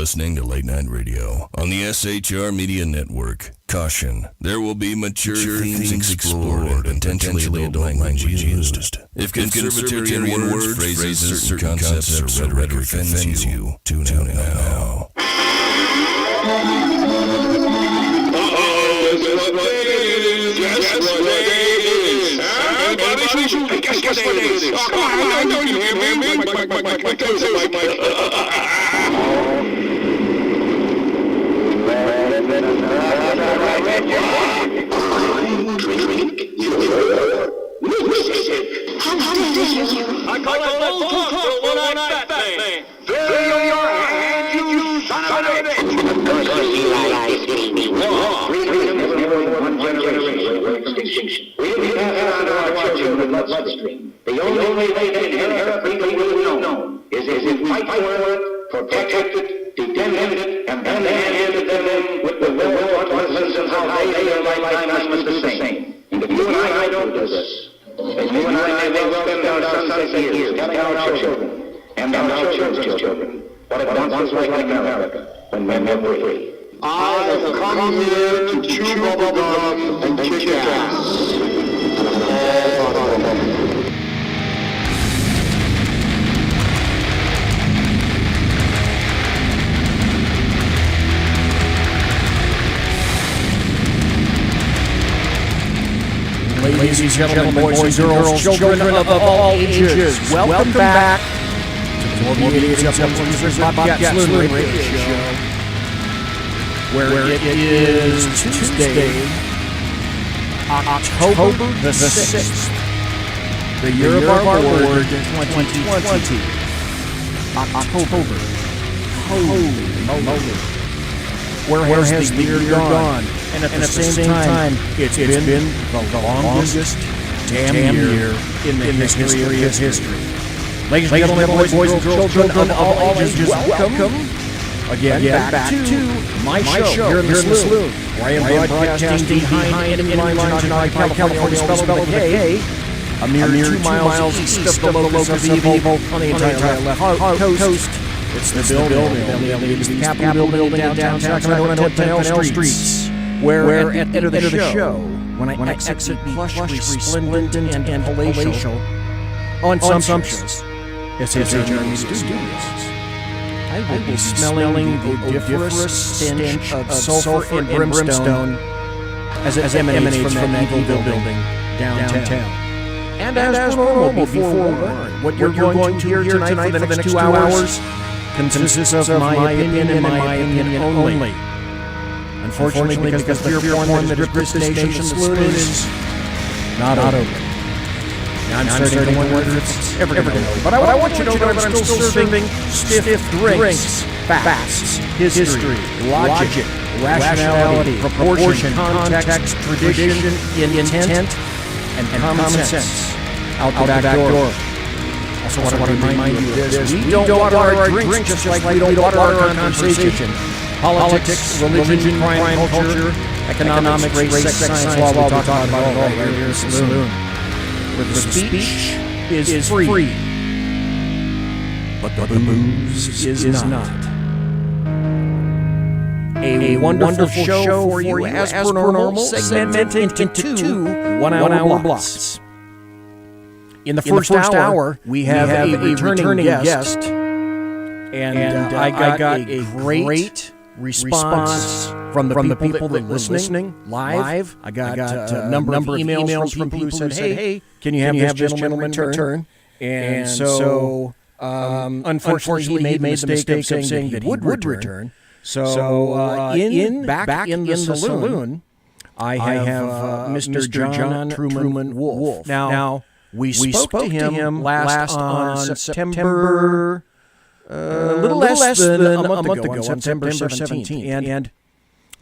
listening to Late Night Radio on the SHR Media Network. Caution, there will be mature themes explored and potentially adult language used. If conservatarian words, phrases, certain concepts, or rhetoric offends you, tune out now. Guess what it is? Oh, come on, I know you hear me. What goes in How dare you? I call that bull talk for a one-eyed fat man. Fill your hand, you son of a bitch. Of course, Eli is getting me wrong. Freedom is never one generation away from extinction. We pass it on to our children in the bloodstream. The only way they can inherit freedom will be known is if we fight for it, protect it, defend it, and then hand it to them with the will, what lessons and how they their lifetime must be the same. And if you and I don't do this, then you and I may well spend our sunset years telling our children and our children's children what it once was like in America when men were free. I have come here to chew bubblegum and kick ass. Ladies and gentlemen, boys and girls, children of all ages, welcome back to the BBS Radio Show, where it is Tuesday, October the 6th, the year of our Lord 2020. October. Holy moly. Where has the year gone? And at the same time, it's been the longest damn year in the history of history. Ladies and gentlemen, boys and girls, children of all ages, welcome again back to my show here in the saloon, where I am broadcasting behind enemy lines in occupied California, spelled with a K, a mere 2 miles east of the locus of evil on the entire left coast. It's the building, the Capitol building in downtown Sacramento, 10 Streets, where at the end of the show, when I exit plush, resplendent, and palatial, on sumptuous, SHR Studios, I will be smelling the odoriferous stench of sulfur and brimstone as it emanates from that evil building downtown. And as normal, before warned, what you're going to hear tonight for the next 2 hours consists of my opinion and my opinion only. Unfortunately, because the fear porn that grips this nation saloon is not over. Now I'm starting to wonder if it's ever going to be. But I want you to know that I'm still serving stiff drinks, facts, history, logic, rationality, proportion, context, tradition, intent, and common sense out the back door. Also want to remind you of this. We don't water our drinks just like we don't water our conversation. Politics, religion, crime, culture, economics, race, sex, science, law, we talk about it all right here in the saloon. Where the speech is free, but the booze is not. A wonderful show for you as per normal, segmented into two 1-hour blocks. In the first hour, we have a returning guest, and I got a great response from the people that were listening live. I got a number of emails from people who said, hey, can you have this gentleman return? And so, unfortunately, he made the mistake of saying that he would return. So, back in the saloon, I have Mr. John Truman Wolfe. Now, we spoke to him last on September, a little less than a month ago, on September 17th. And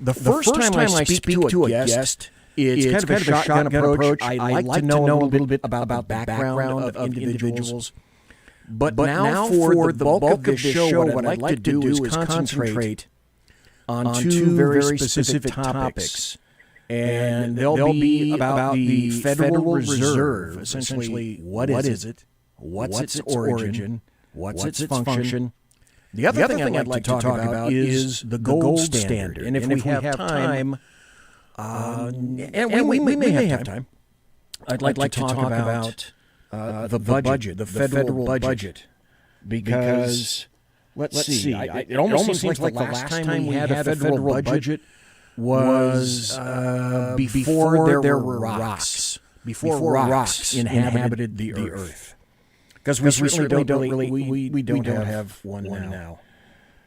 the first time I speak to a guest, it's kind of a shotgun approach. I like to know a little bit about the background of individuals. But now for the bulk of the show, what I'd like to do is concentrate on two very specific topics. And they'll be about the Federal Reserve, essentially, what is it, what's its origin, what's its function, The other thing I'd like to talk about is the gold standard. And if we have time, and we may have time, I'd like to talk about the budget, the federal budget, because let's see, it almost seems like the last time we had a federal budget was before there were rocks, before rocks inhabited the earth. Because we certainly don't have one now.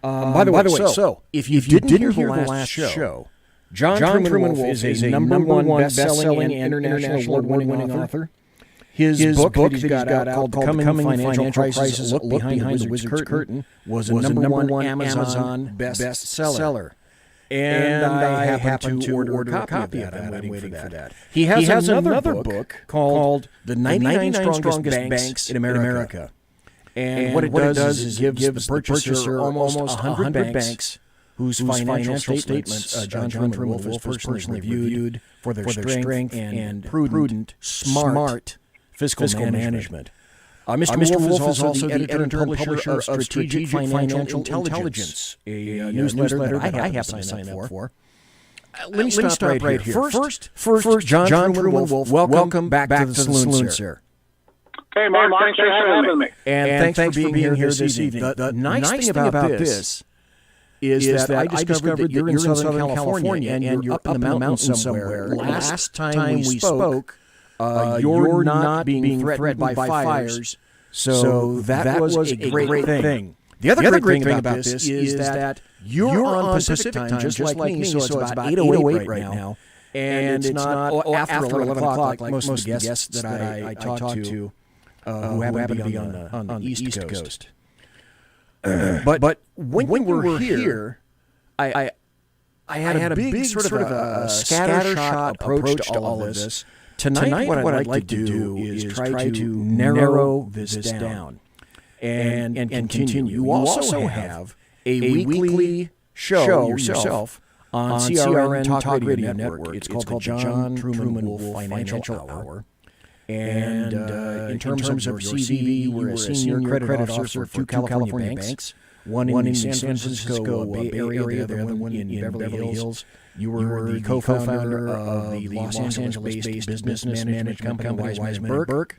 By the way, so if you didn't hear the last show, John Truman Wolfe is a number one best-selling and international award-winning author. His book that he's got out called The Coming Financial Crisis, Look Behind the Wizard's Curtain, was a number one Amazon bestseller. And I happen to order a copy of that. I'm waiting for that. He has another book called The 99 Strongest Banks in America. And what it does is it gives the purchaser almost 100 banks whose financial statements John Truman Wolfe personally reviewed for their strength and prudent, smart fiscal management. Mr. Wolfe is also the editor and publisher of Strategic Financial Intelligence, a newsletter that I happen to sign up for. Let me stop right here. First, John Truman Wolfe, welcome back to the saloon, sir. Hey, Mark, thanks for having me. And thanks for being here this evening. The nice thing about this is that I discovered that you're in Southern California and you're up in the mountains somewhere. Last time we spoke, you're not being threatened by fires, so that was a great thing. The other great thing about this is that you're on Pacific time, just like me, so it's about 8:08 right now, and it's not after 11 o'clock like most of the guests that I talk to who happen to be on the East Coast. But when we were here, I had a big sort of a scattershot approach to all of this. Tonight what I'd like to do is try to narrow this down and continue. You also have a weekly show yourself on CRN Talk Radio Network. It's called the John Truman Wolfe Financial Hour. And in terms of your CV, you were a senior credit officer for two California banks, one in San Francisco Bay Area, the other one in Beverly Hills. You were the co-founder of the Los Angeles-based business management company Wiseman & Burke,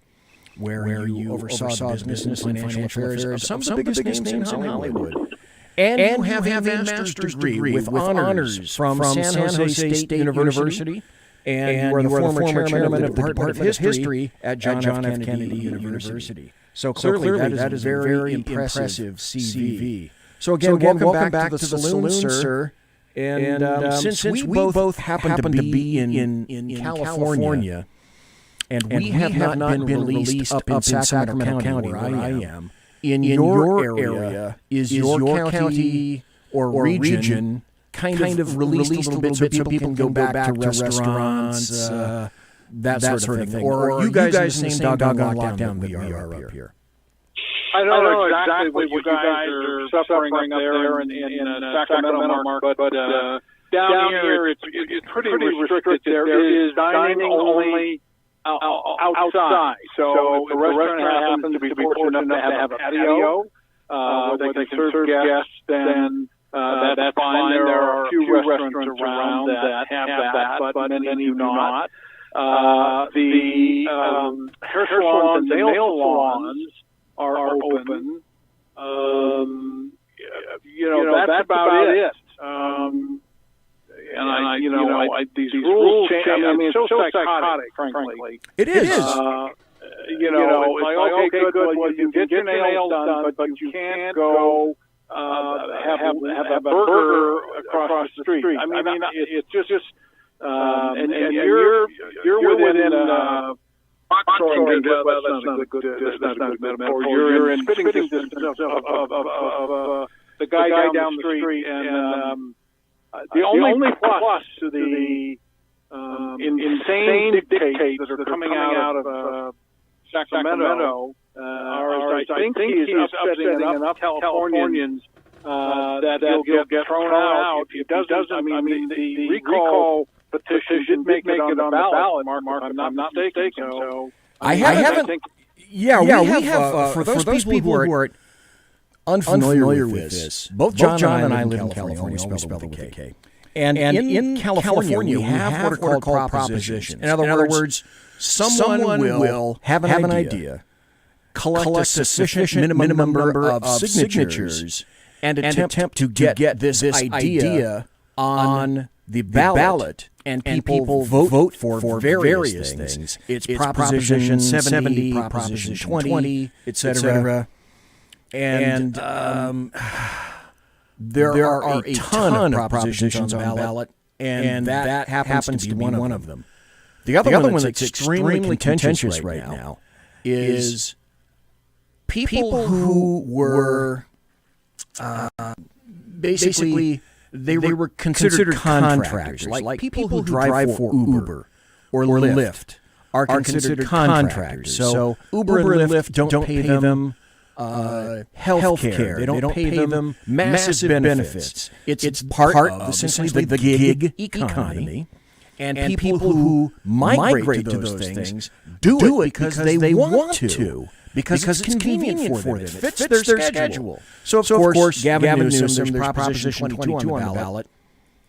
where you oversaw the business and financial affairs of some of the biggest names in Hollywood. And you have a master's degree with honors from San Jose State University. And you are the former chairman of the Department of History at John F. Kennedy University. So clearly that is a very impressive CV. So again, welcome back to the saloon, sir. And since we both happen to be in California, and we have not been released up in Sacramento County, where I am, in your area, is your county or region kind of released a little bit so people can go back to restaurants, that sort of thing? Or are you guys in the same doggone lockdown we are up here? I don't know exactly what you guys are suffering up there in Sacramento, Mark, but down here it's pretty restricted. There is dining only outside. So if the restaurant happens to be fortunate enough to have a patio where they can serve guests, then that's fine. There are a few restaurants around that have that, but many do not. The hair salons and nail salons are open. That's about it. These rules change. I mean, it's so psychotic, frankly. It is. It's like, okay, good. Well, you get your nails done, but you can't go have a burger across the street. I mean, it's just and you're within that's not a good metaphor. You're in spitting distance of the guy down the street, and the only plus to the insane dictates that are coming out of Sacramento are, I think he's upsetting enough Californians that he'll get thrown out. If he doesn't, I mean, the recall petition did make it on the ballot, Mark, if I'm not mistaken. So I haven't. We have for those people who are unfamiliar with this, both John and I live in California, always spelled with a K. And in California, we have what are called propositions. In other words, someone will have an idea, collect a sufficient minimum number of signatures, and attempt to get this idea on the ballot, and people vote for various things. It's Proposition 70, Proposition 20, etc. And there are a ton of propositions on the ballot, and that happens to be one of them. The other one that's extremely contentious right now is people who were basically they were considered contractors, like people who drive for Uber or Lyft are considered contractors. So Uber and Lyft don't pay them health care. They don't pay them massive benefits. It's part of essentially the gig economy. And people who migrate to those things do it because they want to. Because it's convenient for them. It fits their schedule. So, of course, Gavin Newsom, there's Proposition 22 on the ballot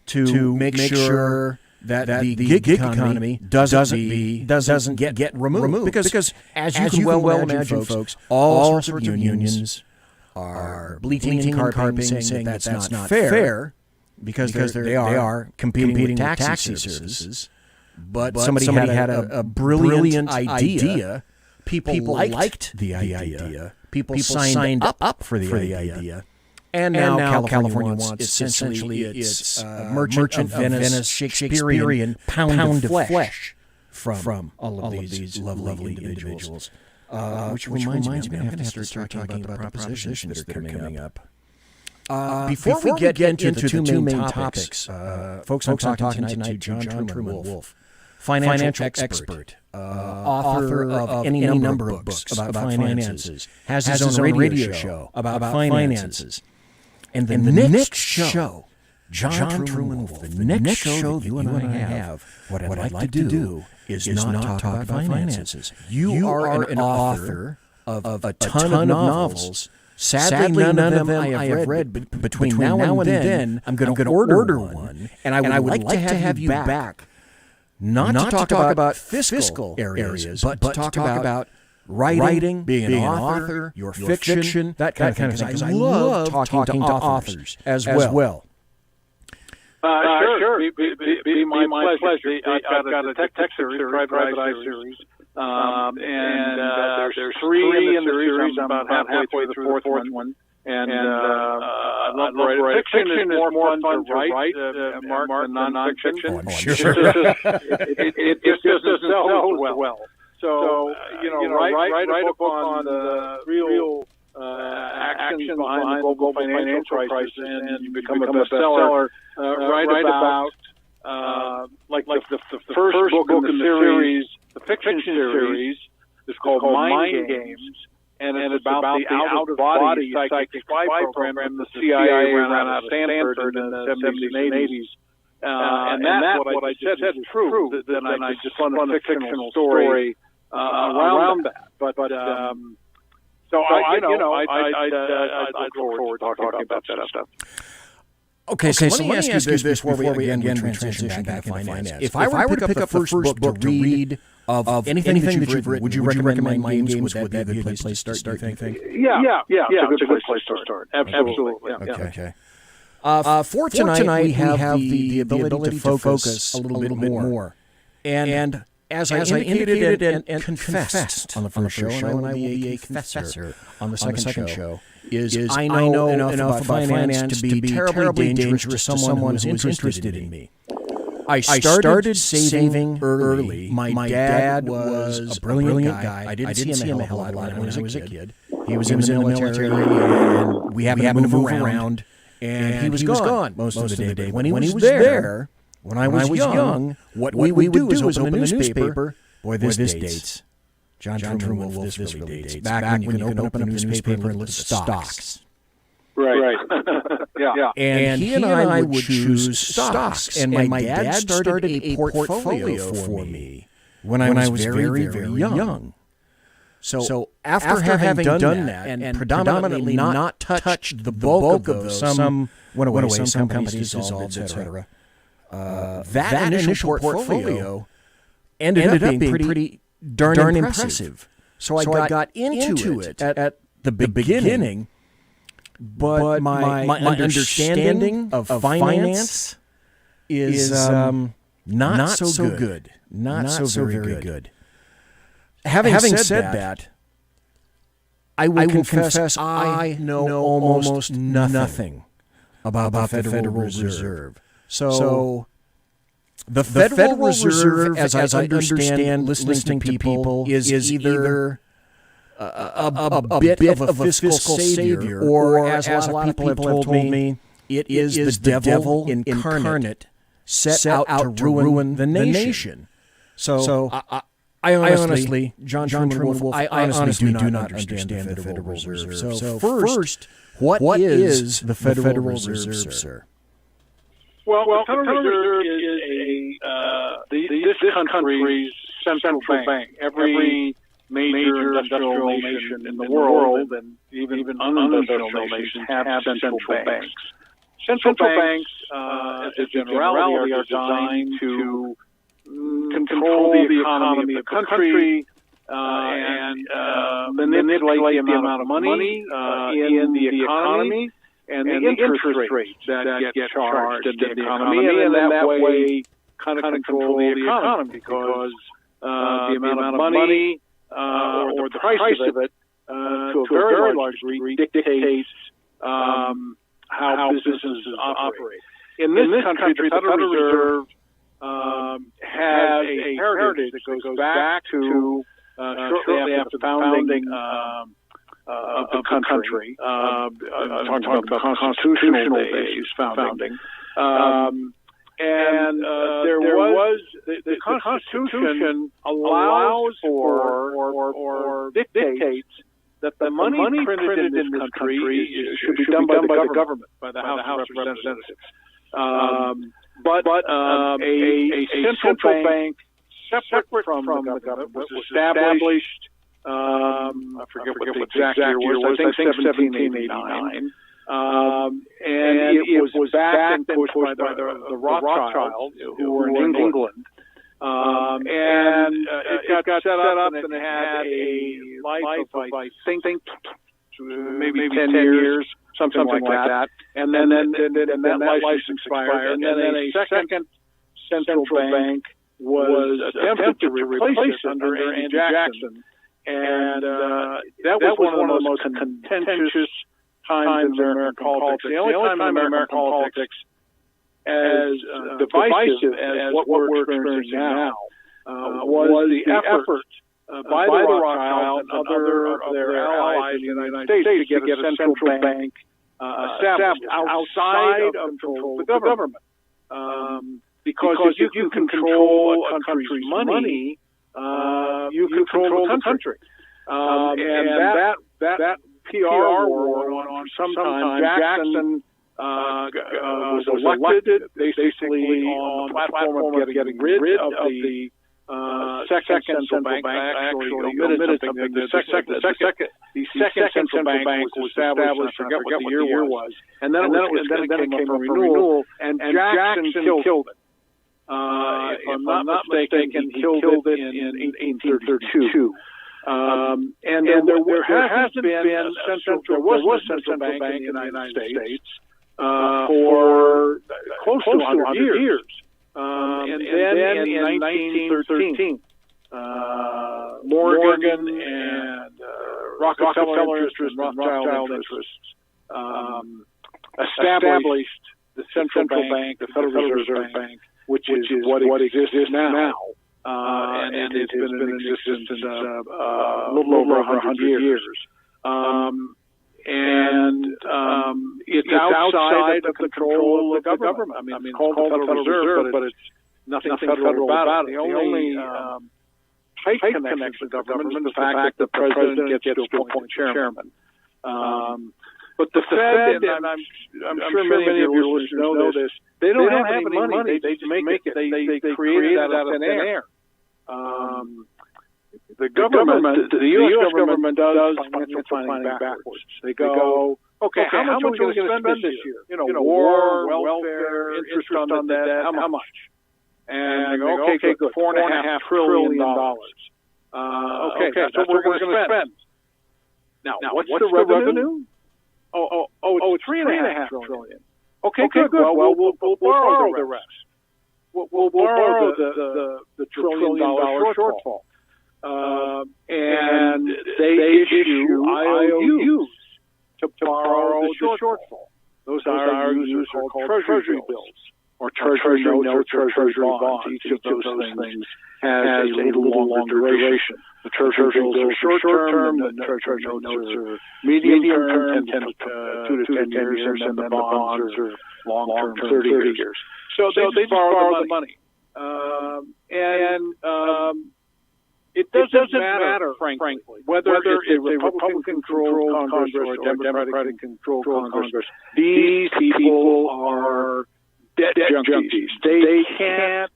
to make sure that the gig economy doesn't get removed. Because as you can well imagine, folks, all sorts of unions are bleating and carping, saying that that's not fair, because they are competing with taxi services. But somebody had a brilliant idea. People liked the idea. People signed up for the idea. And now California wants essentially its Merchant of Venice Shakespearean pound of flesh from all of these lovely individuals. Which reminds me, I'm going to start talking about propositions that are coming up. Before we get into the two main topics, folks, I'm talking tonight to John Truman Wolfe, financial expert, author of any number of books about finances, has his own radio show about finances. And the next show, John Truman Wolfe, the next show that you and I have, what I'd like to do is not talk about finances. You are an author of a ton of novels. Sadly, none of them I have read, but between now and then, I'm going to order one, and I would like to have you back. Not to talk about fiscal areas, but to talk about writing, being an author, your fiction, that kind of thing. Because I love talking to authors as well. Sure. Be my pleasure. I've got a tech series, private eye series. And there's three in the series. I'm about halfway through the fourth one. And I love writing. Fiction is more fun to write, Mark, than non-fiction. Oh, I'm sure. It just doesn't sell well. So write a book on the real actions behind the global financial crisis, and you become a bestseller. Write about like the first book in the series, the fiction series, is called Mind Games. And it's about the out-of-body psychic spy program the CIA ran out of Stanford in the 70s and 80s. And that's what I said is true. Then I just spun a fictional story around that. But so I look forward to talking about that stuff. Okay, so let me ask you this before we again transition back into finance. If I were to pick up the first book to read of anything that you've written, would you recommend Mind Games? Would that be a good place to start, do you think? Yeah, it's a good place to start. Absolutely. Okay. For tonight, we have the ability to focus a little bit more. And as I indicated and confessed on the first show, and I will be a confessor on the second show, is I know enough about finance to be terribly dangerous to someone who's interested in me. I started saving early. My dad was a brilliant guy. I didn't see him a hell of a lot when I was a kid. He was in the military, and we happened to move around, and he was gone most of the day. When he was there, when I was young, what we would do is open the newspaper. Boy, this dates. John Truman Wolfe, this really dates. Back when you could open up a newspaper and look at stocks. Right. Yeah. And he and I would choose stocks. And my dad started a portfolio for me when I was very, very young. So after having done that and predominantly not touched the bulk of those, some went away, some companies dissolved, etc. That initial portfolio ended up being pretty darn impressive. So I got into it at the beginning, but my understanding of finance is not so good. Not so very good. Having said that, I will confess I know almost nothing about the Federal Reserve. So the Federal Reserve, as I understand listening to people, is either a bit of a fiscal savior, or as a lot of people have told me, it is the devil incarnate set out to ruin the nation. So I honestly, John Truman Wolfe, I honestly do not understand the Federal Reserve. So first, what is the Federal Reserve, sir? Well, the Federal Reserve is this country's central bank. Every major industrial nation in the world, and even unindustrial nations, have central banks. Central banks, as a generality, are designed to control the economy of the country and manipulate the amount of money in the economy and the interest rates that get charged in the economy, and in that way kind of control the economy, because the amount of money or the price of it to a very large degree dictates how businesses operate. In this country, the Federal Reserve has a heritage that goes back to shortly after the founding of the country. I'm talking about constitutional days founding. And there was the Constitution allows for or dictates that the money printed in this country should be done by the government, by the House of Representatives. But a central bank separate from the government was established. I forget what the exact year was. I think 1789. And it was backed and pushed by the Rothschilds, who were in England. And it got set up, and it had a life of, I think, maybe 10 years, something like that. And then that license expired. And then a second central bank was attempted to replace it under Andrew Jackson. And that was one of the most contentious times in American politics. The only time in American politics as divisive as what we're experiencing now was the effort by the Rothschilds and other of their allies in the United States to get a central bank established outside of control of the government. Because if you can control a country's money, you control the country. And that PR war went on for some time. Jackson was elected basically on the platform of getting rid of the second central bank. I actually omitted something. The second central bank was established. I forget what the year was. And then it came up for renewal, and Jackson killed it. If I'm not mistaken, he killed it in 1832. And there hasn't been a central bank in the United States for close to 100 years. And then in 1913, Morgan and Rockefeller interests and Rothschild interests established the central bank, the Federal Reserve Bank, which is what exists now. And it's been in existence a little over 100 years. And it's outside the control of the government. I mean, it's called the Federal Reserve, but it's nothing federal about it. The only tight connection to the government is the fact that the president gets to appoint chairman. But the Fed, and I'm sure many of your listeners know this, they don't have any money. They just make it. They create it out of thin air. the U.S. government does financial planning backwards. They go, okay, how much are we going to spend this year? War, welfare, interest on the debt, how much? And they go, okay, good, $4.5 trillion. Okay, that's what we're going to spend. Now, what's the revenue? It's $3.5 trillion. Okay, good. Well, we'll borrow the rest. We'll borrow the $1 trillion shortfall. And they issue IOUs to borrow the shortfall. Those IOUs are called treasury bills, or treasury notes, or treasury bonds. Each of those things has a little longer duration. The treasury bills are short-term, the treasury notes are medium-term, 2 to 10 years, and then the bonds are long-term, 30 years. So they just borrow the money. It doesn't matter, frankly, whether it's a Republican-controlled Congress or a Democratic-controlled Congress. These people are debt junkies. They can't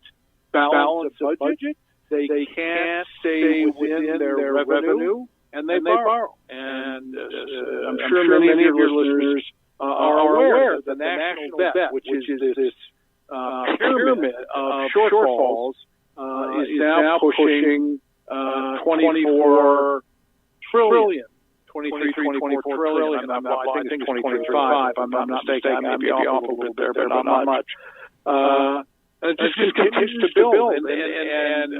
balance a budget. They can't stay within their revenue, and they borrow. And I'm sure many of your listeners are aware that the national debt, which is this pyramid of shortfalls, is now pushing 24 trillion. 23, 24 trillion. I think it's 23.5. If I'm not mistaken, I may be off a little bit there, but not much. And it just continues to build. And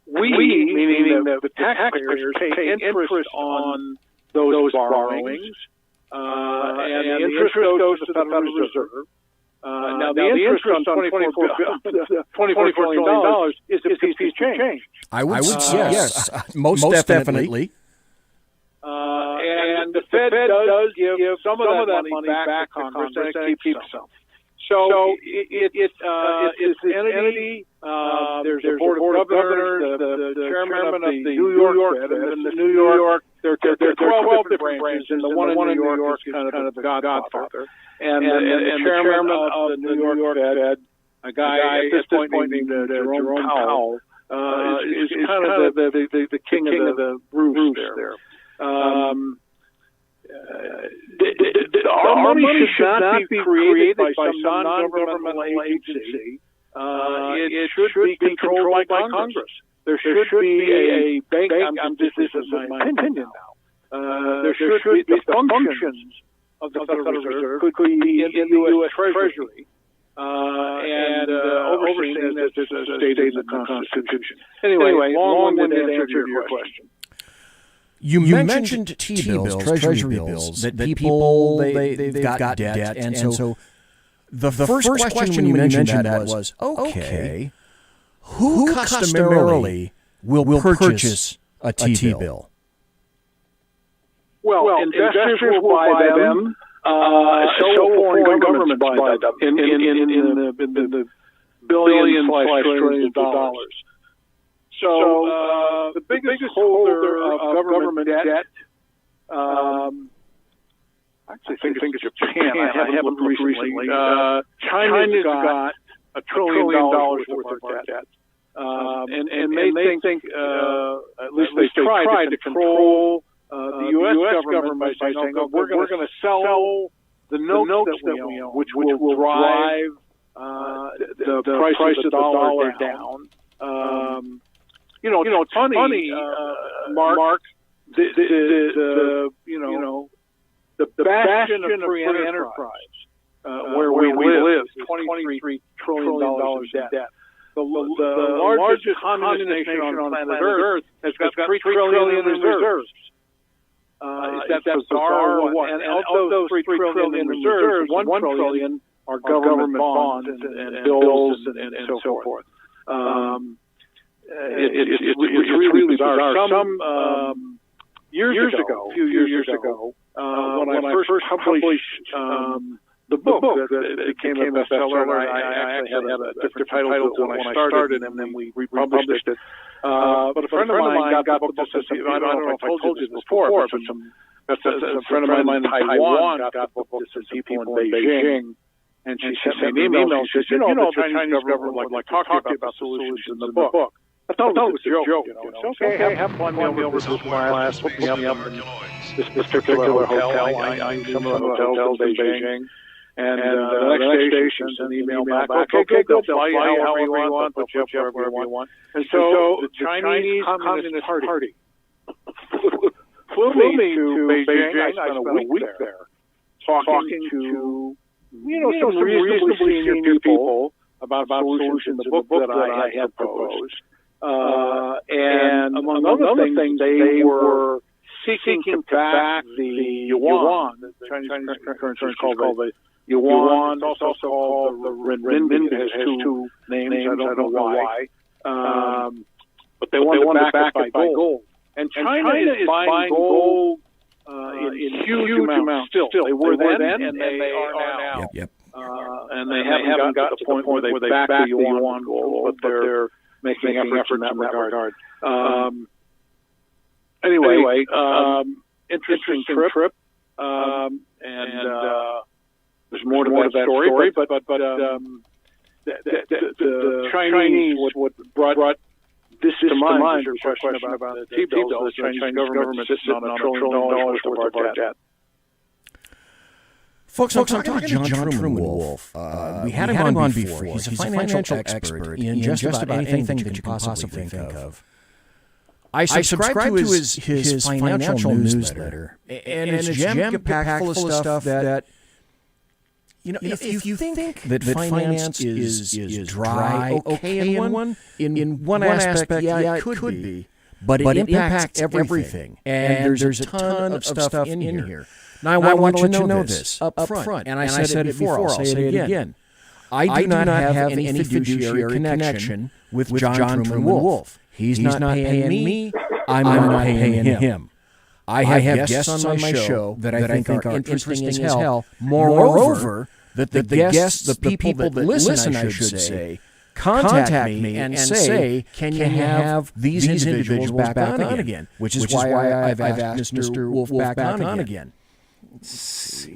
we, meaning the taxpayers, pay interest on those borrowings, and the interest goes to the Federal Reserve. Now, the interest on $24 trillion is a piece of change. I would say yes, most definitely. And the Fed does give some of that money back to Congress, and it keeps some. So it's an entity. There's a board of governors, the chairman of the New York Fed, and the New York. There are 12 different branches, and the one in New York is kind of the godfather. And the chairman of the New York Fed, a guy at this point named Jerome Powell, is kind of the king of the roost there. Our money should not be created by some non-governmental agency. It should be controlled by Congress. There should be a bank. This is my opinion now. There should be the functions of the Federal Reserve could be in the U.S. Treasury and overseeing as stated in the Constitution. Anyway, long-winded answer to your question. You mentioned T-bills, treasury bills, that people, they've got debt, and so the first question when you mentioned that was, okay, who customarily will purchase a T-bill? Well, investors will buy them, so foreign governments buy them in the billions/trillions of dollars. So the biggest holder of government debt, actually think it's Japan. I haven't looked recently. China's got $1 trillion worth of debt. And they think at least they try to control the U.S. government by saying, we're going to sell the notes that we own, which will drive the price of the dollar down. It's funny, Mark. The bastion of free enterprise, where we live, $23 trillion debt. The largest communist nation on planet Earth has got $3 trillion in reserves. Is that bizarre or what? And of those $3 trillion in reserves, $1 trillion are government bonds and bills and so forth. It's really bizarre. A few years ago, when I first published the book that became a bestseller, I actually had a different title to it when I started, and then we republished it. But a friend of mine got the book. I don't know if I told you this before, but a friend of mine in Taiwan got the book to some people in Beijing. And she sent me an email. She said, the Chinese government would like to talk to you about the solutions in the book. I thought it was a joke. It's okay, have fun over this class, put me up in this particular hotel. I knew some of the hotels in Beijing. And the next day, she sent an email back. Okay, good. They'll fly you however you want. They'll put you up wherever you want. And so the Chinese Communist Party flew me to Beijing. I spent a week there talking to some reasonably senior people about solutions, the book that I had proposed. And among other things, they were seeking to back the yuan. The Chinese currency is called the yuan. It's also called the renminbi. It has two names. I don't know why. But they want to back it by gold. And China is buying gold in huge amounts still. They were then, and they are now. Yep. And they haven't got to the point where they back the yuan gold, but they're making efforts in that regard. Anyway, interesting trip. And there's more to that story, but the Chinese, what brought this to mind is your question about the T-bills. The Chinese government sits on $1 trillion worth of our debt. Folks, I'm talking to John Truman Wolfe. We had him on before. He's a financial expert in just about anything that you can possibly think of. I subscribe to his financial newsletter, and it's jam-packed full of stuff that if you think that finance is dry, okay in one aspect, yeah, it could be, but it impacts everything, and there's a ton of stuff in here. Now, I want you to know this up front, and I said it before, I'll say it again. I do not have any fiduciary connection with John Truman Wolfe. He's not paying me, I'm not paying him. I have guests on my show that I think are interesting as hell. Moreover, that the guests, the people that listen, I should say, contact me and say, can you have these individuals back on again? Which is why I've asked Mr. Wolfe back on again.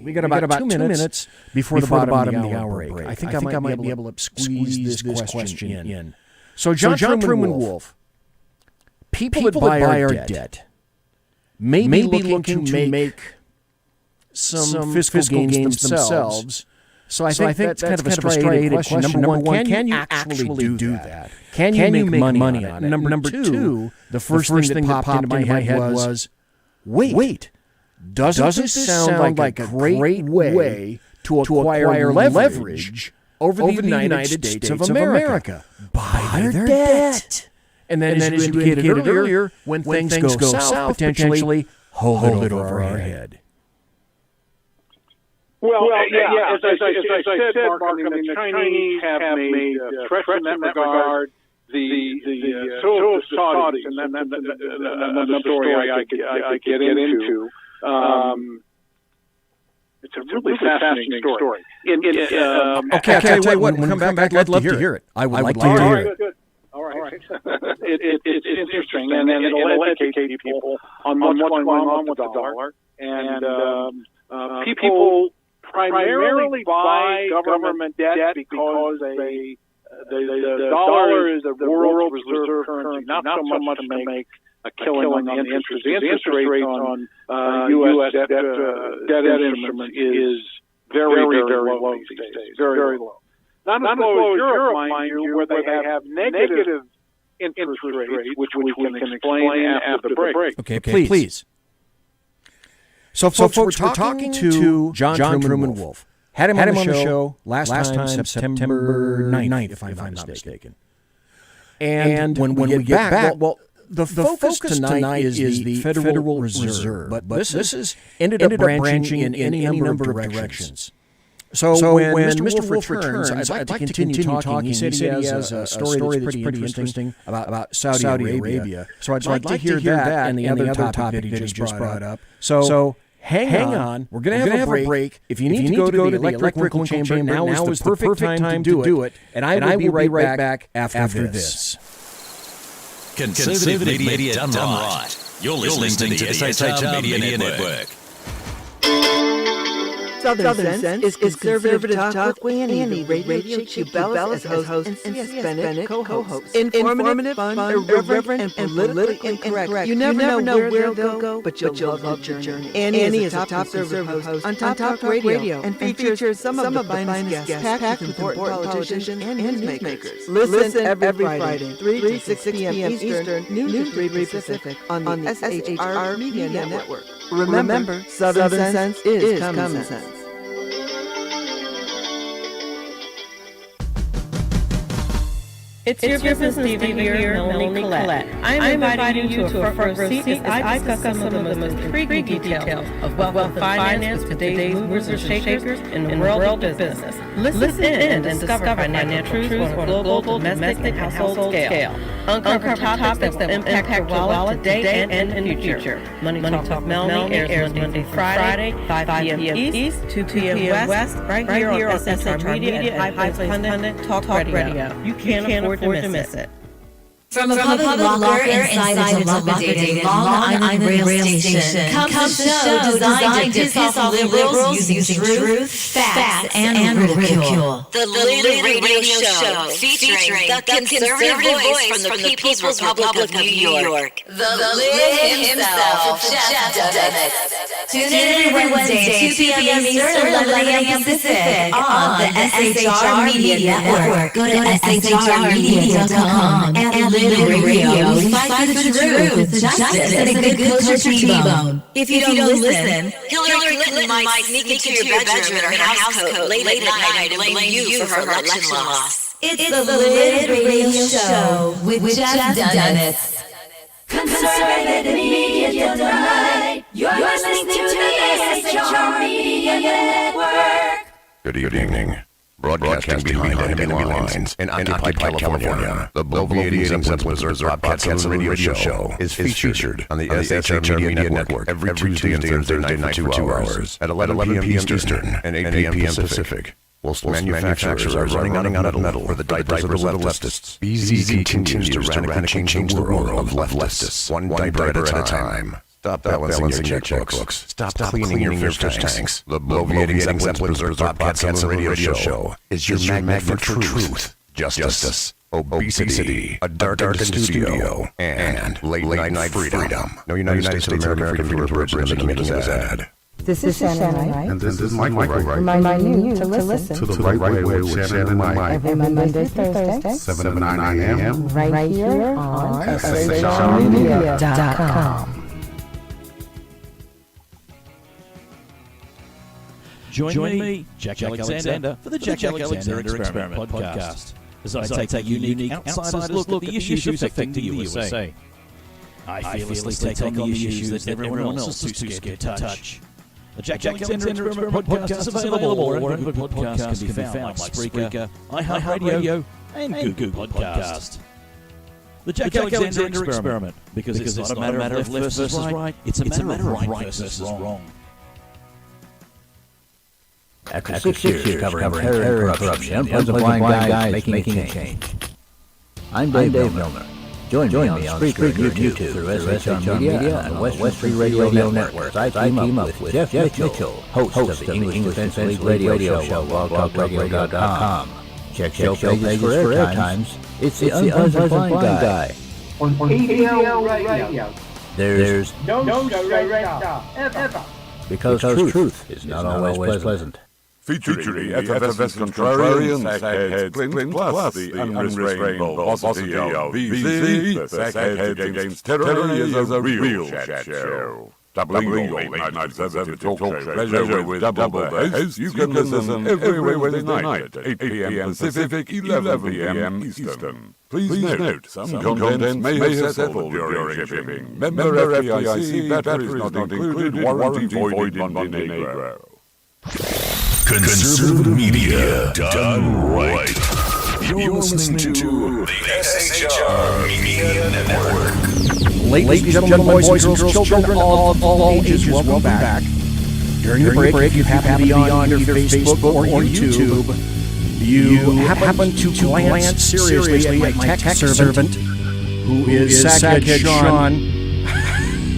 We got about 2 minutes before the bottom of the hour break. I think I might be able to squeeze this question in. So John Truman Wolfe, people that buy our debt may be looking to make some fiscal gains themselves. So I think that's kind of a straight question. Number one, can you actually do that? Can you make money on it? Number two, the first thing that popped into my head was, wait. Doesn't this sound like a great way to acquire leverage over the United States of America? Buy their debt. And then as you indicated earlier, when things go south, potentially hold it over our head. Well, as I said, Mark, I mean, the Chinese have made threats in that regard. The Saudis, and that's another story I could get into. It's a really fascinating story. Okay, I'll tell you what, when we come back, I'd love to hear it. I would like to hear it. Good. All right. It's interesting, and it'll educate people on what's going on with the dollar. And people primarily buy government debt because the dollar is the world's reserve currency, not so much to make a killing on the interest. The interest rate on U.S. debt instruments is very, very low these days. Very low. Not as low as Europe, mind you, where they have negative interest rates, which we can explain after the break. Okay, please. So folks, we're talking to John Truman Wolfe. Had him on the show last time, September 9th, if I'm not mistaken. And when we get back, well, the focus tonight is the Federal Reserve, but this is ended up branching in any number of directions. So when Mr. Wolfe returns, I'd like to continue talking. He said he has a story that's pretty interesting about Saudi Arabia. So I'd like to hear that and the other topic that he just brought up. So hang on. We're going to have a break. If you need to go to the electrical chamber, now is the perfect time to do it. And I will be right back after this. Conservative media done right. You're listening to the SHR Media Network. Southern Sense is conservative talk with Annie, Radio Chick Ballots as host, and C.S. Bennett co-host. Informative, fun, irreverent, and politically incorrect. You never know where they'll go, but you'll love your journey. Annie is a top conservative host on Top Radio and features some of the finest guests packed with important politicians and newsmakers. Listen every Friday, 3 to 6 p.m. Eastern, noon to 3 Pacific on the SHR Media Network. Remember, Southern Sense is common sense. It's your business Stevie here, Melanie Collette. I'm inviting you to a front row seat as I discuss some of the most intriguing details of wealth and finance with today's movers and shakers in the world of business. Listen in and discover financial truths on a global, domestic, and household scale. Uncover topics that will impact your wallet today and in the future. Money Talk Melanie airs Monday through Friday, 5 p.m. East, 2 p.m. West, right here on SHR Media and High Place Pundit Talk Radio. You can't afford to miss it. From a public locker inside a dilapidated Long Island rail station comes a show designed to piss off liberals using truth, facts, and ridicule. The Little Radio Show, featuring the conservative voice from the People's Republic of New York, the Lid himself, Jeff Dennett. Tune in every Wednesday, 2 p.m. Eastern, 11 a.m. Pacific on the SHR Media Network. Go to shrmedia.com and Little Radio. We fight for the truth, justice, and a good kosher T-bone. If you don't listen, Hillary Clinton might sneak into your bedroom in her housecoat late at night and blame you for her election loss. It's the Lid Radio Show with Jeff Dennett. Conservative Media Tonight. You're listening to the SHR Media Network. Good evening. Broadcasting behind enemy lines in occupied California, the bloviating Simplest Broadcast Radio Show is featured on the SHR Media Network every Tuesday and Thursday night for 2 hours at 11 p.m. Eastern and 8 p.m. Pacific. Whilst manufacturers are running out of metal for the diapers of the leftists, BZ continues to radically change the world of leftists, one diaper at a time. Stop balancing your checkbooks. Stop cleaning your fish tanks. The bloviating Simplest Broadcast Radio Show is your magnet for truth, justice, obesity, a darkened studio, and late night freedom. No United States of American viewers were making this ad. This is Shannon Wright. And this is Michael Wright. Reminding you to listen to the right way with Shannon and Mike. Every Monday through Thursday, 7 to 9 a.m. Right here on shrmedia.com. Join me, Jack Alexander, for the Jack Alexander Experiment podcast, as I take a unique outsider's look at the issues affecting the USA. I fearlessly take on the issues that everyone else is too scared to touch. The Jack Alexander Experiment podcast is available wherever good podcasts can be found, like Spreaker, iHeartRadio, and Google Podcast. The Jack Alexander Experiment, because it's not a matter of left versus right, it's a matter of right versus wrong. After 6 years covering terror and corruption, the unpleasant blind guy is making a change. I'm Dave Milner. Join me on Spreaker, YouTube, through SHR Media and Western Free Radio Network. I team up with Jeff Mitchell, host of the English Defense League radio show, blogtalkradio.com. Check show pages for airtimes. It's the unpleasant blind guy. On ADL Radio. There's no director ever. Because truth is not always pleasant. Featuring the effervescent contrarian, sackhead Clint, plus the unrestrained velocity of BZ, the sackhead against terror is a real chat show. Doubling your late night conservative talk show pleasure with double the hosts. You can listen every Wednesday night at 8 p.m. Pacific, 11 p.m. Eastern. Please note, some contents may have settled during shipping. Member FDIC, batteries not included, warranty void in Montenegro. Conservative media done right. You're listening to the SHR Media Network. Ladies and gentlemen, boys and girls, children of all ages, welcome back. During the break, if you happen to be on either Facebook or YouTube, you happen to glance seriously at my tech servant, who is Sackhead Sean,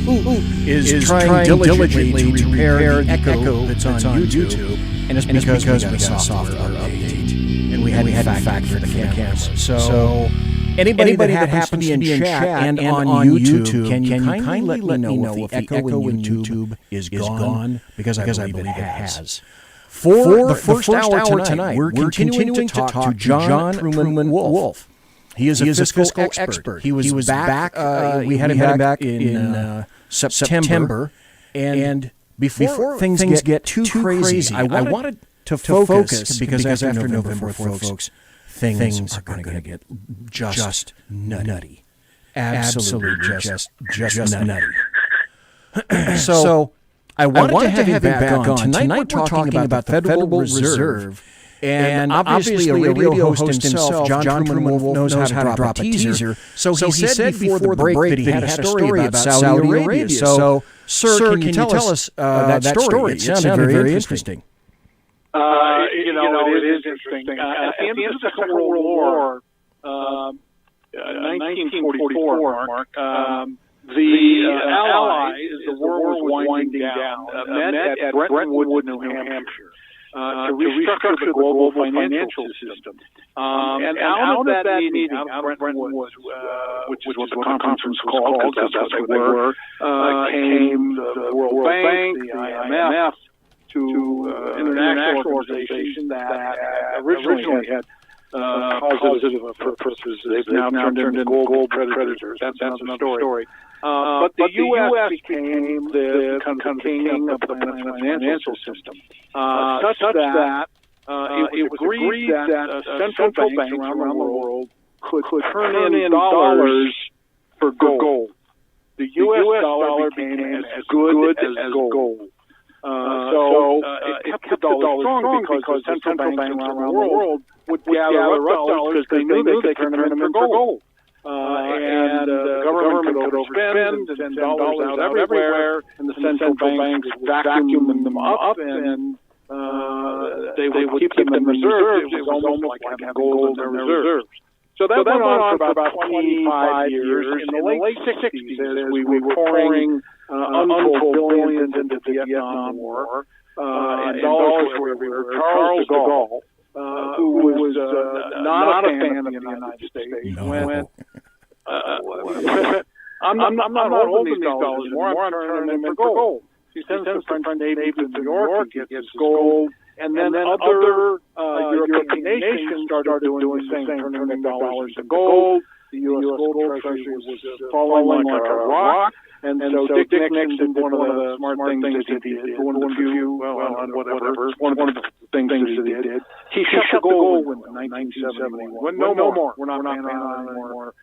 who is trying diligently to repair the echo that's on YouTube. And it's because we got a software update, and we had to factor the cameras. So anybody that happens to be in chat and on YouTube, can you kindly let me know if the echo in YouTube is gone? Because I believe it has. For the first hour tonight, we're continuing to talk to John Truman Wolfe. He is a fiscal expert. He was back. We had him back in September. And before things get too crazy, I wanted to focus because after November 4th, folks, things are going to get just nutty. Absolutely just nutty. So I wanted to have him back on. Tonight we're talking about the Federal Reserve. And obviously a radio host himself, John Truman Wolfe, knows how to drop a teaser. So he said before the break that he had a story about Saudi Arabia. So, sir, can you tell us that story? It sounded very interesting. It is interesting. At the end of the Second World War, 1944, Mark, the Allies, the war was winding down, met at Brentwood, New Hampshire. To restructure the global financial system. And out of that meeting, out of Brentwood, which is what the conference was called, because that's what they were, came the World Bank, the IMF, to international organization that originally had positive purposes. They've now turned into global predators. That's another story. But the U.S. became the kind of king of the financial system, such that it was agreed that central banks around the world could turn in dollars for gold. The U.S. dollar became as good as gold. So it kept the dollar strong because central banks around the world would gather up dollars because they knew they could turn them in for gold. And the government could overspend and send dollars out everywhere, and the central banks would vacuum them up, and they would keep them in reserves. It was almost like having gold in their reserves. So that went on for about 25 years. In the late 60s, as we were pouring untold billions into the Vietnam War, and dollars were everywhere, Charles de Gaulle, who was not a fan of the United States, went, I'm not holding these dollars anymore, I'm turning them in for gold. He sends the French Navy to New York, he gets gold, and then other European nations started doing the same, turning their dollars to gold. The U.S. gold treasury was falling like a rock. And so Dick Nixon did one of the smart things that he did. One of the things that he did. He shut the gold in 1971. No more. We're not paying on anymore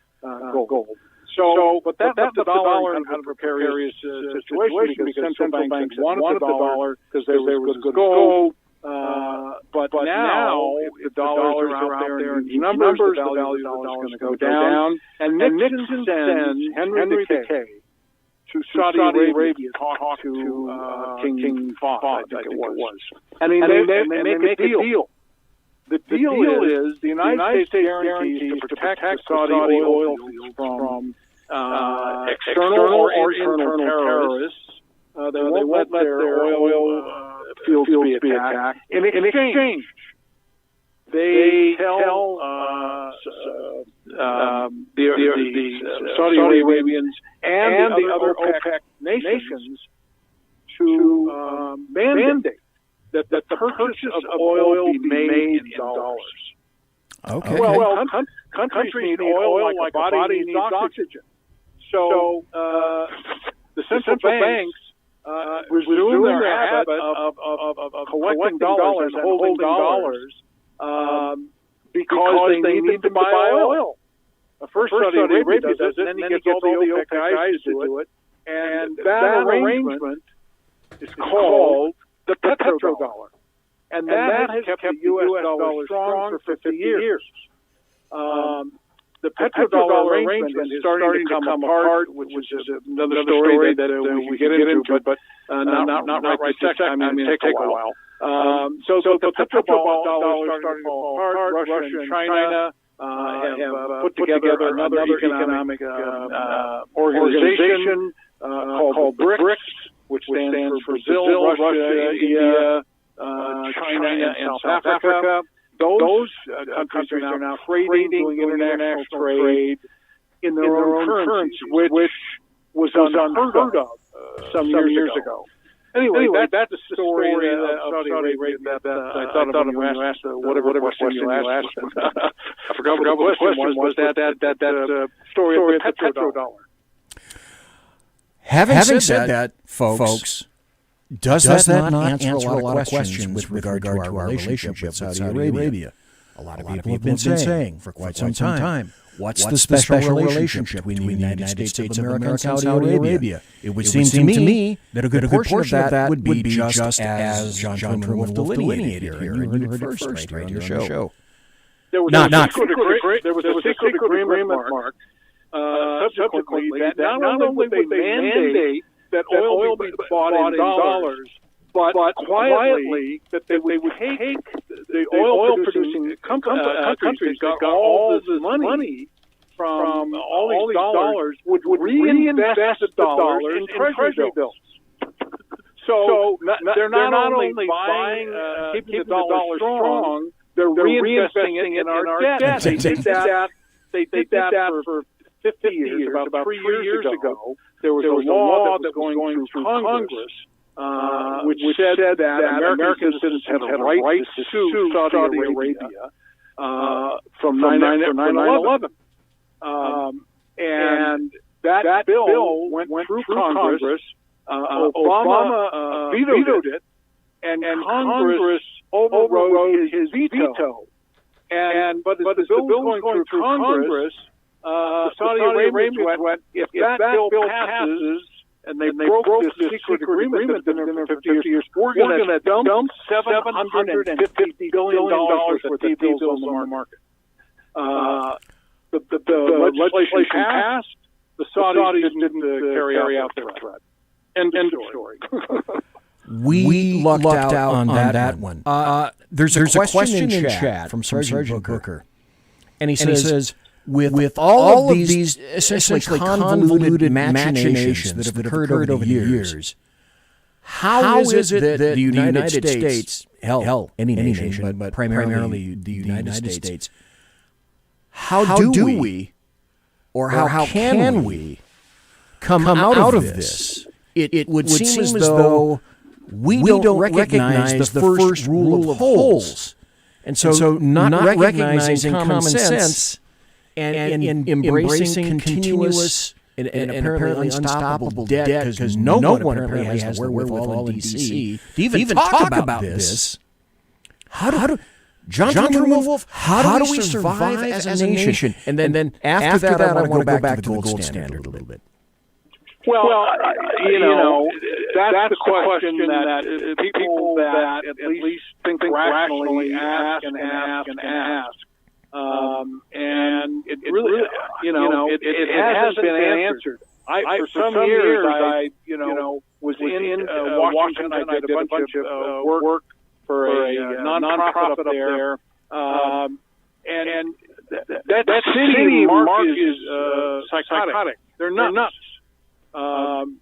gold. So, but that left the dollar in kind of a precarious situation because central banks wanted the dollar because there was good gold. But now, if the dollars are out there in numbers, the value of the dollar is going to go down. And Nixon sends Henry K. to Saudi Arabia to talk to King Fahd, I think it was. And they make a deal. The deal is the United States guarantees to protect the Saudi oil fields from external or internal terrorists. They won't let their oil fields be attacked. In exchange, they tell the Saudi Arabians and the other OPEC nations to mandate that the purchase of oil be made in dollars. Okay. Well, countries need oil like a body needs oxygen. So the central banks resume their habit of collecting dollars and holding dollars because they need to buy oil. First Saudi Arabia does it, then he gets all the OPEC guys to do it, and that arrangement is called the petrodollar. And that has kept the U.S. dollar strong for 50 years. The petrodollar arrangement is starting to come apart, which is another story that we get into, but not right this second. I mean, it takes a while. So the petrodollar is starting to fall apart. Russia and China have put together another economic organization called BRICS, which stands for Brazil, Russia, India, China and South Africa. Those countries are now trading, doing international trade in their own currencies, which was unheard of some years ago. Anyway, that's the story of Saudi Arabia that I thought of when you asked whatever question you asked. I forgot what the question was. That story of the petrodollar. Having said that, folks, does that not answer a lot of questions with regard to our relationship with Saudi Arabia? A lot of people have been saying for quite some time, what's the special relationship between the United States of America and Saudi Arabia? It would seem to me that a good portion of that would be just as John Truman Wolfe delineated here, and you heard it first right here on the show. There was a secret agreement, Mark, subsequently, that not only would they mandate that oil be bought in dollars, but quietly that they would take the oil-producing countries that got all this money from all these dollars would reinvest the dollars in treasury bills. So they're not only buying, keeping the dollar strong, they're reinvesting it in our debt. They did that for 50 years. About 3 years ago, there was a law that was going through Congress, which said that American citizens had a right to sue Saudi Arabia from 9/11. And that bill went through Congress. Obama vetoed it, and Congress overrode his veto. But the bill was going through Congress. The Saudi Arabians went, if that bill passes, and they broke this secret agreement that's been there for 50 years, we're going to dump $750 billion worth of bills on the market. The legislation passed. The Saudis didn't carry out their threat. End of story. We lucked out on that one. There's a question in chat from Sergeant Booker. And he says, with all of these essentially convoluted machinations that have occurred over the years, how is it that the United States, hell, any nation, but primarily the United States, how do we, or how can we come out of this? It would seem as though we don't recognize the first rule of holes. And so not recognizing common sense and embracing continuous and apparently unstoppable debt, because no one apparently has the wherewithal in D.C. to even talk about this. How do John Truman Wolfe, how do we survive as a nation? And then after that, I want to go back to the gold standard a little bit. Well, that's the question that people that at least think rationally ask and ask. And it really, it hasn't been answered. For some years, I was in Washington. I did a bunch of work for a nonprofit up there. And that city, Mark, is psychotic. They're nuts.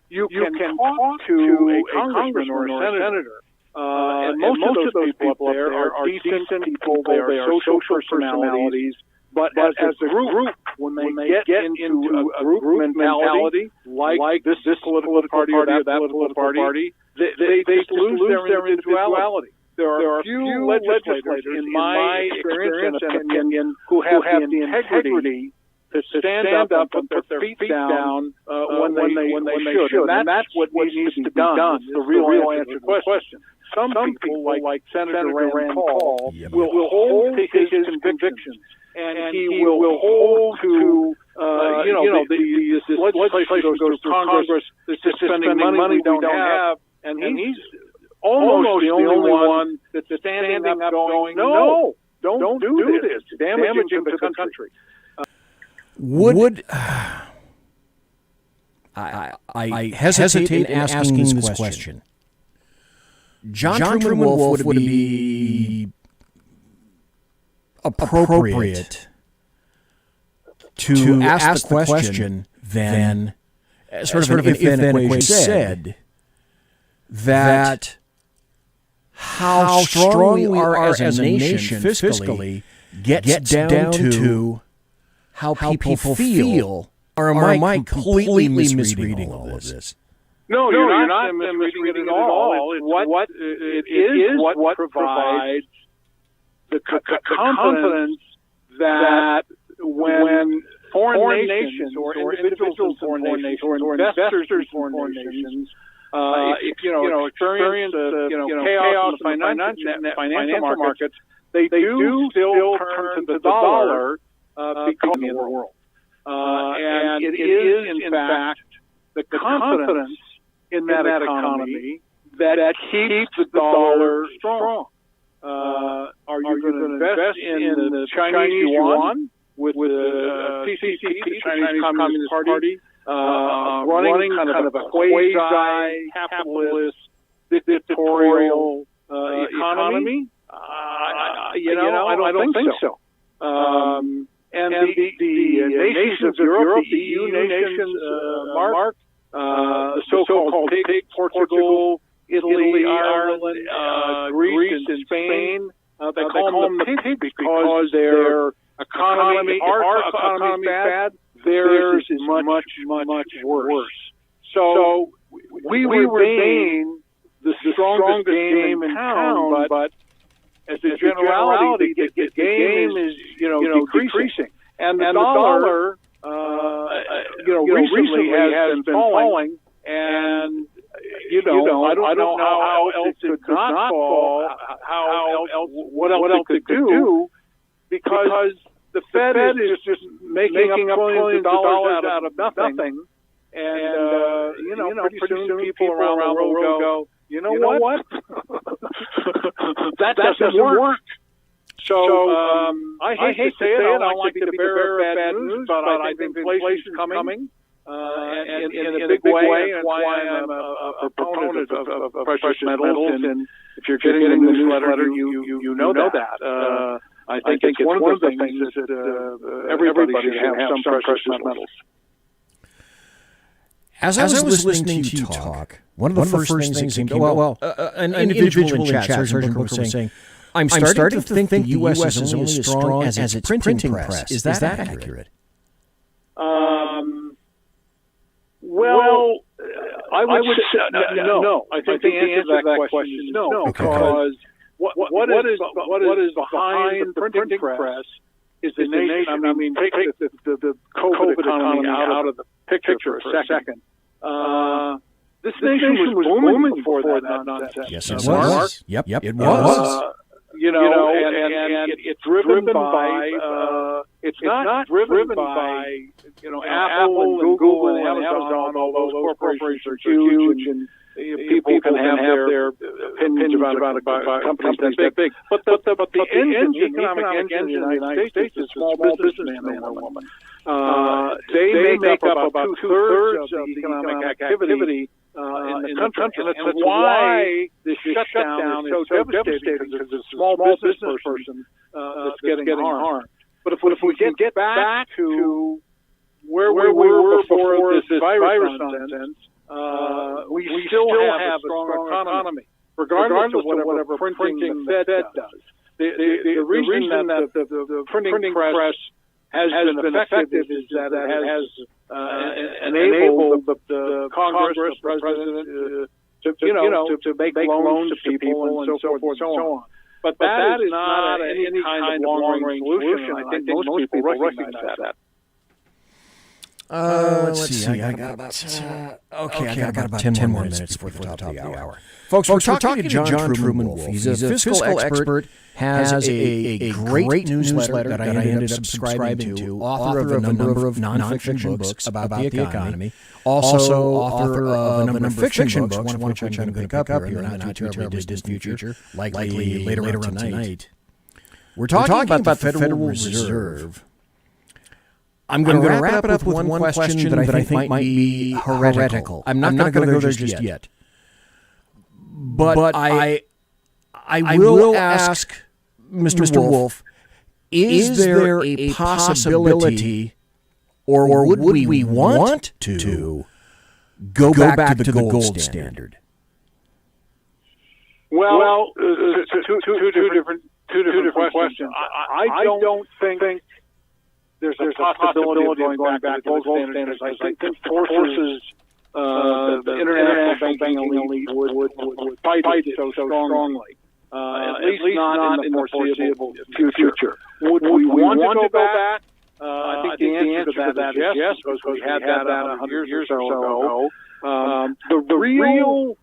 You can talk to a congressman or a senator, and most of those people up there are decent people. They are social personalities. But as a group, when they get into a group mentality, like this political party or that political party, they lose their individuality. There are a few legislators, in my experience and opinion, who have the integrity to stand up and put their feet down when they should. And that's what needs to be done. It's the real answer to the question. Some people, like Senator Rand Paul, will hold to his convictions, and he will hold to, this legislation goes through Congress, this is spending money we don't have, and he's almost the only one that's standing up going, no, don't do this. It's damaging to the country. Would I hesitate in asking this question? John Truman Wolfe would be appropriate to ask the question then, sort of an if-then equation said, that how strong we are as a nation fiscally gets down to how people feel, or am I completely misreading all of this? No, you're not misreading it at all. It is what provides the confidence that when foreign nations or individuals in foreign nations or investors in foreign nations experience chaos in the financial markets, they do still turn to the dollar because of the world. And it is, in fact, the confidence in that economy that keeps the dollar strong. Are you going to invest in the Chinese yuan with the CCP, the Chinese Communist Party, running kind of a quasi-capitalist, dictatorial economy? I don't think so. And the nations of Europe, the EU nations, Mark, the so-called PIG, Portugal, Italy, Ireland, Greece, and Spain, they call them the PIG because their economy, our economy is bad, theirs is much worse. So we remain the strongest game in town, but as a generality, the game is decreasing, and the dollar recently has been falling, and I don't know how else it could not fall, what else it could do, because the Fed is just making up billions of dollars out of nothing, and pretty soon people around the world go, you know what? that doesn't work. So I hate to say it. I don't like to be the bearer of bad news, but I think inflation is coming in a big way. That's why I'm a proponent of precious metals. And if you're getting the newsletter, you know that. I think it's one of the things that everybody should have some precious metals. As I was listening to you talk, one of the first things that came an individual in chat, Sergeant Booker, was saying, I'm starting to think the U.S. is only as strong as its printing press. Is that accurate? Well, I would say no. I think the answer to that question is no, because what is behind the printing press is the nation. I mean, take the COVID economy out of the picture for a second. This nation was booming before that nonsense. Yes, it was. Yep, it was. And it's driven by. It's not driven by Apple and Google and Amazon. All those corporations are huge, and people can have their opinions about companies that big. But the economic engine in the United States is small businessman or woman. They make up about 2/3 of the economic activity in the country, and it's why this shutdown is so devastating, because it's a small business person that's getting harmed. But if we get back to where we were before this virus nonsense, we still have a strong economy, regardless of whatever printing the Fed does. The reason that the printing press has been effective is that it has enabled the Congress, the President, to make loans to people and so forth and so on. But that is not any kind of long-range solution. I think most people recognize that. Let's see. I got about 10 more minutes before the top of the hour. Folks, we're talking to John Truman Wolfe. He's a fiscal expert, has a great newsletter that I ended up subscribing to, author of a number of nonfiction books about the economy, also author of a number of fiction books, one of which I'm going to pick up here in the not too terribly distant future, likely later on tonight. We're talking about the Federal Reserve. I'm going to wrap it up with one question that I think might be heretical. I'm not going to go there just yet. But I will ask Mr. Wolfe, is there a possibility, or would we want to go back to the gold standard? Well, two different questions. I don't think there's a possibility of going back to gold standards. I think that forces the international banking elite would fight it so strongly. At least not in the foreseeable future. Would we want to go back? I think the answer to that is yes, because we had that 100 years or so ago. The real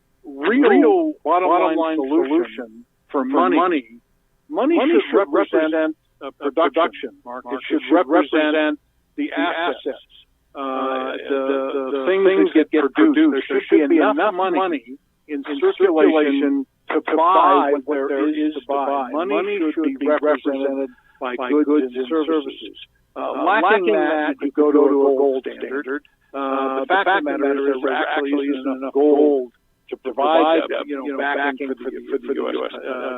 bottom line solution for money should represent production, Mark. It should represent the assets, the things that get produced. There should be enough money in circulation to buy what there is to buy. Money should be represented by goods and services. Lacking that, you go to a gold standard. The fact of the matter is there actually isn't enough gold to provide backing for the U.S.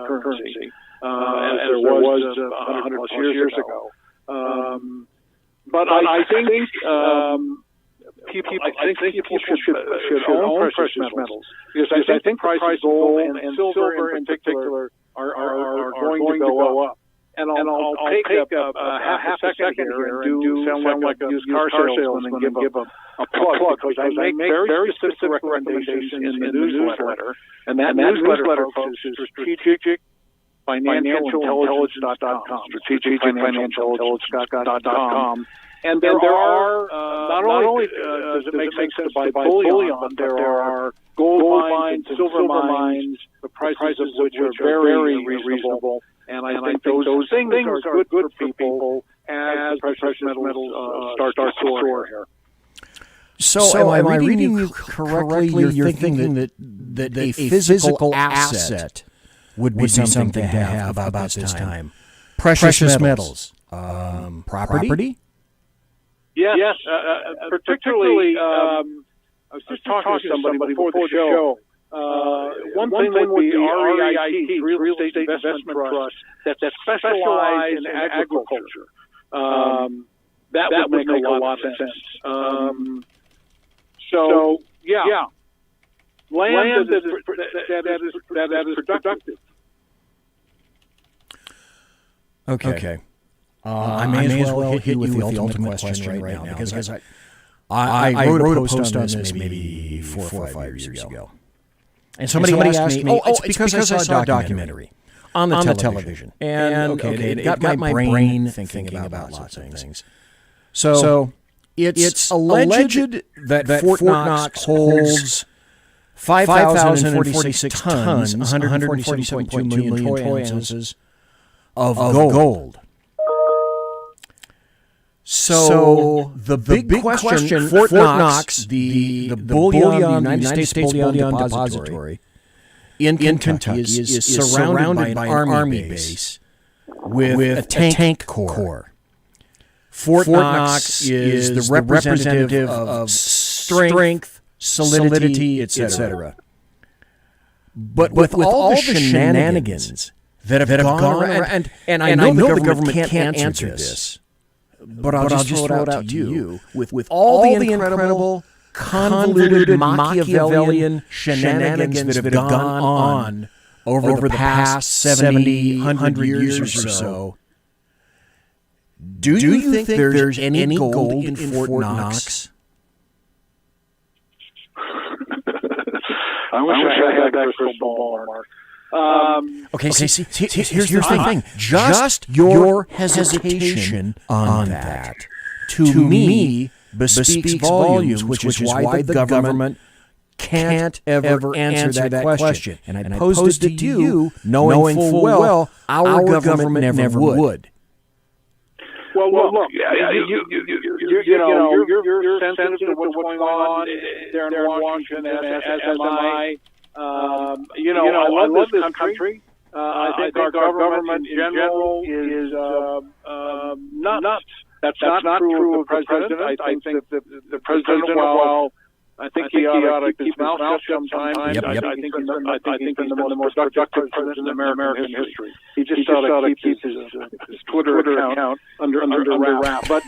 currency, as there was 100 plus years ago. But I think people should own precious metals, because I think prices of gold and silver in particular are going to go up. And I'll take a half a second here and sound like a used car salesman and give a plug, because I make very specific recommendations in the newsletter. And that newsletter, folks, is Strategic Financial Intelligence.com. Strategic Financial Intelligence.com. And there are, not only does it make sense to buy bullion, but there are gold mines and silver mines, the prices of which are very reasonable. And I think those things are good for people as precious metals start to soar here. So am I reading you correctly? You're thinking that a physical asset would be something to have about this time. Precious metals. Property? Yes. Particularly, I was just talking to somebody before the show. One thing would be REIT, Real Estate Investment Trust, that specialize in agriculture. That would make a lot of sense. So, land that is productive. Okay. I may as well hit you with the ultimate question right now, because I wrote a post on this maybe 4 or 5 years ago. And somebody asked me, it's because I saw a documentary on the television. And it got my brain thinking about lots of things. So it's alleged that Fort Knox holds 5,046 tons, 147.2 million troy ounces of gold. So the big question, Fort Knox, the bullion, the United States Bullion Depository in Kentucky is surrounded by an army base with a tank corps. Fort Knox is the representative of strength, solidity, etc. But with all the shenanigans that have gone around, and I know the government can't answer this, but I'll just throw it out to you. With all the incredible, convoluted, Machiavellian shenanigans that have gone on over the past 70, 100 years or so, do you think there's any gold in Fort Knox? I wish I had that crystal ball, Mark. Okay, see, here's the thing. Just your hesitation on that, to me, bespeaks volumes, which is why the government can't ever answer that question. And I posed it to you, knowing full well our government never would. Well, look, you're sensitive to what's going on there in Washington, as am I. I love this country. I think our government in general is nuts. That's not true of the president. I think the president, while I think he ought to keep his mouth shut sometimes, I think he's been the most productive president in American history. He just ought to keep his Twitter account under wraps. But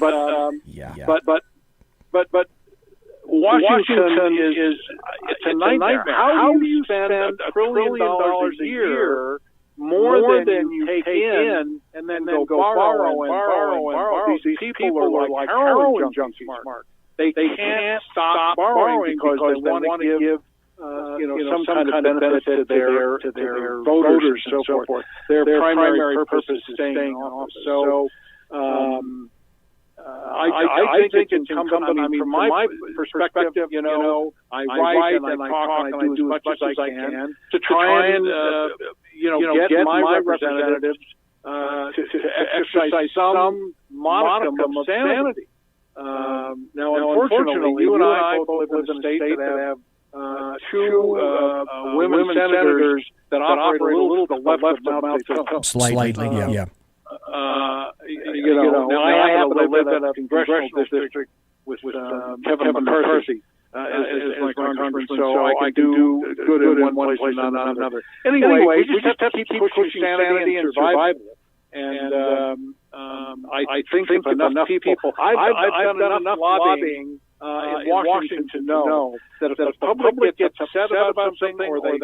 Washington is it's a nightmare. How do you spend $1 trillion a year more than you take in and then go borrow? These people are like heroin junkies. They can't stop borrowing because they want to give some kind of benefit to their voters and so forth. Their primary purpose is staying in office. So I think it's incumbent. From my perspective, I write and I talk and I do as much as I can to try and get my representatives to exercise some modicum of sanity. Now, unfortunately, you and I both live in a state that have two women senators that operate a little to the left of Mao Zedong. Slightly, yeah. Now I happen to live in a congressional district with Kevin McCarthy as my congressman, so I can do good in one place and not another. Anyway, we just have to keep pushing sanity and survival. And I think if enough people, I've done enough lobbying in Washington to know that if the public gets upset about something or they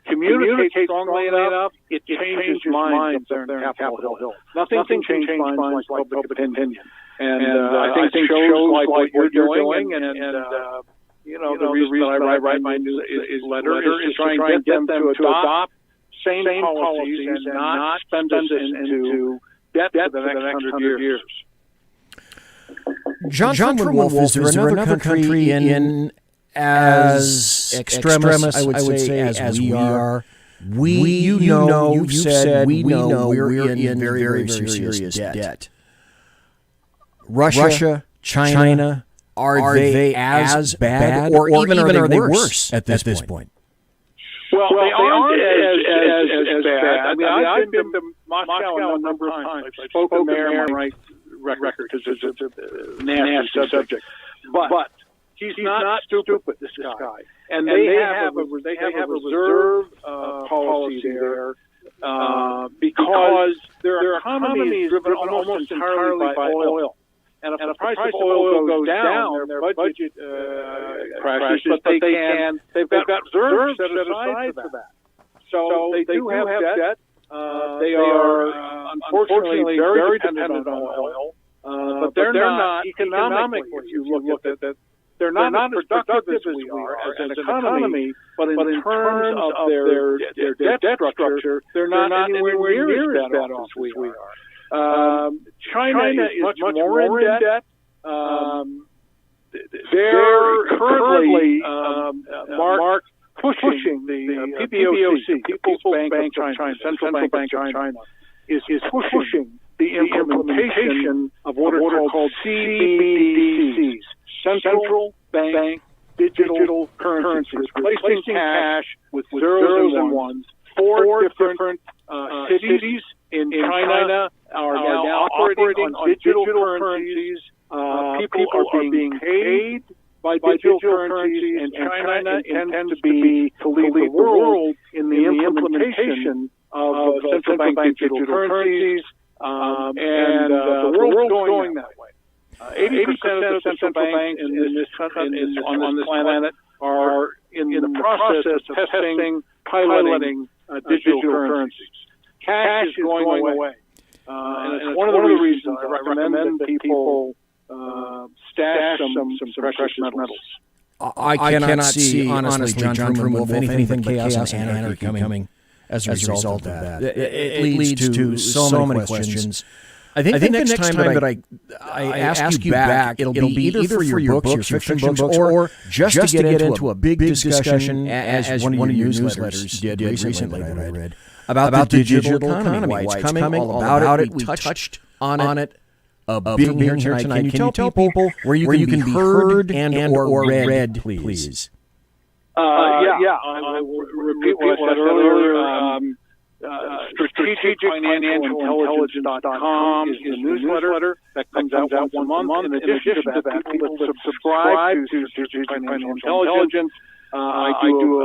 communicate strongly enough, it changes minds up there in Capitol Hill. Nothing can change minds like public opinion. And I think shows like what you're doing and the reason that I write my newsletter is to try and get them to adopt sane policies and not spend us into debt for the next 100 years. John Truman Wolfe, is there another country in as extremist, I would say, as we are? You've said we know we're in very, very serious debt. Russia, China, are they as bad, or even are they worse at this point? Well, they aren't as bad. I mean, I've been to Moscow a number of times. I've spoken there, my record, because it's a nasty subject. But he's not stupid, this guy. And they have a reserve policy there because their economy is driven almost entirely by oil. And if the price of oil goes down, their budget crashes, but they've got reserves set aside for that. So they do have debt. They are unfortunately very dependent on oil, but they're not economically. If you look at that, they're not as productive as we are as an economy, but in terms of their debt structure, they're not anywhere near as bad off as we are. China is much more in debt. They're currently, Mark, pushing the PBOC, People's Bank of China, Central Bank of China, is pushing the implementation of what are called CBDCs, Central Bank Digital Currencies, replacing cash with zeros and ones. Four different cities in China are now operating on digital currencies. People are being paid by digital currencies, and China intends to lead the world in the implementation of central bank digital currencies, and the world's going that way. 80% of the central banks on this planet are in the process of piloting digital currencies. Cash is going away. And it's one of the reasons I recommend that people stash some precious metals. I cannot see, honestly, John Truman Wolfe, anything but chaos and anarchy coming as a result of that. It leads to so many questions. I think the next time that I ask you back, it'll be either for your books, your fiction books, or just to get into a big discussion, as one of your newsletters did recently that I read, about the digital economy, why it's coming, all about it. We touched on it being here tonight. Can you tell people where you can be heard and or read, please? I will repeat what I said earlier. StrategicFinancialIntelligence.com is the newsletter that comes out once a month. In addition to that, people that subscribe to Strategic Financial Intelligence, I do,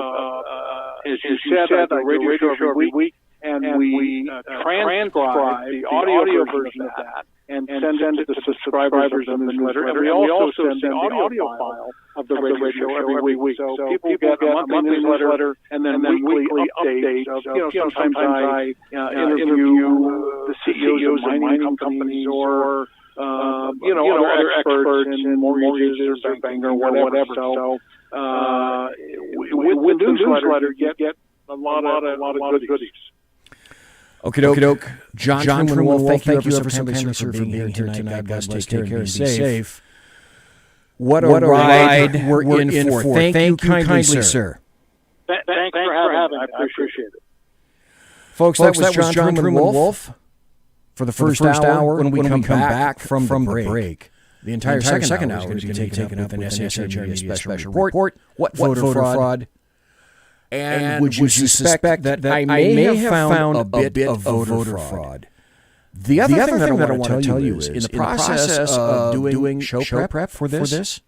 as you said, I do a radio show every week, and we transcribe the audio version of that and send it to the subscribers of the newsletter. And we also send the audio file of the radio show every week. So people get a monthly newsletter and then weekly updates of, sometimes I interview the CEOs of mining companies or, other experts in mortgages or banking or whatever. So with the newsletter, you get a lot of goodies. Okie doke. John Truman Wolfe, thank you ever so kindly for being here tonight. God bless, take care, and be safe. What a ride we're in for. Thank you kindly, sir. Thanks for having me. I appreciate it. Folks, that was John Truman Wolfe for the first hour. When we come back from the break, the entire second hour is going to be taken up with an SHR Media special report. What voter fraud? And would you suspect that I may have found a bit of voter fraud? The other thing that I want to tell you is, in the process of doing show prep for this,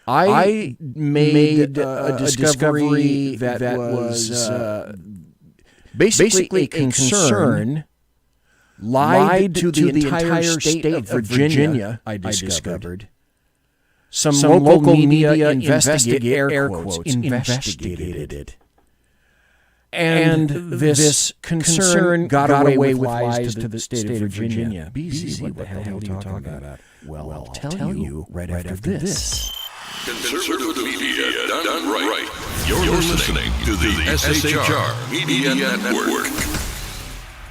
I made a discovery that was basically a concern lied to the entire state of Virginia, I discovered. Some local media investigated it. And this concern got away with lies to the state of Virginia. BZ, what the hell are you talking about? Well, I'll tell you right after this. Conservative media done right. You're listening to the SHR Media Network.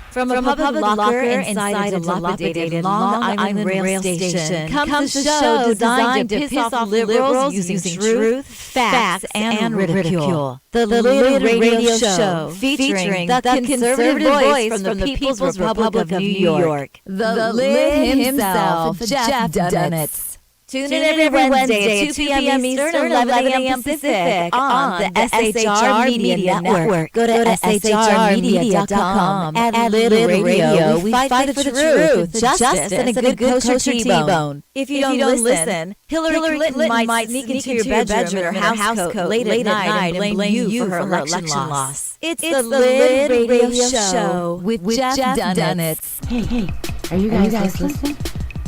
From a public locker inside a dilapidated Long Island rail station comes a show designed to piss off liberals using truth, facts, and ridicule. The Lid Radio Show, featuring the conservative voice from the People's Republic of New York, the Lid himself, Jeff Dunitz. Tune in every Wednesday at 2 p.m. Eastern, 11 a.m. Pacific on the SHR Media Network. Go to shrmedia.com. At Lid Radio, we fight for the truth, justice, and a good kosher T-bone. If you don't listen, Hillary Clinton might sneak into your bedroom in her house coat late at night and blame you for her election loss. It's the Lid Radio Show with Jeff Dunitz. Hey, are you guys listening?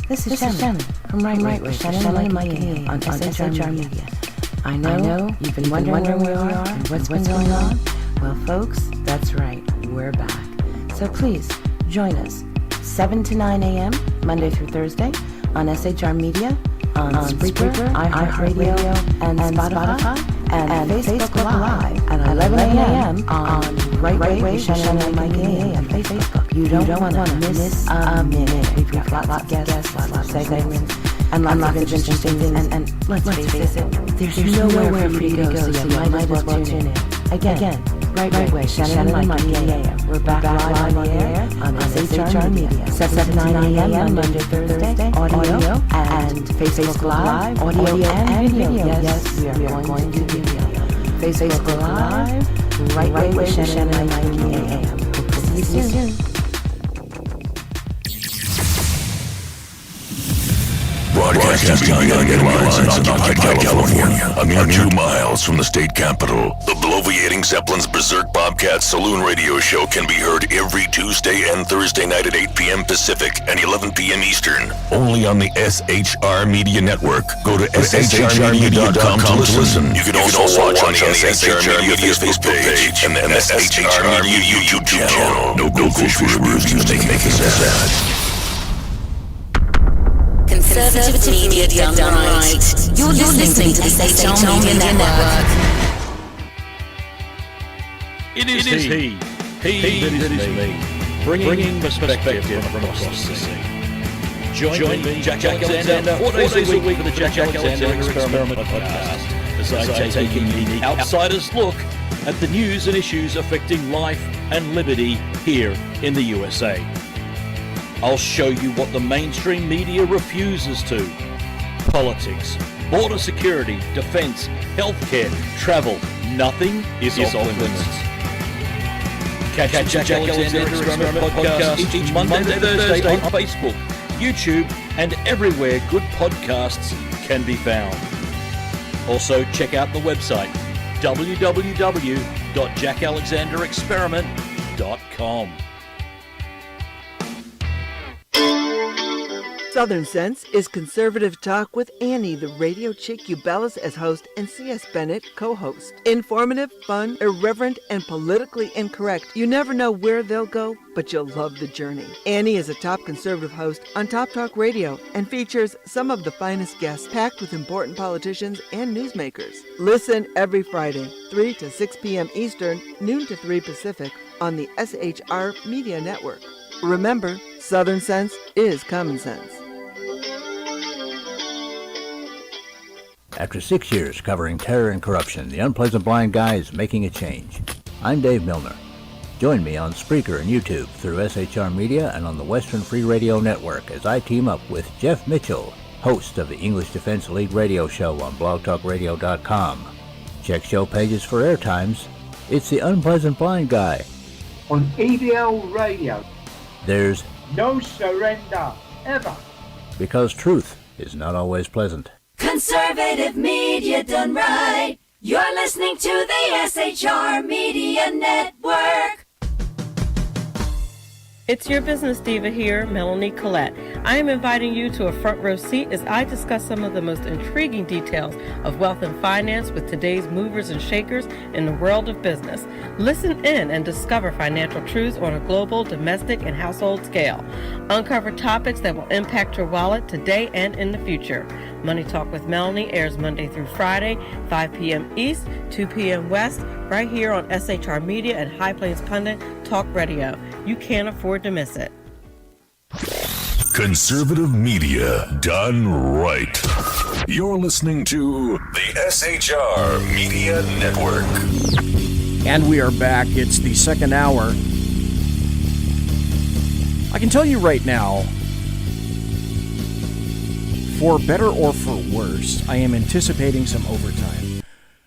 This is Shannon from Right with Shannon and Mike on SHR Media. I know you've been wondering where we are and what's been going on. Well, folks, that's right, we're back. So please join us 7 to 9 a.m. Monday through Thursday on SHR Media, on Spreaker, iHeartRadio, and Spotify, and Facebook Live at 11 a.m. on Right with Shannon and Mike on Facebook. You don't want to miss a minute. We've got lots of guests, lots of segments, and lots of interesting things. And let's face it, there's nowhere for you to go, so you might as well tune in. Again, Right Way, Shannon and Mike AM. We're back live on the air on SHR Media. 7 to 9 a.m. Monday, Thursday, audio, and Facebook Live, audio and video. Yes, we are going to do video. Facebook Live, Right Way, Shannon and Mike AM. Hope to see you soon. Broadcasting beyond lines in Untitled, California, a mere 2 miles from the state capitol. The bloviating Zeppelin's Berserk Bobcat Saloon Radio Show can be heard every Tuesday and Thursday night at 8 p.m. Pacific and 11 p.m. Eastern. Only on the SHR Media Network. Go to shrmedia.com to listen. You can also watch on the SHR Media Facebook page and the SHR Media YouTube channel. No goldfish reviews make us sad. Conservative media done right. You're listening to the SHR Media Network. It is he that is me, bringing perspective from across the sea. Join me, Jack Alexander, 4 days a week for the Jack Alexander Experiment podcast, as I take a unique outsider's look at the news and issues affecting life and liberty here in the USA. I'll show you what the mainstream media refuses to. Politics, border security, defense, healthcare, travel, nothing is off limits. Catch the Jack Alexander Experiment podcast each Monday and Thursday on Facebook, YouTube, and everywhere good podcasts can be found. Also, check out the website www.jackalexanderexperiment.com. Southern Sense is conservative talk with Annie, the radio chick you balance as host, and C.S. Bennett co-host. Informative, fun, irreverent, and politically incorrect. You never know where they'll go, but you'll love the journey. Annie is a top conservative host on Top Talk Radio and features some of the finest guests packed with important politicians and newsmakers. Listen every Friday, 3 to 6 p.m. Eastern, noon to 3 Pacific, on the SHR Media Network. Remember, Southern Sense is common sense. After 6 years covering terror and corruption, the Unpleasant Blind Guy is making a change. I'm Dave Milner. Join me on Spreaker and YouTube through SHR Media and on the Western Free Radio Network as I team up with Jeff Mitchell, host of the English Defense Elite radio show on blogtalkradio.com. Check show pages for airtimes. It's the Unpleasant Blind Guy. On EDL Radio. There's no surrender, ever. Because truth is not always pleasant. Conservative media done right. You're listening to the SHR Media Network. It's your business diva here, Melanie Collette. I am inviting you to a front row seat as I discuss some of the most intriguing details of wealth and finance with today's movers and shakers in the world of business. Listen in and discover financial truths on a global, domestic, and household scale. Uncover topics that will impact your wallet today and in the future. Money Talk with Melanie airs Monday through Friday, 5 p.m. East, 2 p.m. West, right here on SHR Media and High Plains Pundit Talk Radio. You can't afford to miss it. Conservative media done right. You're listening to the SHR Media Network. And we are back. It's the second hour. I can tell you right now, for better or for worse, I am anticipating some overtime.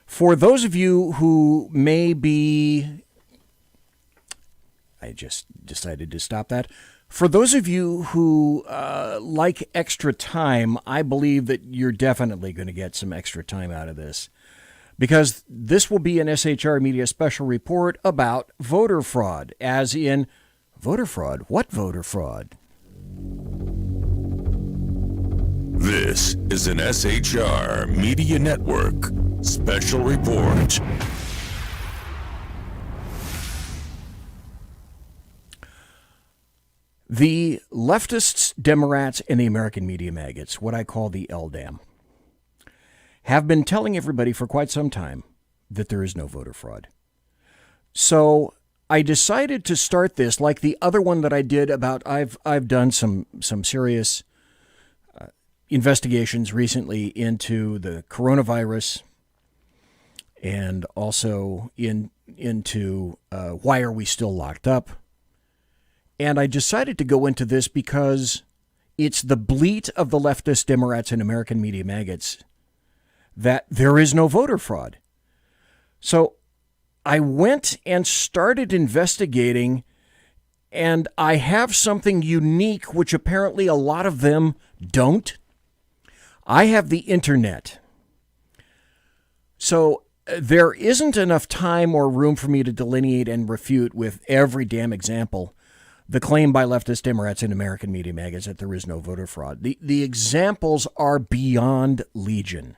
For those of you who may be... I just decided to stop that. For those of you who like extra time, I believe that you're definitely going to get some extra time out of this. Because this will be an SHR Media special report about voter fraud. As in, voter fraud? What voter fraud? This is an SHR Media Network special report. The leftists, Democrats, and the American media maggots, what I call the LDAM, have been telling everybody for quite some time that there is no voter fraud. So I decided to start this like the other one that I did about I've done some serious investigations recently into the coronavirus and also into why are we still locked up. And I decided to go into this because it's the bleat of the leftist Democrats and American media maggots that there is no voter fraud. So I went and started investigating, and I have something unique, which apparently a lot of them don't. I have the internet. So there isn't enough time or room for me to delineate and refute with every damn example the claim by leftist Democrats and American media maggots that there is no voter fraud. The examples are beyond legion.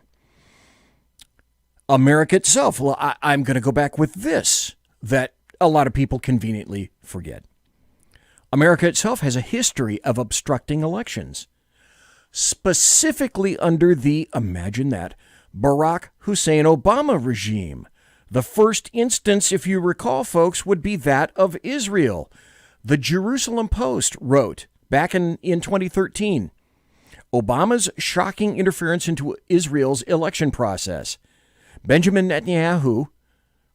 America itself, well, I'm going to go back with this that a lot of people conveniently forget. America itself has a history of obstructing elections, specifically under the, imagine that, Barack Hussein Obama regime. The first instance, if you recall, folks, would be that of Israel. The Jerusalem Post wrote back in 2013, Obama's shocking interference into Israel's election process. Benjamin Netanyahu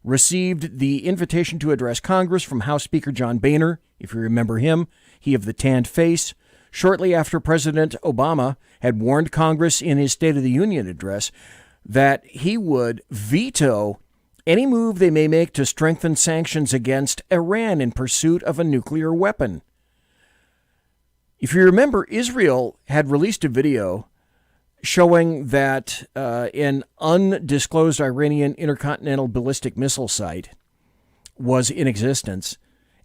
received the invitation to address Congress from House Speaker John Boehner, if you remember him, he of the tanned face, shortly after President Obama had warned Congress in his State of the Union address that he would veto any move they may make to strengthen sanctions against Iran in pursuit of a nuclear weapon. If you remember, Israel had released a video showing that an undisclosed Iranian intercontinental ballistic missile site was in existence,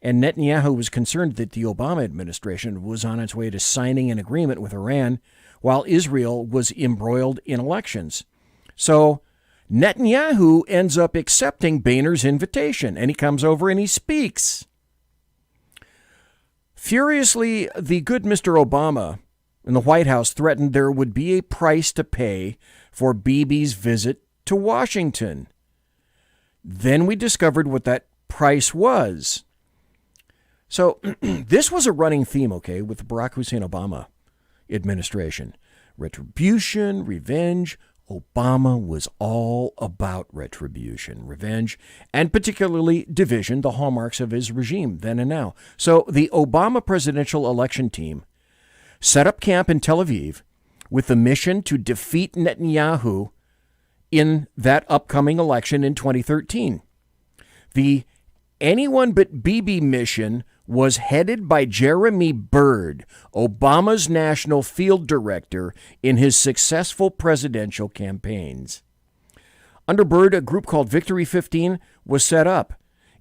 and Netanyahu was concerned that the Obama administration was on its way to signing an agreement with Iran while Israel was embroiled in elections. So Netanyahu ends up accepting Boehner's invitation, and he comes over and he speaks. Furiously, the good Mr. Obama in the White House threatened there would be a price to pay for Bibi's visit to Washington. Then we discovered what that price was. So this was a running theme, okay, with the Barack Hussein Obama administration. Retribution, revenge. Obama was all about retribution, revenge, and particularly division, the hallmarks of his regime then and now. So the Obama presidential election team set up camp in Tel Aviv with the mission to defeat Netanyahu in that upcoming election in 2013. The Anyone But Bibi mission was headed by Jeremy Byrd, Obama's national field director in his successful presidential campaigns. Under Byrd, a group called Victory 15 was set up.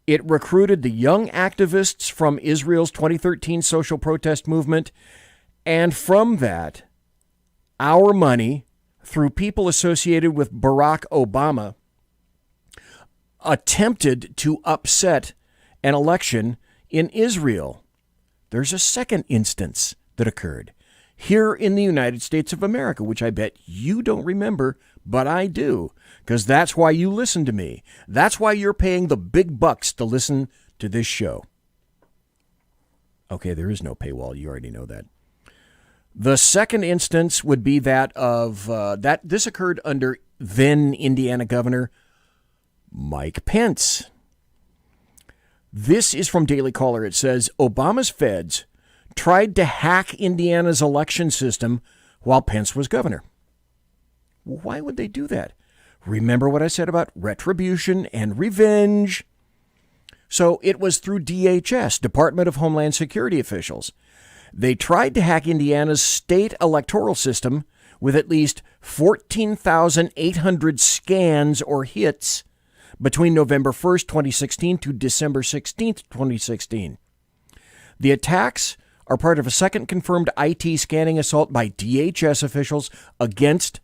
It recruited the young activists from Israel's 2013 social protest movement, and from that, our money, through people associated with Barack Obama, attempted to upset an election in Israel. There's a second instance that occurred here in the United States of America, which I bet you don't remember, but I do, because that's why you listen to me. That's why you're paying the big bucks to listen to this show. Okay, there is no paywall. You already know that. The second instance would be that of this occurred under then Indiana Governor Mike Pence. This is from Daily Caller. It says, Obama's feds tried to hack Indiana's election system while Pence was governor. Why would they do that? Remember what I said about retribution and revenge? So it was through DHS, Department of Homeland Security officials. They tried to hack Indiana's state electoral system with at least 14,800 scans or hits between November 1st, 2016 to December 16th, 2016. The attacks are part of a second confirmed IT scanning assault by DHS officials against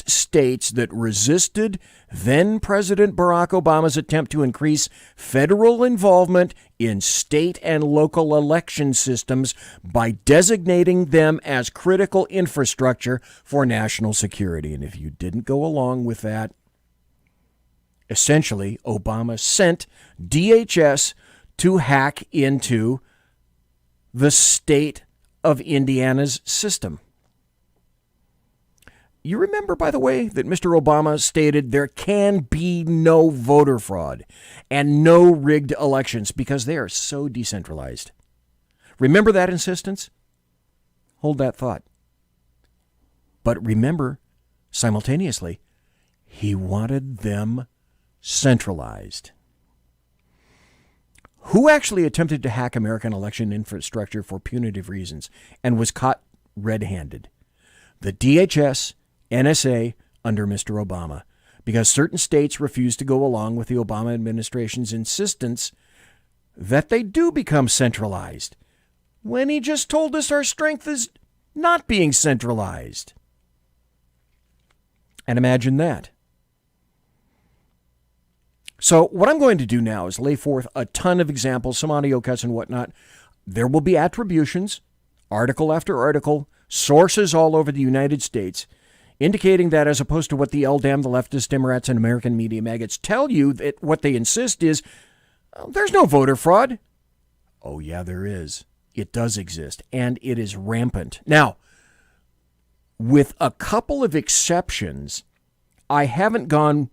states that resisted then President Barack Obama's attempt to increase federal involvement in state and local election systems by designating them as critical infrastructure for national security. And if you didn't go along with that, essentially, Obama sent DHS to hack into the state of Indiana's system. You remember, by the way, that Mr. Obama stated there can be no voter fraud and no rigged elections because they are so decentralized. Remember that insistence? Hold that thought. But remember, simultaneously, he wanted them centralized. Who actually attempted to hack American election infrastructure for punitive reasons and was caught red-handed? The DHS, NSA under Mr. Obama, because certain states refused to go along with the Obama administration's insistence that they do become centralized, when he just told us our strength is not being centralized. And imagine that. So what I'm going to do now is lay forth a ton of examples, some audio cuts and whatnot. There will be attributions, article after article, sources all over the United States, indicating that as opposed to what the LDAM, the leftist Democrats, and American media maggots tell you, that what they insist is, there's no voter fraud. Oh, yeah, there is. It does exist, and it is rampant. Now, with a couple of exceptions, I haven't gone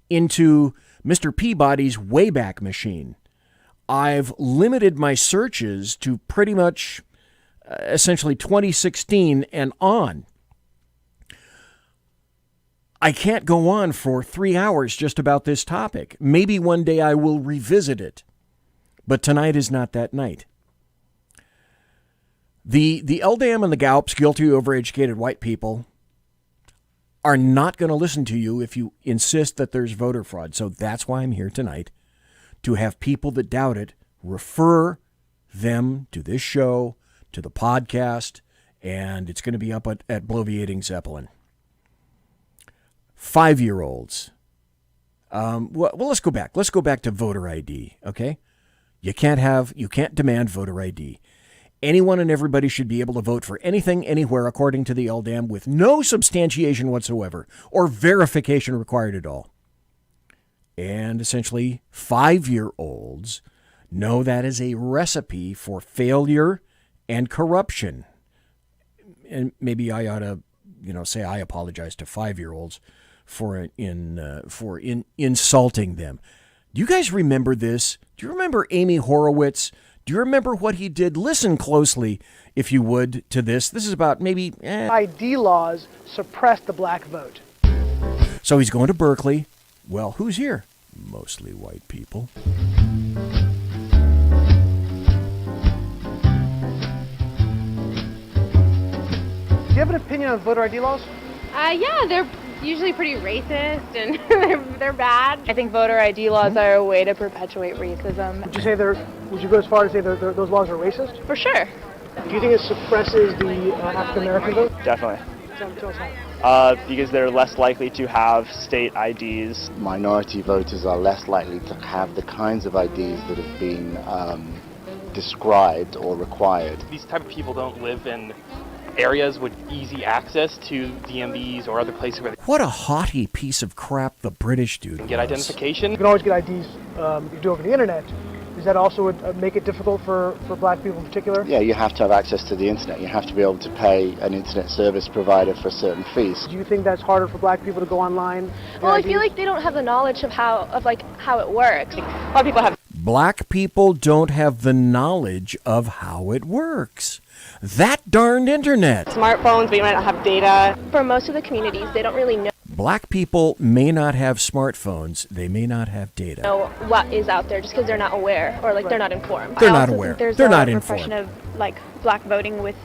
into Mr. Peabody's Wayback Machine. I've limited my searches to pretty much essentially 2016 and on. I can't go on for 3 hours just about this topic. Maybe one day I will revisit it, but tonight is not that night. The LDAM and the Gallups, guilty overeducated white people, are not going to listen to you if you insist that there's voter fraud. So that's why I'm here tonight, to have people that doubt it refer them to this show, to the podcast, and it's going to be up at Bloviating Zeppelin. 5-year-olds. Well, let's go back. Let's go back to voter ID, okay? You can't demand voter ID. Anyone and everybody should be able to vote for anything, anywhere, according to the LDAM, with no substantiation whatsoever or verification required at all. And essentially, 5-year-olds know that is a recipe for failure and corruption. And maybe I ought to, say I apologize to 5-year-olds for insulting them. Do you guys remember this? Do you remember Amy Horowitz? Do you remember what he did? Listen closely, if you would, to this. This is about maybe... ID laws suppress the black vote. So he's going to Berkeley. Well, who's here? Mostly white people. Do you have an opinion on voter ID laws? Yeah, they're usually pretty racist and they're bad. I think voter ID laws are a way to perpetuate racism. Would you go as far as say those laws are racist? For sure. Do you think it suppresses the African American vote? Definitely. Tell us how. Because they're less likely to have state IDs. Minority voters are less likely to have the kinds of IDs that have been described or required. These type of people don't live in areas with easy access to DMVs or other places where they What a haughty piece of crap the British do. can get identification. You can always get IDs you do over the internet. Does that also make it difficult for black people in particular? Yeah, you have to have access to the internet. You have to be able to pay an internet service provider for certain fees. Do you think that's harder for black people to go online? Well, I feel like they don't have the knowledge of how it works. A lot of people have. Black people don't have the knowledge of how it works. That darned internet. Smartphones, but you might not have data. For most of the communities, they don't really know Black people may not have smartphones. They may not have data. what is out there just because they're not aware or they're not informed. They're not aware. They're not informed. There's a repression of black voting with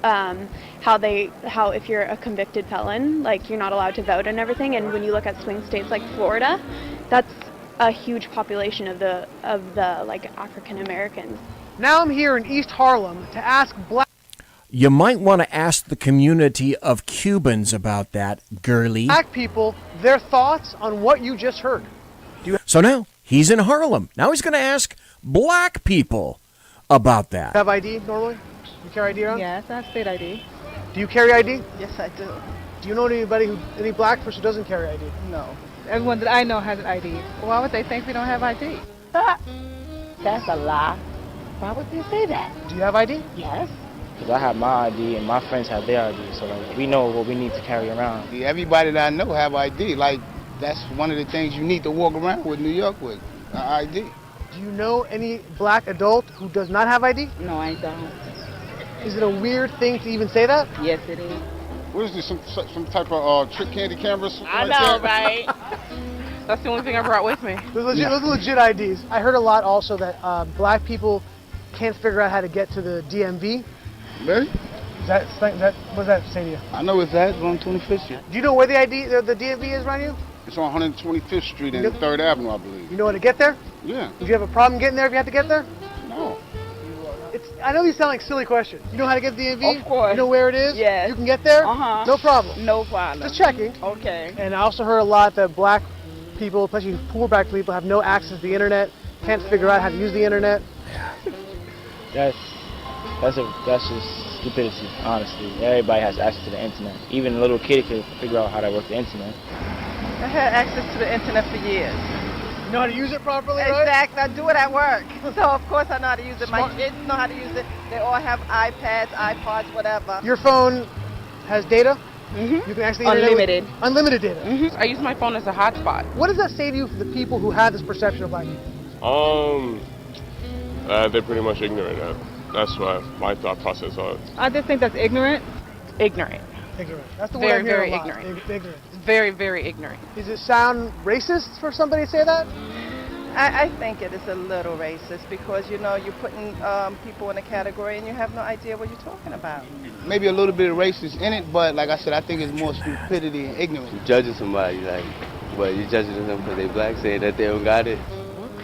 how if you're a convicted felon, you're not allowed to vote and everything. And when you look at swing states like Florida, that's a huge population of the African Americans. Now I'm here in East Harlem to ask black. You might want to ask the community of Cubans about that, girly. Black people their thoughts on what you just heard. So now he's in Harlem. Now he's going to ask black people about that. Have ID normally? You carry ID around? Yes, I have state ID. Do you carry ID? Yes, I do. Do you know any black person who doesn't carry ID? No. Everyone that I know has an ID. Why would they think we don't have ID? That's a lie. Why would they say that? Do you have ID? Yes. Because I have my ID and my friends have their ID, so we know what we need to carry around. Everybody that I know have ID. That's one of the things you need to walk around with New York with, ID. Do you know any black adult who does not have ID? No, I don't. Is it a weird thing to even say that? Yes, it is. What is this, some type of trick candy cameras? I know, right? That's the only thing I brought with me. Those are legit IDs. I heard a lot also that black people can't figure out how to get to the DMV. Really? What does that say to you? I know it's that. It's on 25th Street. Do you know where the DMV is around you? It's on 125th Street and 3rd Avenue, I believe. You know how to get there? Yeah. Would you have a problem getting there if you had to get there? No. I know these sound like silly questions. You know how to get to the DMV? Of course. You know where it is? Yes. You can get there? Uh-huh. No problem. No problem. Just checking. Okay. And I also heard a lot that black people, especially poor black people, have no access to the internet, can't figure out how to use the internet. That's just stupidity, honestly. Everybody has access to the internet. Even a little kid can figure out how to work the internet. I had access to the internet for years. You know how to use it properly, right? Exactly. I do it at work. So, of course, I know how to use it. My kids know how to use it. They all have iPads, iPods, whatever. Your phone has data? Mm-hmm. You can actually unlimited. Unlimited data. Mm-hmm. I use my phone as a hotspot. What does that say to you for the people who have this perception of black people? They're pretty much ignorant. That's what my thought process was. I just think that's ignorant. Ignorant. Ignorant. That's the word I hear very a lot. ignorant. Ignorant. Very, very ignorant. Does it sound racist for somebody to say that? I think it is a little racist because, you're putting people in a category and you have no idea what you're talking about. Maybe a little bit of racist in it, but like I said, I think it's more stupidity and ignorance. You're judging somebody, but you're judging them because they black, saying that they don't got it.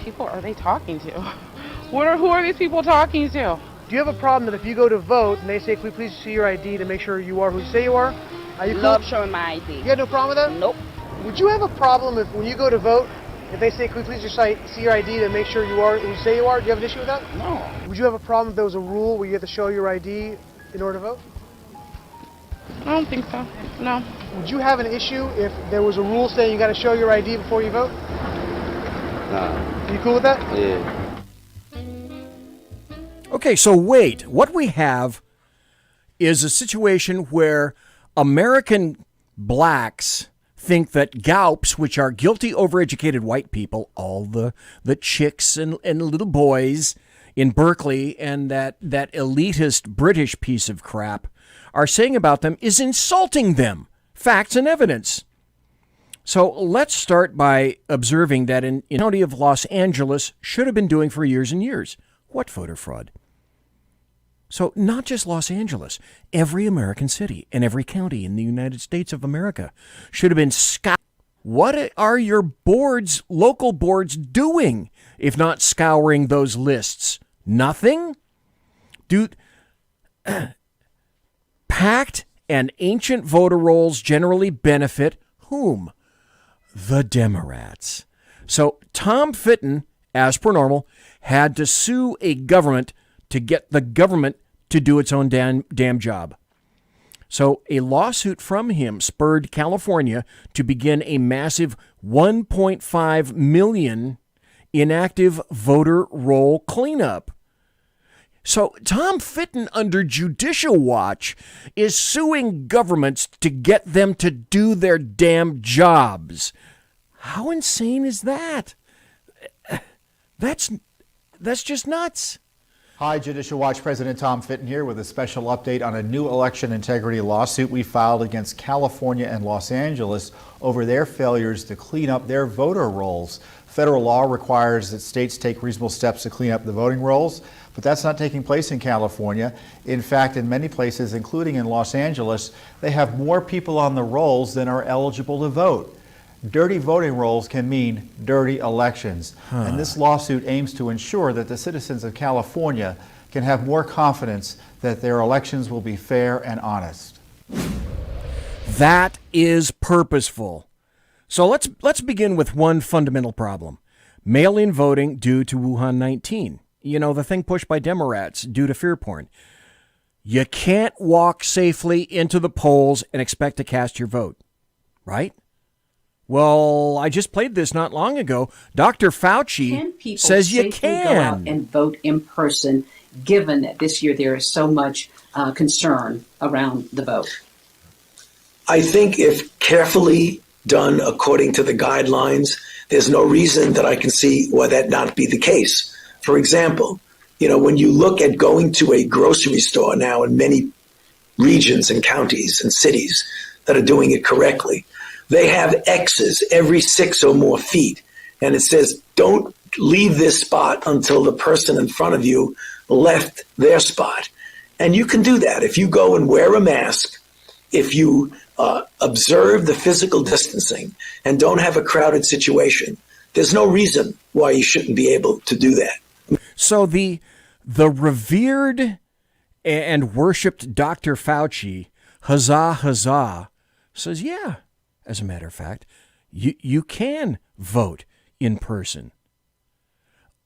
people are they talking to? Who are these people talking to? Do you have a problem that if you go to vote and they say, "Can we please see your ID to make sure you are who you say you are"? Are you Love cool? showing my ID. You have no problem with that? Nope. Would you have a problem if, when you go to vote, if they say, "Can we please just see your ID to make sure you are who you say you are"? Do you have an issue with that? No. Would you have a problem if there was a rule where you have to show your ID in order to vote? I don't think so. No. Would you have an issue if there was a rule saying you got to show your ID before you vote? Nah. You cool with that? Yeah. Okay, so wait. What we have is a situation where American blacks think that GAUPs, which are guilty, overeducated white people, all the chicks and little boys in Berkeley and that elitist British piece of crap are saying about them is insulting them. Facts and evidence. So let's start by observing that in the county of Los Angeles should have been doing for years and years. What voter fraud? So not just Los Angeles, every American city and every county in the United States of America should have been scoured. What are your boards, local boards, doing if not scouring those lists? Nothing? Dude, packed and ancient voter rolls generally benefit whom? The Democrats. So Tom Fitton, as per normal, had to sue a government to get the government to do its own damn job. So a lawsuit from him spurred California to begin a massive 1.5 million inactive voter roll cleanup. So Tom Fitton, under judicial watch, is suing governments to get them to do their damn jobs. How insane is that? That's just nuts. Hi, Judicial Watch President Tom Fitton here with a special update on a new election integrity lawsuit we filed against California and Los Angeles over their failures to clean up their voter rolls. Federal law requires that states take reasonable steps to clean up the voting rolls, but that's not taking place in California. In fact, in many places, including in Los Angeles, they have more people on the rolls than are eligible to vote. Dirty voting rolls can mean dirty elections. And this lawsuit aims to ensure that the citizens of California can have more confidence that their elections will be fair and honest. That is purposeful. So let's begin with one fundamental problem. Mail-in voting due to Wuhan 19. You know, the thing pushed by Democrats due to fear porn. You can't walk safely into the polls and expect to cast your vote, right? Well, I just played this not long ago. Dr. Fauci says you can. Go out and vote in person, given that this year there is so much concern around the vote? I think if carefully done according to the guidelines, there's no reason that I can see why that not be the case. For example, you know, when you look at going to a grocery store now in many regions and counties and cities that are doing it correctly, they have X's every 6 or more feet. And it says, don't leave this spot until the person in front of you left their spot. And you can do that. If you go and wear a mask, if you observe the physical distancing and don't have a crowded situation, there's no reason why you shouldn't be able to do that. So the revered and worshipped Dr. Fauci, huzzah, says, yeah, as a matter of fact, you can vote in person.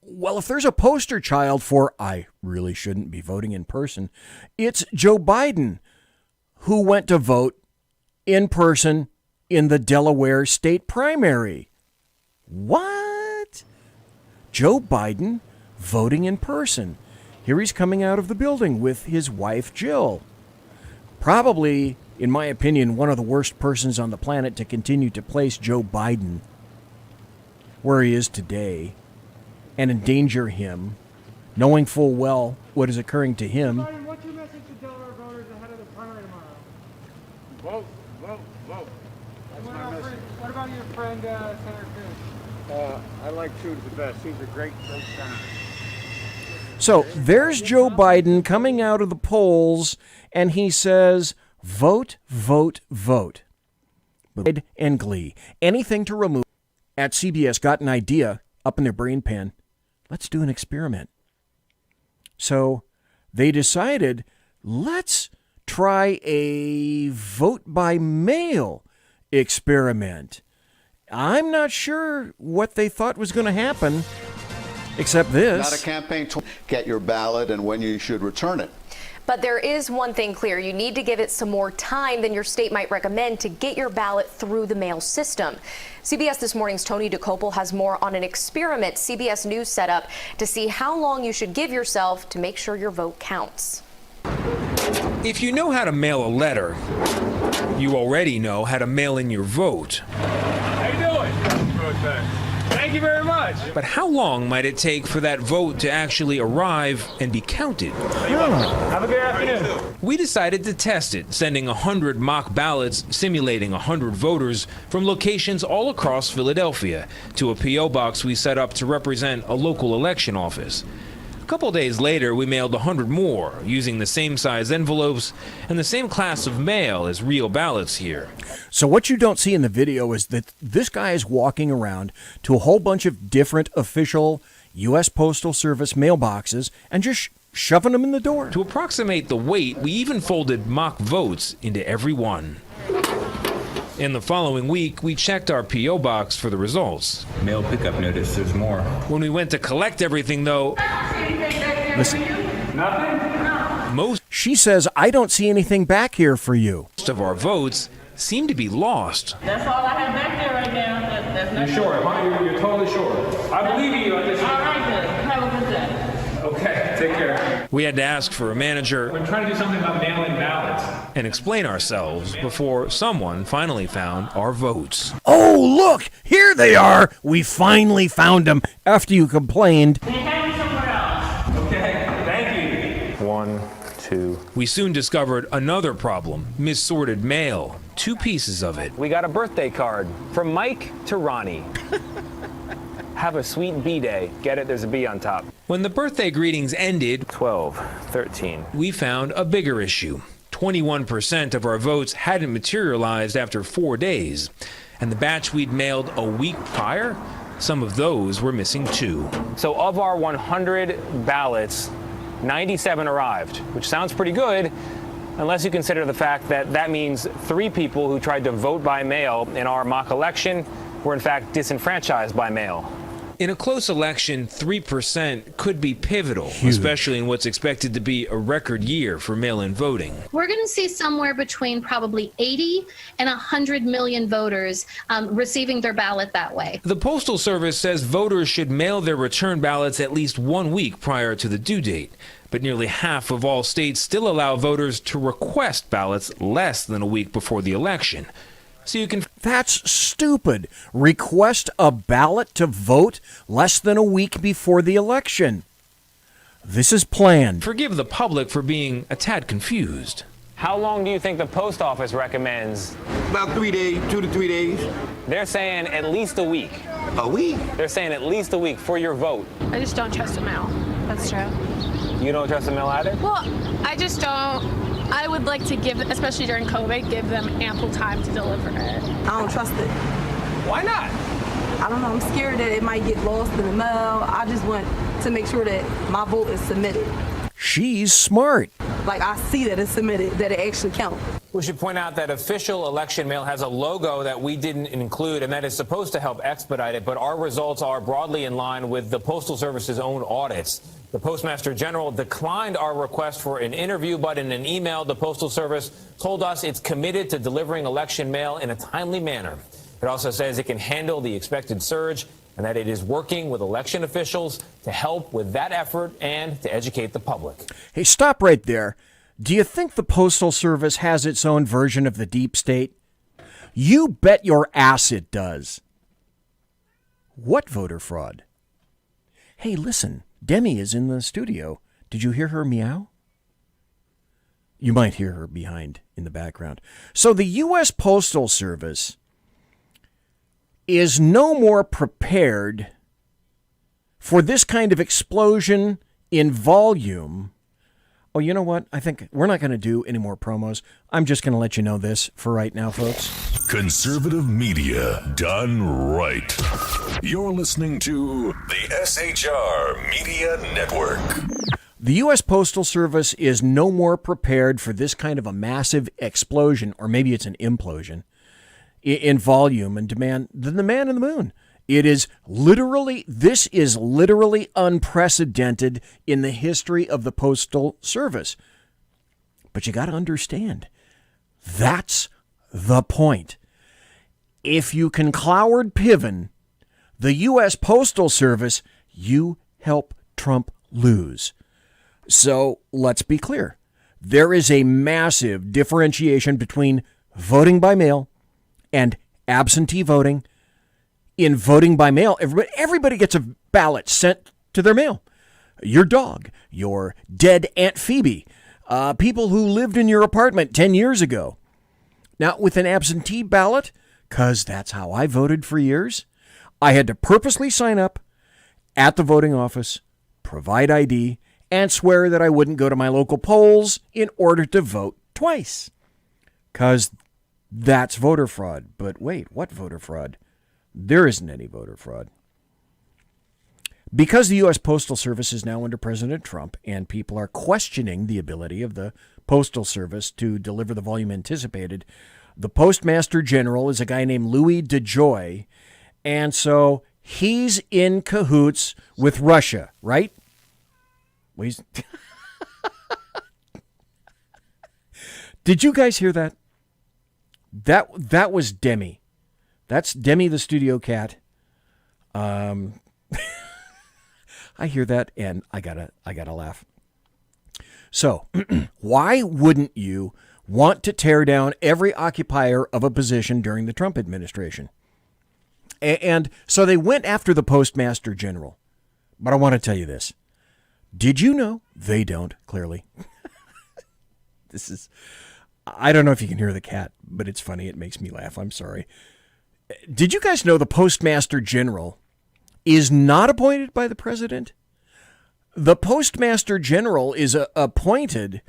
Well, if there's a poster child for I really shouldn't be voting in person, it's Joe Biden, who went to vote in person in the Delaware state primary. What? Joe Biden voting in person. Here he's coming out of the building with his wife, Jill. Probably, in my opinion, one of the worst persons on the planet to continue to place Joe Biden where he is today and endanger him, knowing full well what is occurring to him. Biden, what's your message to Delaware voters ahead of the primary tomorrow? Vote. That's my message. What about your friend, Senator Cruz? I like Cruz the best. He's a great senator. So there's Joe Biden coming out of the polls, and he says, vote. And glee. Anything to remove. At CBS got an idea up in their brain pan, let's do an experiment. So they decided, let's try a vote by mail experiment. I'm not sure what they thought was going to happen, except this. Not a campaign to get your ballot and when you should return it. But there is one thing clear. You need to give it some more time than your state might recommend to get your ballot through the mail system. CBS This Morning's Tony DeCopel has more on an experiment CBS News set up to see how long you should give yourself to make sure your vote counts. If you know how to mail a letter, you already know how to mail in your vote. How you doing? Good, thank you very much. But how long might it take for that vote to actually arrive and be counted? Have a good afternoon. We decided to test it, sending 100 mock ballots simulating 100 voters from locations all across Philadelphia to a P.O. box we set up to represent a local election office. A couple days later, we mailed 100 more, using the same size envelopes and the same class of mail as real ballots here. So what you don't see in the video is that this guy is walking around to a whole bunch of different official U.S. Postal Service mailboxes and just shoving them in the door. To approximate the weight, we even folded mock votes into every one. In the following week, we checked our P.O. box for the results. Mail pickup notice, there's more. When we went to collect everything, though, listen. Nothing? She says, I don't see anything back here for you. Most of our votes seem to be lost. That's all I have back there right now. That's You're sure? Huh? You're totally sure? I believe you. All right, then. Have a good day. Okay, take care. We had to ask for a manager We're trying to do something about mail-in ballots. and explain ourselves before someone finally found our votes. Oh, look, here they are. We finally found them after you complained. Okay, thank you. 1, 2. We soon discovered another problem, missorted mail. 2 pieces of it. We got a birthday card from Mike to Ronnie. Have a sweet B-day. Get it? There's a B on top. When the birthday greetings ended, 12, 13. We found a bigger issue. 21% of our votes hadn't materialized after 4 days. And the batch we'd mailed a week prior, some of those were missing too. So of our 100 ballots, 97 arrived, which sounds pretty good, unless you consider the fact that that means 3 people who tried to vote by mail in our mock election were in fact disenfranchised by mail. In a close election, 3% could be pivotal, especially in what's expected to be a record year for mail-in voting. We're going to see somewhere between probably 80 and 100 million voters receiving their ballot that way. The Postal Service says voters should mail their return ballots at least 1 week prior to the due date. But nearly half of all states still allow voters to request ballots less than a week before the election. So you can... That's stupid. Request a ballot to vote less than a week before the election. This is planned. Forgive the public for being a tad confused. How long do you think the post office recommends? About 3 days, 2 to 3 days. They're saying at least a week. A week? They're saying at least a week for your vote. I just don't trust the mail. That's true. You don't trust the mail either? Well, I just don't. I would like to give, especially during COVID, give them ample time to deliver it. I don't trust it. Why not? I don't know. I'm scared that it might get lost in the mail. I just want to make sure that my vote is submitted. She's smart. Like, I see that it's submitted, that it actually counts. We should point out that official election mail has a logo that we didn't include, and that is supposed to help expedite it, but our results are broadly in line with the Postal Service's own audits. The Postmaster General declined our request for an interview, but in an email, the Postal Service told us it's committed to delivering election mail in a timely manner. It also says it can handle the expected surge and that it is working with election officials to help with that effort and to educate the public. Hey, stop right there. Do you think the Postal Service has its own version of the deep state? You bet your ass it does. What voter fraud? Hey, listen, Demi is in the studio. Did you hear her meow? You might hear her behind in the background. So the U.S. Postal Service is no more prepared for this kind of explosion in volume Oh, you know what? I think we're not going to do any more promos. I'm just going to let you know this for right now, folks. Conservative media done right. You're listening to the SHR Media Network. The U.S. Postal Service is no more prepared for this kind of a massive explosion, or maybe it's an implosion, in volume and demand than the man in the moon. This is literally unprecedented in the history of the Postal Service. But you got to understand, that's the point. If you can Cloward Piven the U.S. Postal Service, you help Trump lose. So let's be clear. There is a massive differentiation between voting by mail and absentee voting. In voting by mail, everybody gets a ballot sent to their mail. Your dog, your dead Aunt Phoebe, people who lived in your apartment 10 years ago. Now, with an absentee ballot, because that's how I voted for years, I had to purposely sign up at the voting office, provide ID, and swear that I wouldn't go to my local polls in order to vote twice. Because that's voter fraud. But wait, what voter fraud? There isn't any voter fraud. Because the U.S. Postal Service is now under President Trump and people are questioning the ability of the Postal Service to deliver the volume anticipated, the Postmaster General is a guy named Louis DeJoy, and so he's in cahoots with Russia, right? Did you guys hear that? That was Demi. That's Demi the studio cat. I hear that and I gotta laugh. So, why wouldn't you want to tear down every occupier of a position during the Trump administration? And so they went after the Postmaster General. But I want to tell you this. Did you know? They don't, clearly. I don't know if you can hear the cat, but it's funny. It makes me laugh. I'm sorry. Did you guys know the Postmaster General is not appointed by the president? The Postmaster General is appointed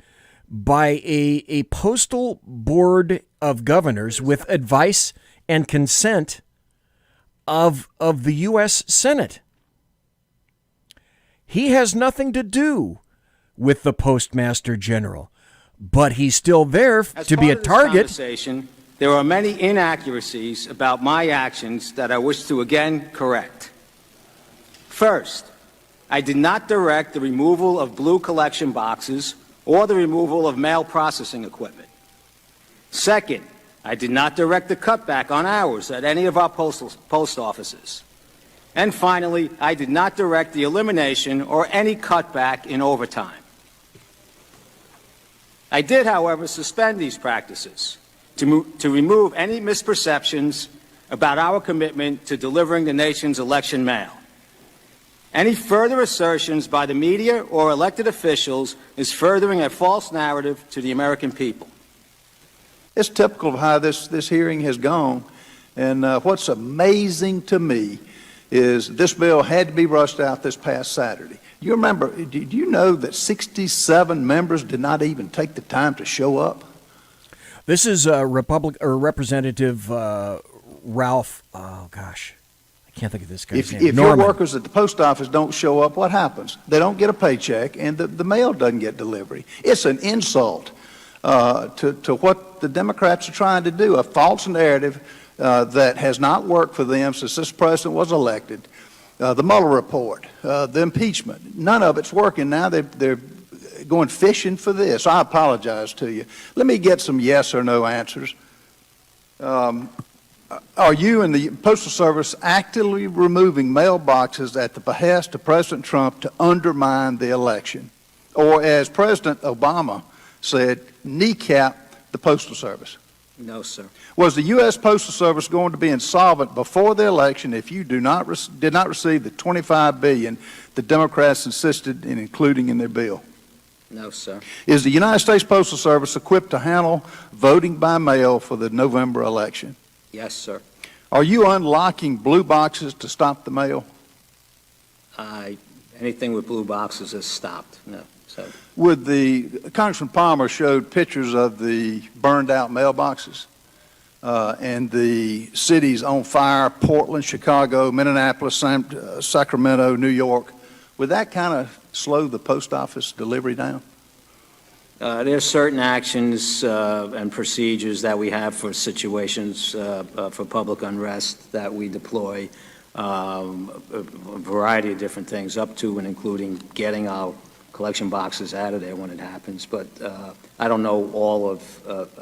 by a postal board of governors with advice and consent of the U.S. Senate. He has nothing to do with the Postmaster General, but he's still there to be a target. There are many inaccuracies about my actions that I wish to again correct. First, I did not direct the removal of blue collection boxes or the removal of mail processing equipment. Second, I did not direct the cutback on hours at any of our post offices. And finally, I did not direct the elimination or any cutback in overtime. I did, however, suspend these practices to remove any misperceptions about our commitment to delivering the nation's election mail. Any further assertions by the media or elected officials is furthering a false narrative to the American people. It's typical of how this hearing has gone, and what's amazing to me is this bill had to be rushed out this past Saturday. You remember, did you know that 67 members did not even take the time to show up? This is Representative Ralph, oh gosh, I can't think of this guy's name. If your workers at the post office don't show up, what happens? They don't get a paycheck and the mail doesn't get delivery. It's an insult to what the Democrats are trying to do, a false narrative that has not worked for them since this president was elected. The Mueller report, the impeachment, none of it's working now. They're going fishing for this. I apologize to you. Let me get some yes or no answers. Are you and the Postal Service actively removing mailboxes at the behest of President Trump to undermine the election? Or as President Obama said, kneecap the Postal Service? No, sir. Was the U.S. Postal Service going to be insolvent before the election if you did not receive the $25 billion the Democrats insisted in including in their bill? No, sir. Is the United States Postal Service equipped to handle voting by mail for the November election? Yes, sir. Are you unlocking blue boxes to stop the mail? Anything with blue boxes is stopped. No. Congressman Palmer showed pictures of the burned out mailboxes and the cities on fire, Portland, Chicago, Minneapolis, Sacramento, New York. Would that kind of slow the post office delivery down? There are certain actions and procedures that we have for situations for public unrest that we deploy a variety of different things up to and including getting our collection boxes out of there when it happens. But I don't know all of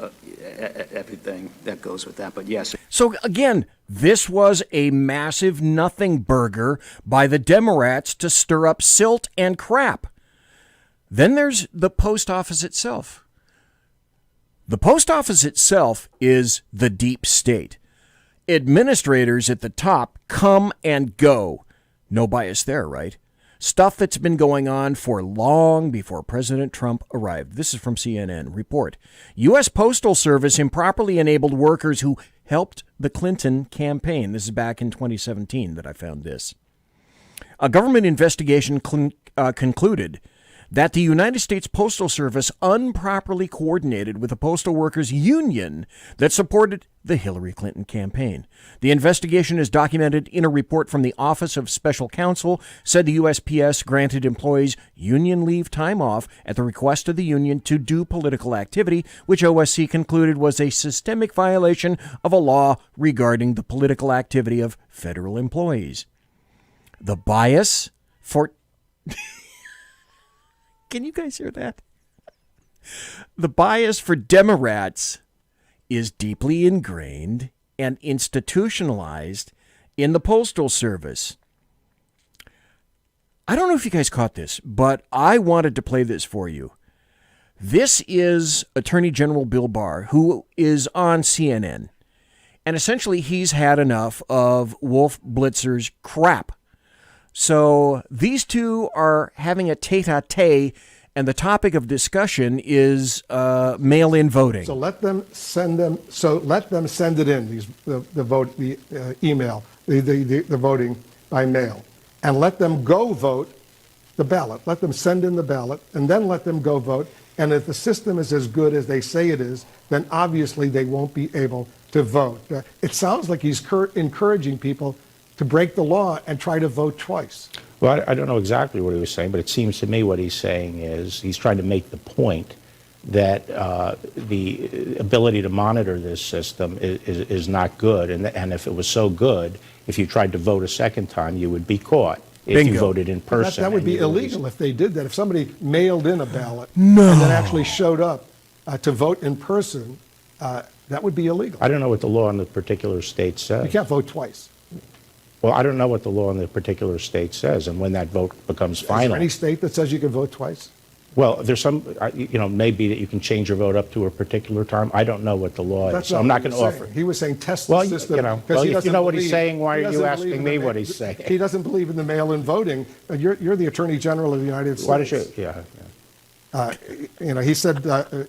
everything that goes with that. But yes. So again, this was a massive nothing burger by the Democrats to stir up silt and crap. Then there's the post office itself. The post office itself is the deep state. Administrators at the top come and go. No bias there, right? Stuff that's been going on for long before President Trump arrived. This is from CNN. Report. U.S. Postal Service improperly enabled workers who helped the Clinton campaign. This is back in 2017 that I found this. A government investigation concluded that the United States Postal Service improperly coordinated with the postal workers union that supported the Hillary Clinton campaign. The investigation is documented in a report from the Office of Special Counsel, said the USPS granted employees union leave time off at the request of the union to do political activity, which OSC concluded was a systemic violation of a law regarding the political activity of federal employees. The bias for... Can you guys hear that? The bias for Democrats is deeply ingrained and institutionalized in the Postal Service. I don't know if you guys caught this, but I wanted to play this for you. This is Attorney General Bill Barr, who is on CNN. And essentially, he's had enough of Wolf Blitzer's crap. So these two are having a tete-a-tete, and the topic of discussion is mail-in voting. So let them send them. So let them send it in. The email, the voting by mail, and let them go vote the ballot. Let them send in the ballot, and then let them go vote. And if the system is as good as they say it is, then obviously they won't be able to vote. It sounds like he's encouraging people to break the law and try to vote twice. Well, I don't know exactly what he was saying, but it seems to me what he's saying is he's trying to make the point that the ability to monitor this system is not good. And if it was so good, if you tried to vote a second time, you would be caught. If you voted in person. That would be illegal if they did that. If somebody mailed in a ballot and then actually showed up to vote in person, that would be illegal. I don't know what the law in the particular state says. You can't vote twice. Well, I don't know what the law in the particular state says and when that vote becomes final. Is there any state that says you can vote twice? Well, there's some, maybe that you can change your vote up to a particular time. I don't know what the law is, so I'm not going to offer. He was saying test the system. If you know what he's saying, why are you asking me what he's saying? He doesn't believe in the mail-in voting. You're the Attorney General of the United States. Why does you? Yeah. He said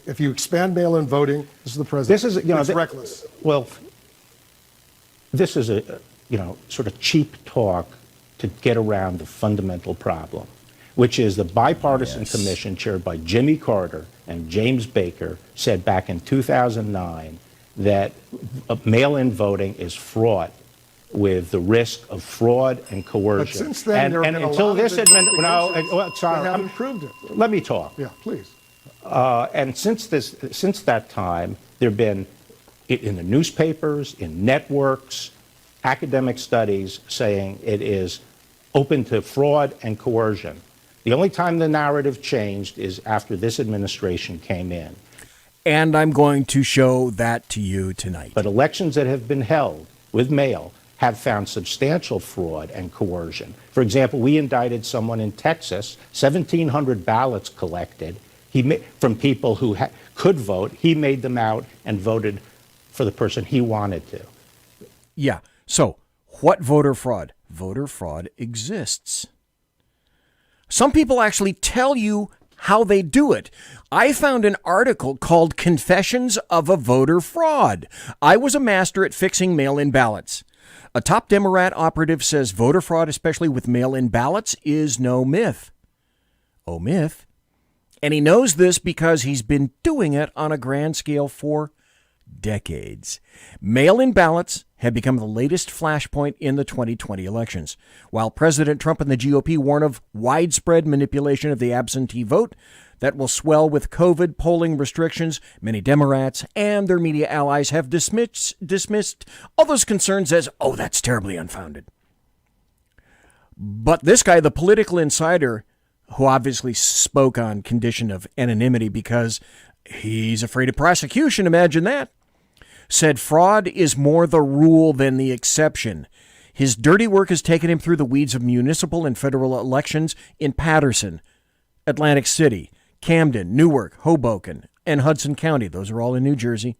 if you expand mail-in voting, this is the president. This is, it's reckless. Well, this is a sort of cheap talk to get around the fundamental problem, which is the bipartisan commission chaired by Jimmy Carter and James Baker said back in 2009 that mail-in voting is fraught with the risk of fraud and coercion. But since then, and until this administration, haven't proved it. Let me talk. Yeah, please. And since that time, there have been in the newspapers, in networks, academic studies saying it is open to fraud and coercion. The only time the narrative changed is after this administration came in. And I'm going to show that to you tonight. But elections that have been held with mail have found substantial fraud and coercion. For example, we indicted someone in Texas, 1,700 ballots collected from people who could vote. He made them out and voted for the person he wanted to. Yeah. So, what voter fraud? Voter fraud exists. Some people actually tell you how they do it. I found an article called Confessions of a Voter Fraud. I was a master at fixing mail-in ballots. A top Democrat operative says voter fraud, especially with mail-in ballots, is no myth. Oh, myth? And he knows this because he's been doing it on a grand scale for decades. Mail-in ballots have become the latest flashpoint in the 2020 elections. While President Trump and the GOP warn of widespread manipulation of the absentee vote that will swell with COVID polling restrictions, many Democrats and their media allies have dismissed all those concerns as, oh, that's terribly unfounded. But this guy, the political insider, who obviously spoke on condition of anonymity because he's afraid of prosecution, imagine that, said fraud is more the rule than the exception. His dirty work has taken him through the weeds of municipal and federal elections in Patterson, Atlantic City, Camden, Newark, Hoboken, and Hudson County. Those are all in New Jersey.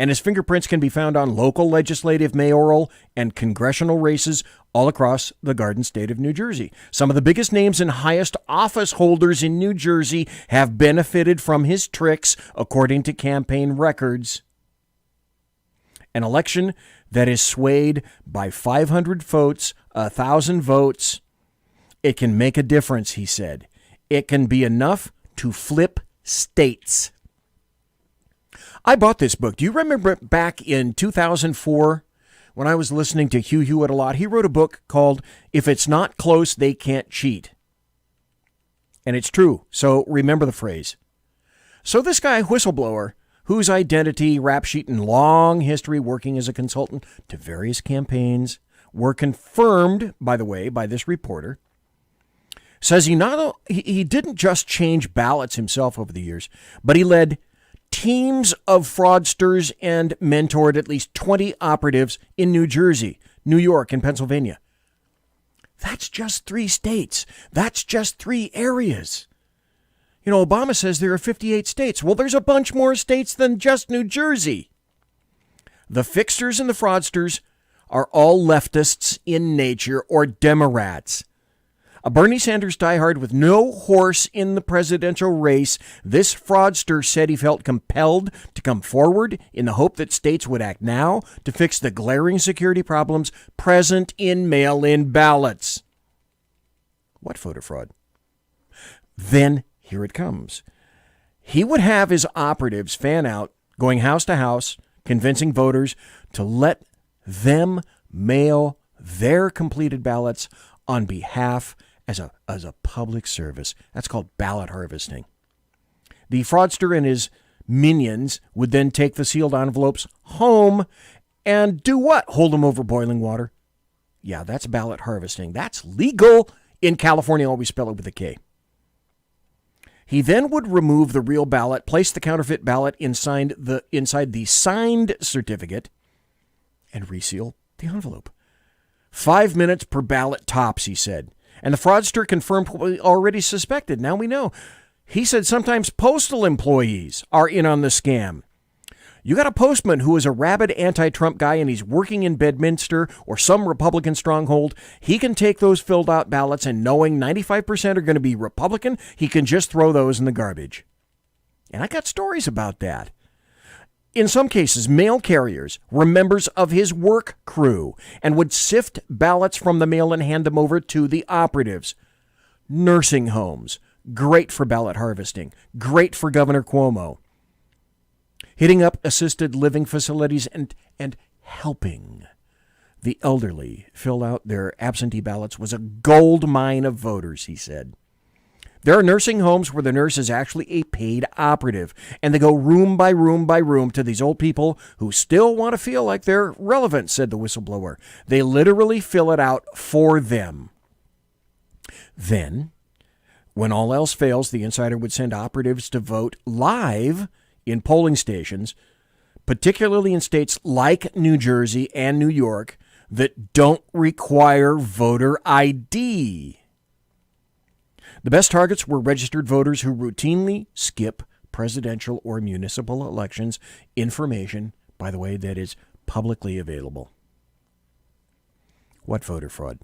And his fingerprints can be found on local legislative, mayoral, and congressional races all across the Garden State of New Jersey. Some of the biggest names and highest office holders in New Jersey have benefited from his tricks, according to campaign records. An election that is swayed by 500 votes, 1,000 votes, it can make a difference, he said. It can be enough to flip states. I bought this book. Do you remember back in 2004 when I was listening to Hugh Hewitt a lot? He wrote a book called If It's Not Close, They Can't Cheat. And it's true. So remember the phrase. So this guy, whistleblower, whose identity, rap sheet, and long history working as a consultant to various campaigns were confirmed, by the way, by this reporter, says he didn't just change ballots himself over the years, but he led teams of fraudsters and mentored at least 20 operatives in New Jersey, New York, and Pennsylvania. That's just 3 states. That's just 3 areas. You know, Obama says there are 58 states. Well, there's a bunch more states than just New Jersey. The fixers and the fraudsters are all leftists in nature or Democrats. A Bernie Sanders diehard with no horse in the presidential race, this fraudster said he felt compelled to come forward in the hope that states would act now to fix the glaring security problems present in mail-in ballots. What voter fraud? Then here it comes. He would have his operatives fan out, going house to house, convincing voters to let them mail their completed ballots on behalf as a public service. That's called ballot harvesting. The fraudster and his minions would then take the sealed envelopes home and do what? Hold them over boiling water? Yeah, that's ballot harvesting. That's legal in California. Always spell it with a K. He then would remove the real ballot, place the counterfeit ballot inside the signed certificate, and reseal the envelope. 5 minutes per ballot tops, he said. And the fraudster confirmed what we already suspected. Now we know. He said sometimes Postal employees are in on the scam. You got a postman who is a rabid anti-Trump guy and he's working in Bedminster or some Republican stronghold. He can take those filled out ballots and knowing 95% are going to be Republican, he can just throw those in the garbage. And I got stories about that. In some cases, mail carriers were members of his work crew and would sift ballots from the mail and hand them over to the operatives. Nursing homes, great for ballot harvesting, great for Governor Cuomo. Hitting up assisted living facilities and helping the elderly fill out their absentee ballots was a gold mine of voters, he said. There are nursing homes where the nurse is actually a paid operative, and they go room by room by room to these old people who still want to feel like they're relevant, said the whistleblower. They literally fill it out for them. Then, when all else fails, the insider would send operatives to vote live in polling stations, particularly in states like New Jersey and New York that don't require voter ID. The best targets were registered voters who routinely skip presidential or municipal elections. Information, by the way, that is publicly available. What voter fraud?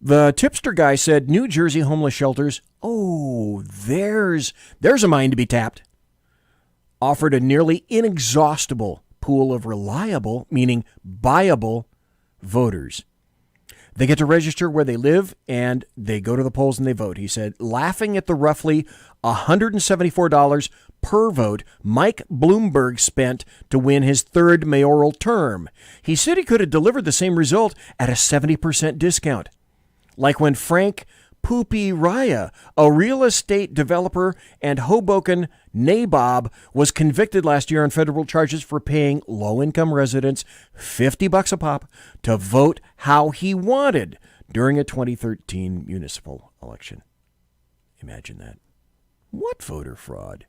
The tipster guy said New Jersey homeless shelters, there's a mine to be tapped, offered a nearly inexhaustible pool of reliable, meaning buyable, voters. They get to register where they live, and they go to the polls and they vote. He said, laughing at the roughly $174 per vote Mike Bloomberg spent to win his third mayoral term. He said he could have delivered the same result at a 70% discount. Like when Frank Poopy Raya, a real estate developer and Hoboken nabob, was convicted last year on federal charges for paying low-income residents $50 a pop to vote how he wanted during a 2013 municipal election. Imagine that. What voter fraud?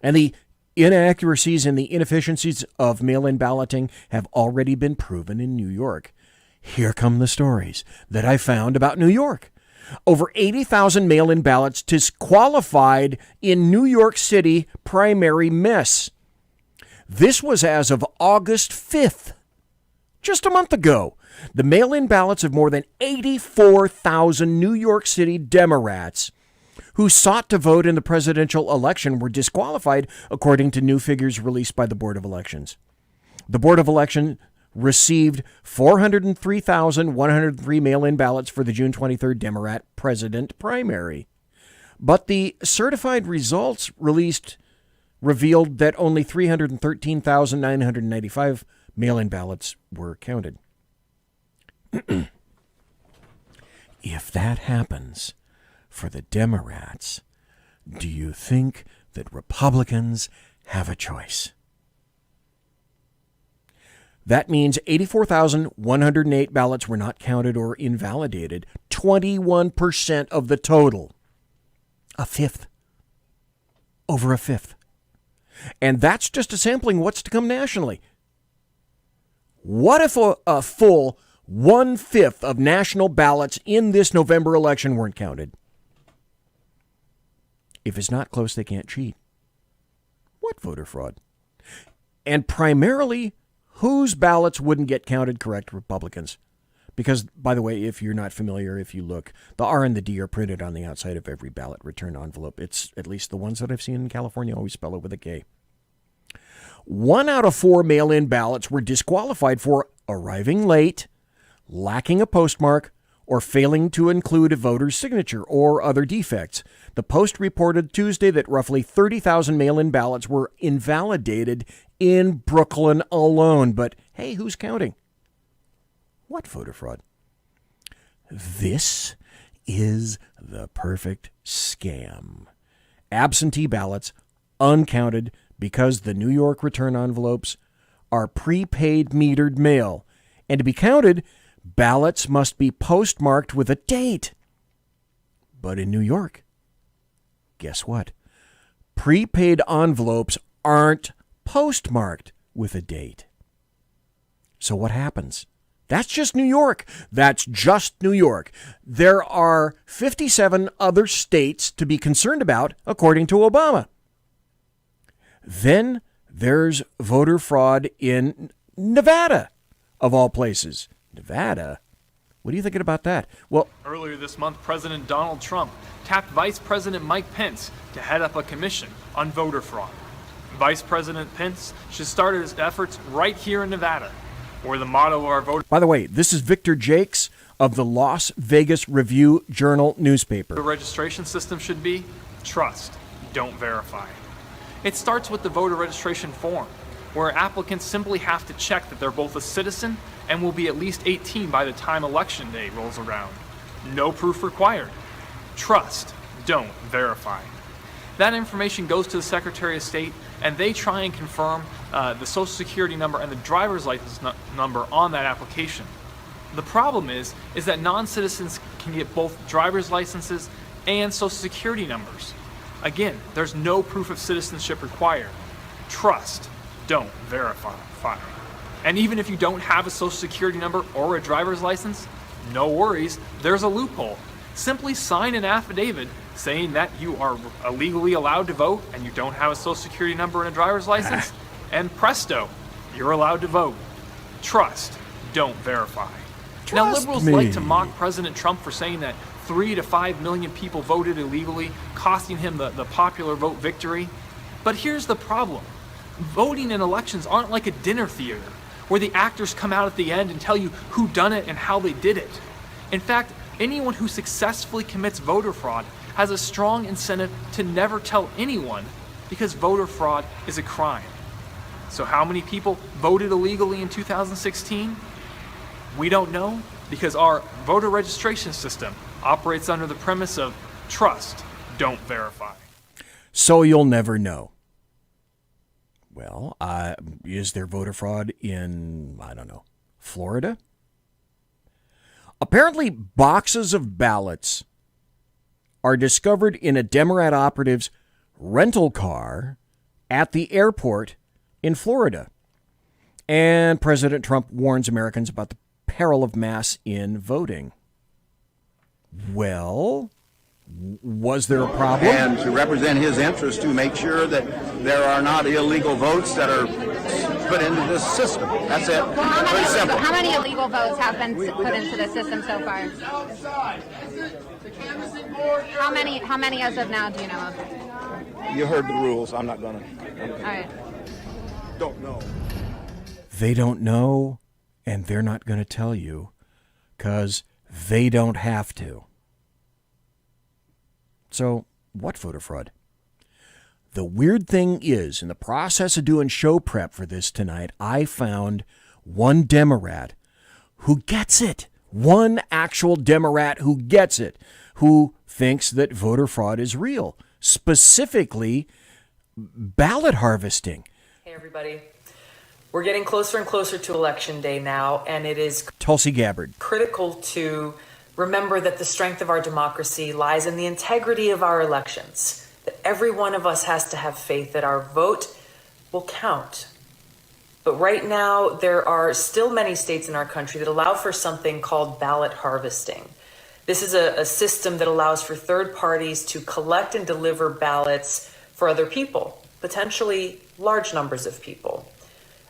And the inaccuracies and the inefficiencies of mail-in balloting have already been proven in New York. Here come the stories that I found about New York. Over 80,000 mail-in ballots disqualified in New York City primary mess. This was as of August 5th, just a month ago. The mail-in ballots of more than 84,000 New York City Democrats who sought to vote in the presidential election were disqualified, according to new figures released by the Board of Elections. The Board of Elections received 403,103 mail-in ballots for the June 23rd Democrat president primary. But the certified results released revealed that only 313,995 mail-in ballots were counted. If that happens for the Democrats, do you think that Republicans have a choice? That means 84,108 ballots were not counted or invalidated, 21% of the total. A fifth. Over a fifth. And that's just a sampling of what's to come nationally. What if a full 1/5 of national ballots in this November election weren't counted? If it's not close, they can't cheat. What voter fraud? And primarily, whose ballots wouldn't get counted correct? Republicans. Because, by the way, if you're not familiar, if you look, the R and the D are printed on the outside of every ballot return envelope. It's at least the ones that I've seen in California always spell it with a K. 1 out of 4 mail-in ballots were disqualified for arriving late, lacking a postmark, or failing to include a voter's signature or other defects. The Post reported Tuesday that roughly 30,000 mail-in ballots were invalidated in Brooklyn alone. But hey, who's counting? What voter fraud? This is the perfect scam. Absentee ballots, uncounted because the New York return envelopes are prepaid metered mail. And to be counted, ballots must be postmarked with a date. But in New York, guess what? Prepaid envelopes aren't postmarked with a date. So what happens? That's just New York. That's just New York. There are 57 other states to be concerned about, according to Obama. Then there's voter fraud in Nevada, of all places. Nevada? What are you thinking about that? Well, Earlier this month, President Donald Trump tapped Vice President Mike Pence to head up a commission on voter fraud. Vice President Pence should start his efforts right here in Nevada, where the motto of our voter... By the way, this is Victor Jakes of the Las Vegas Review-Journal newspaper. The registration system should be trust, don't verify. It starts with the voter registration form, where applicants simply have to check that they're both a citizen and will be at least 18 by the time election day rolls around. No proof required. Trust, don't verify. That information goes to the Secretary of State, and they try and confirm the Social Security number and the driver's license number on that application. The problem is that non-citizens can get both driver's licenses and Social Security numbers. Again, there's no proof of citizenship required. Trust, don't verify. And even if you don't have a Social Security number or a driver's license, no worries, there's a loophole. Simply sign an affidavit saying that you are legally allowed to vote and you don't have a Social Security number and a driver's license, and presto, you're allowed to vote. Trust, don't verify. Now, liberals like to mock President Trump for saying that 3 to 5 million people voted illegally, costing him the popular vote victory. But here's the problem. Voting in elections aren't like a dinner theater where the actors come out at the end and tell you who done it and how they did it. In fact, anyone who successfully commits voter fraud has a strong incentive to never tell anyone, because voter fraud is a crime. So how many people voted illegally in 2016? We don't know, because our voter registration system operates under the premise of trust, don't verify. So you'll never know. Well, is there voter fraud in, I don't know, Florida? Apparently, boxes of ballots are discovered in a Democrat operative's rental car at the airport in Florida. And President Trump warns Americans about the peril of mass in voting. Well, was there a problem? And to represent his interest, to make sure that there are not illegal votes that are put into this system. That's it. Well, Very simple. How many illegal votes have been put into the system so far? How many as of now do you know of? You heard the rules. I'm not going to. All right. Don't know. They don't know, and they're not going to tell you, because they don't have to. So, what voter fraud? The weird thing is, in the process of doing show prep for this tonight, I found one Democrat who gets it. One actual Democrat who gets it, who thinks that voter fraud is real. Specifically, ballot harvesting. Hey, everybody. We're getting closer and closer to Election Day now, and it is Tulsi Gabbard. Critical to remember that the strength of our democracy lies in the integrity of our elections, that every one of us has to have faith that our vote will count. But right now, there are still many states in our country that allow for something called ballot harvesting. This is a system that allows for third parties to collect and deliver ballots for other people, potentially large numbers of people.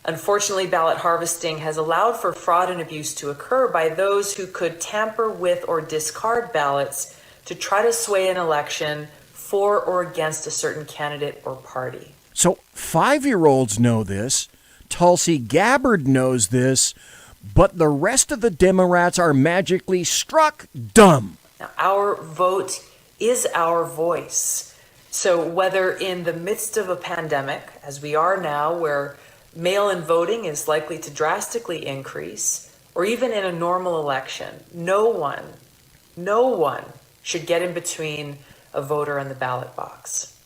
Unfortunately, ballot harvesting has allowed for fraud and abuse to occur by those who could tamper with or discard ballots to try to sway an election for or against a certain candidate or party. So 5-year-olds know this. Tulsi Gabbard knows this. But the rest of the Democrats are magically struck dumb. Now, our vote is our voice. So whether in the midst of a pandemic, as we are now, where mail-in voting is likely to drastically increase, or even in a normal election, no one should get in between a voter and the ballot box.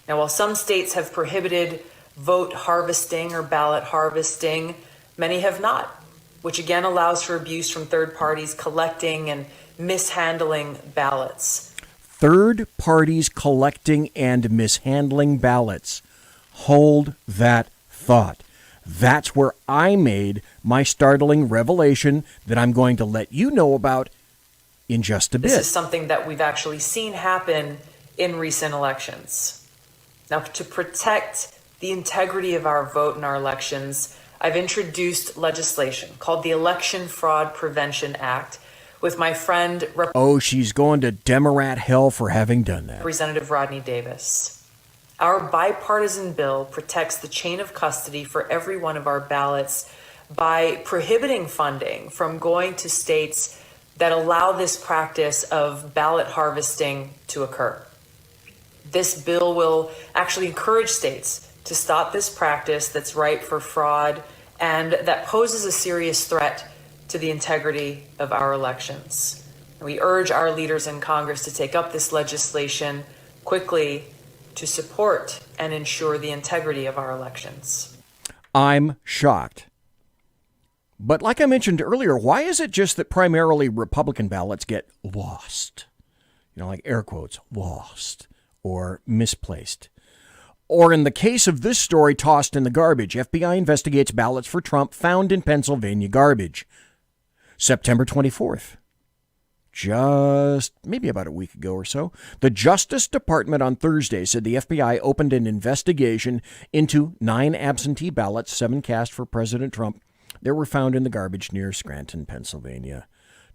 Now, while some states have prohibited vote harvesting or ballot harvesting, many have not, which again allows for abuse from third parties collecting and mishandling ballots. Third parties collecting and mishandling ballots. Hold that thought. That's where I made my startling revelation that I'm going to let you know about in just a bit. This is something that we've actually seen happen in recent elections. Now, to protect the integrity of our vote in our elections, I've introduced legislation called the Election Fraud Prevention Act with my friend she's going to Democrat hell for having done that. Representative Rodney Davis. Our bipartisan bill protects the chain of custody for every one of our ballots by prohibiting funding from going to states that allow this practice of ballot harvesting to occur. This bill will actually encourage states to stop this practice that's ripe for fraud and that poses a serious threat to the integrity of our elections. We urge our leaders in Congress to take up this legislation quickly to support and ensure the integrity of our elections. I'm shocked. But like I mentioned earlier, why is it just that primarily Republican ballots get lost? You know, like air quotes, lost or misplaced. Or in the case of this story, tossed in the garbage. FBI investigates ballots for Trump found in Pennsylvania garbage. September 24th. Just maybe about a week ago or so, the Justice Department on Thursday said the FBI opened an investigation into 9 absentee ballots, 7 cast for President Trump, that were found in the garbage near Scranton, Pennsylvania.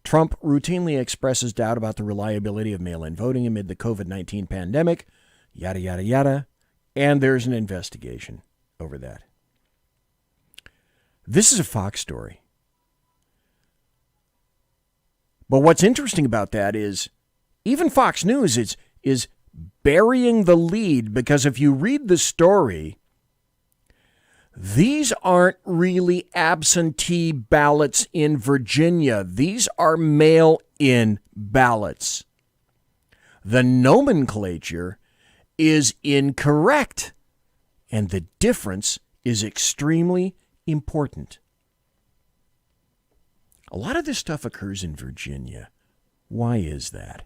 Trump routinely expresses doubt about the reliability of mail-in voting amid the COVID-19 pandemic, yada, yada, yada, and there's an investigation over that. This is a Fox story. But what's interesting about that is even Fox News is burying the lead, because if you read the story, these aren't really absentee ballots in Virginia. These are mail-in ballots. The nomenclature is incorrect, and the difference is extremely important. A lot of this stuff occurs in Virginia. Why is that?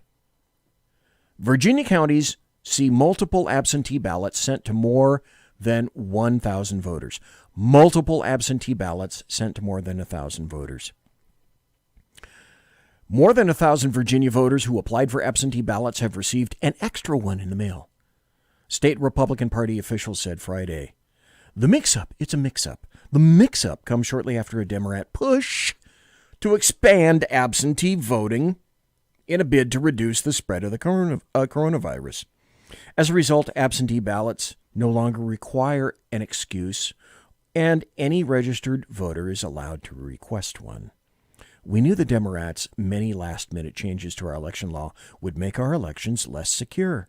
Virginia counties see multiple absentee ballots sent to more than 1,000 voters. Multiple absentee ballots sent to more than 1,000 voters. More than 1,000 Virginia voters who applied for absentee ballots have received an extra one in the mail. State Republican Party officials said Friday. It's a mix-up. The mix-up comes shortly after a Democrat push to expand absentee voting in a bid to reduce the spread of the coronavirus. As a result, absentee ballots no longer require an excuse, and any registered voter is allowed to request one. We knew the Democrats' many last-minute changes to our election law would make our elections less secure.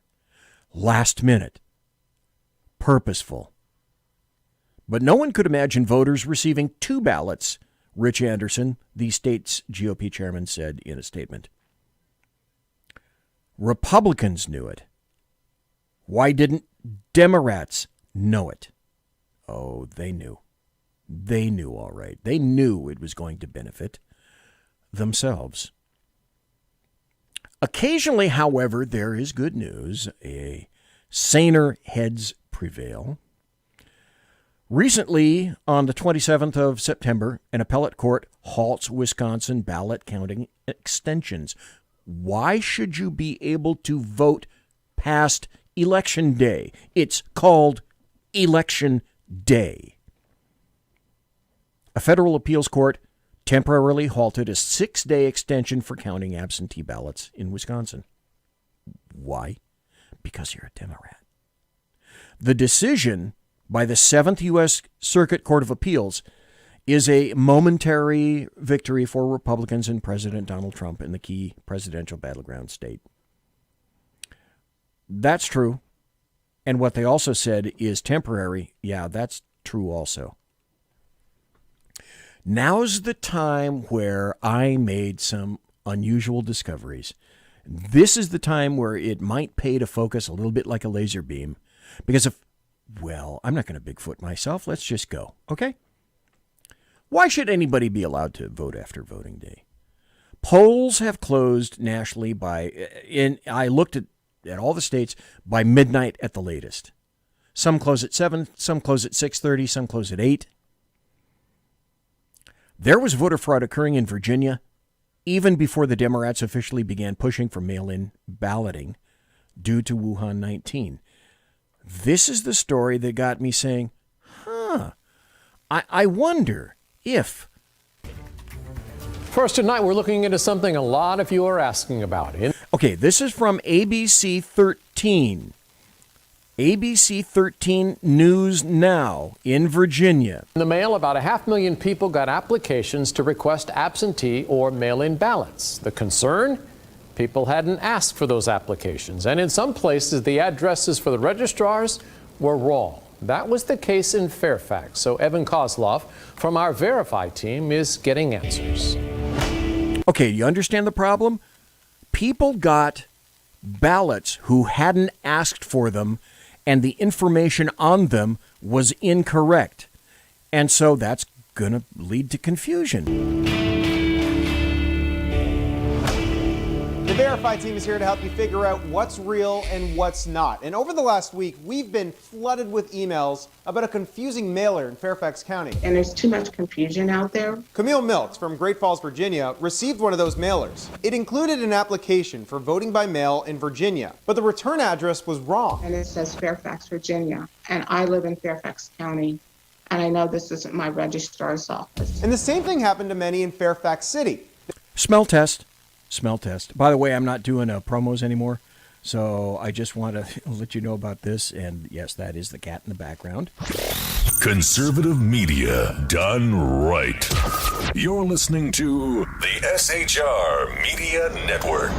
Last minute. Purposeful. But no one could imagine voters receiving 2 ballots, Rich Anderson, the state's GOP chairman, said in a statement. Republicans knew it. Why didn't Democrats know it? Oh, they knew. They knew all right. They knew it was going to benefit themselves. Occasionally, however, there is good news. A saner heads prevail. Recently, on the 27th of September, an appellate court halts Wisconsin ballot counting extensions. Why should you be able to vote past Election Day? It's called Election Day. A federal appeals court temporarily halted a 6-day extension for counting absentee ballots in Wisconsin. Why? Because you're a Democrat. The decision by the 7th U.S. Circuit Court of Appeals is a momentary victory for Republicans and President Donald Trump in the key presidential battleground state. That's true. And what they also said is temporary. Yeah, that's true also. Now's the time where I made some unusual discoveries. This is the time where it might pay to focus a little bit like a laser beam. Because I'm not going to Bigfoot myself. Let's just go, okay? Why should anybody be allowed to vote after voting day? Polls have closed nationally I looked at all the states, by midnight at the latest. Some close at 7, some close at 6:30, some close at 8. There was voter fraud occurring in Virginia even before the Democrats officially began pushing for mail-in balloting due to Wuhan 19. This is the story that got me saying, I wonder if... First tonight, we're looking into something a lot of you are asking about. Okay, this is from ABC 13. ABC 13 News Now in Virginia. In the mail, about 500,000 people got applications to request absentee or mail-in ballots. The concern? People hadn't asked for those applications, and in some places, the addresses for the registrars were wrong. That was the case in Fairfax, so Evan Kozloff from our Verify team is getting answers. Okay, you understand the problem? People got ballots who hadn't asked for them, and the information on them was incorrect. And so that's going to lead to confusion. The Verify team is here to help you figure out what's real and what's not. And over the last week, we've been flooded with emails about a confusing mailer in Fairfax County. And there's too much confusion out there. Camille Miltz from Great Falls, Virginia, received one of those mailers. It included an application for voting by mail in Virginia, but the return address was wrong. And it says Fairfax, Virginia, and I live in Fairfax County, and I know this isn't my registrar's office. And the same thing happened to many in Fairfax City. Smell test. Smell test. By the way, I'm not doing promos anymore. So I just want to let you know about this. And yes, that is the cat in the background. Conservative media done right. You're listening to the SHR Media Network.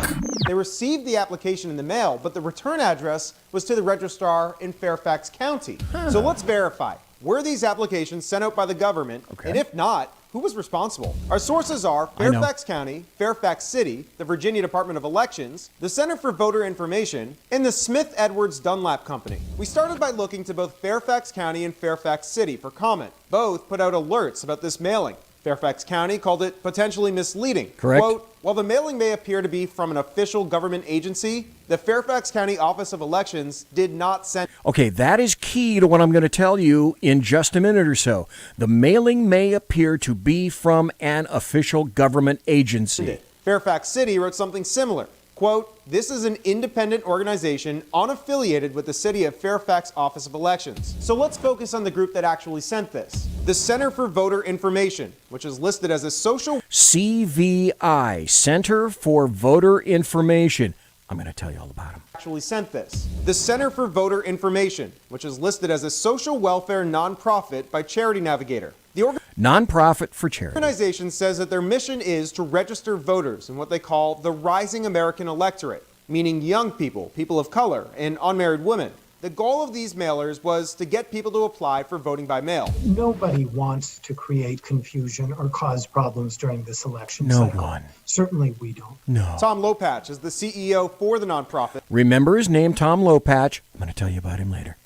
They received the application in the mail, but the return address was to the registrar in Fairfax County. So let's verify. Were these applications sent out by the government? And if not, who was responsible? Our sources are Fairfax County, Fairfax City, the Virginia Department of Elections, the Center for Voter Information, and the Smith Edwards Dunlap Company. We started by looking to both Fairfax County and Fairfax City for comment. Both put out alerts about this mailing. Fairfax County called it potentially misleading. Correct. Quote, while the mailing may appear to be from an official government agency, the Fairfax County Office of Elections did not send... Okay, that is key to what I'm going to tell you in just a minute or so. The mailing may appear to be from an official government agency. Fairfax City wrote something similar. Quote, this is an independent organization unaffiliated with the City of Fairfax Office of Elections. So let's focus on the group that actually sent this. The Center for Voter Information, which is listed as a social... CVI, Center for Voter Information. I'm going to tell you all about them. Actually sent this. The Center for Voter Information, which is listed as a social welfare nonprofit by Charity Navigator. The nonprofit for charity. Organization says that their mission is to register voters in what they call the rising American electorate, meaning young people, people of color, and unmarried women. The goal of these mailers was to get people to apply for voting by mail. Nobody wants to create confusion or cause problems during this election No cycle. one. Certainly we don't. No. Tom Lopatch is the CEO for the nonprofit. Remember his name, Tom Lopatch. I'm going to tell you about him later.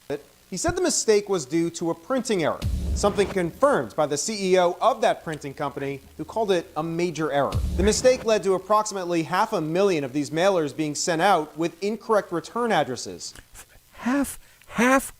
He said the mistake was due to a printing error, something confirmed by the CEO of that printing company, who called it a major error. The mistake led to approximately 500,000 of these mailers being sent out with incorrect return addresses. Half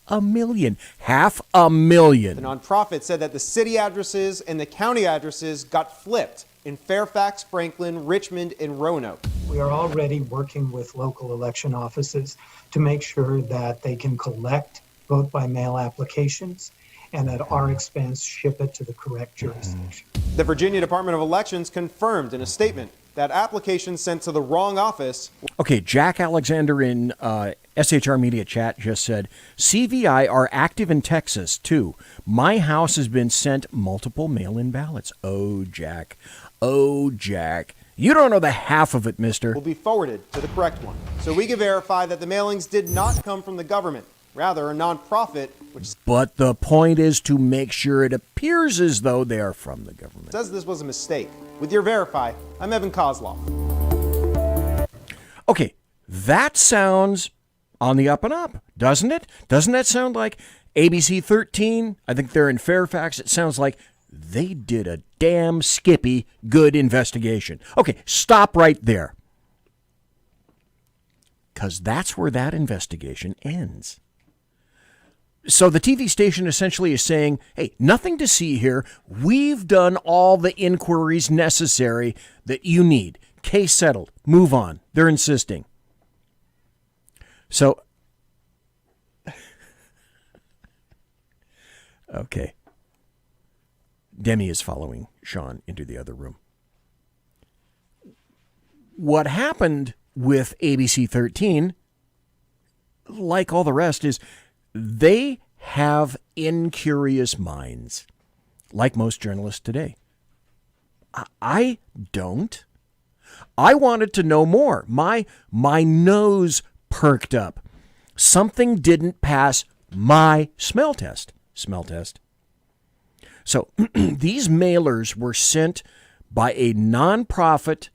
a million. Half a million. The nonprofit said that the city addresses and the county addresses got flipped in Fairfax, Franklin, Richmond, and Roanoke. We are already working with local election offices to make sure that they can collect vote by mail applications and at our expense ship it to the correct jurisdiction. The Virginia Department of Elections confirmed in a statement that applications sent to the wrong office. Okay, Jack Alexander in SHR Media Chat just said, CVI are active in Texas, too. My house has been sent multiple mail-in ballots. Oh, Jack. Oh, Jack. You don't know the half of it, mister. Will be forwarded to the correct one. So we can verify that the mailings did not come from the government. Rather, a nonprofit, which But the point is to make sure it appears as though they are from the government. says this was a mistake. With your Verify, I'm Evan Kozloff. Okay, that sounds on the up and up, doesn't it? Doesn't that sound like ABC 13? I think they're in Fairfax. It sounds like they did a damn skippy good investigation. Okay, stop right there. Because that's where that investigation ends. So the TV station essentially is saying, hey, nothing to see here. We've done all the inquiries necessary that you need. Case settled. Move on. They're insisting. So, okay. Demi is following Sean into the other room. What happened with ABC 13, like all the rest, is they have incurious minds, like most journalists today. I don't. I wanted to know more. My nose perked up. Something didn't pass my smell test. So these mailers were sent by a nonprofit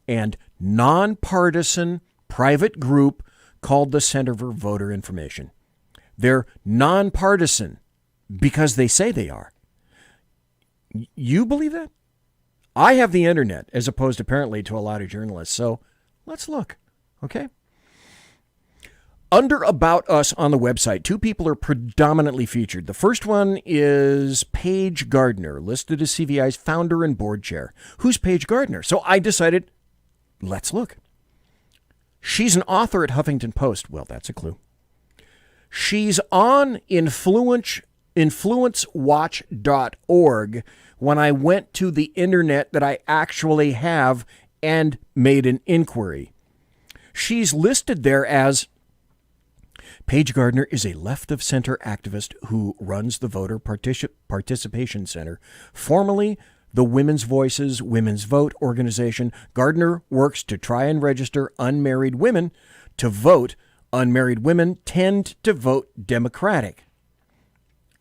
and nonpartisan private group called the Center for Voter Information. They're nonpartisan because they say they are. You believe that? I have the internet, as opposed apparently to a lot of journalists. So let's look, okay? Under About Us on the website, two people are predominantly featured. The first one is Paige Gardner, listed as CVI's founder and board chair. Who's Paige Gardner? So I decided, let's look. She's an author at Huffington Post. Well, that's a clue. She's on influencewatch.org when I went to the internet that I actually have and made an inquiry. She's listed there as Paige Gardner is a left-of-center activist who runs the Voter Participation Center, formerly the Women's Voices Women's Vote organization. Gardner works to try and register unmarried women to vote. Unmarried women tend to vote Democratic.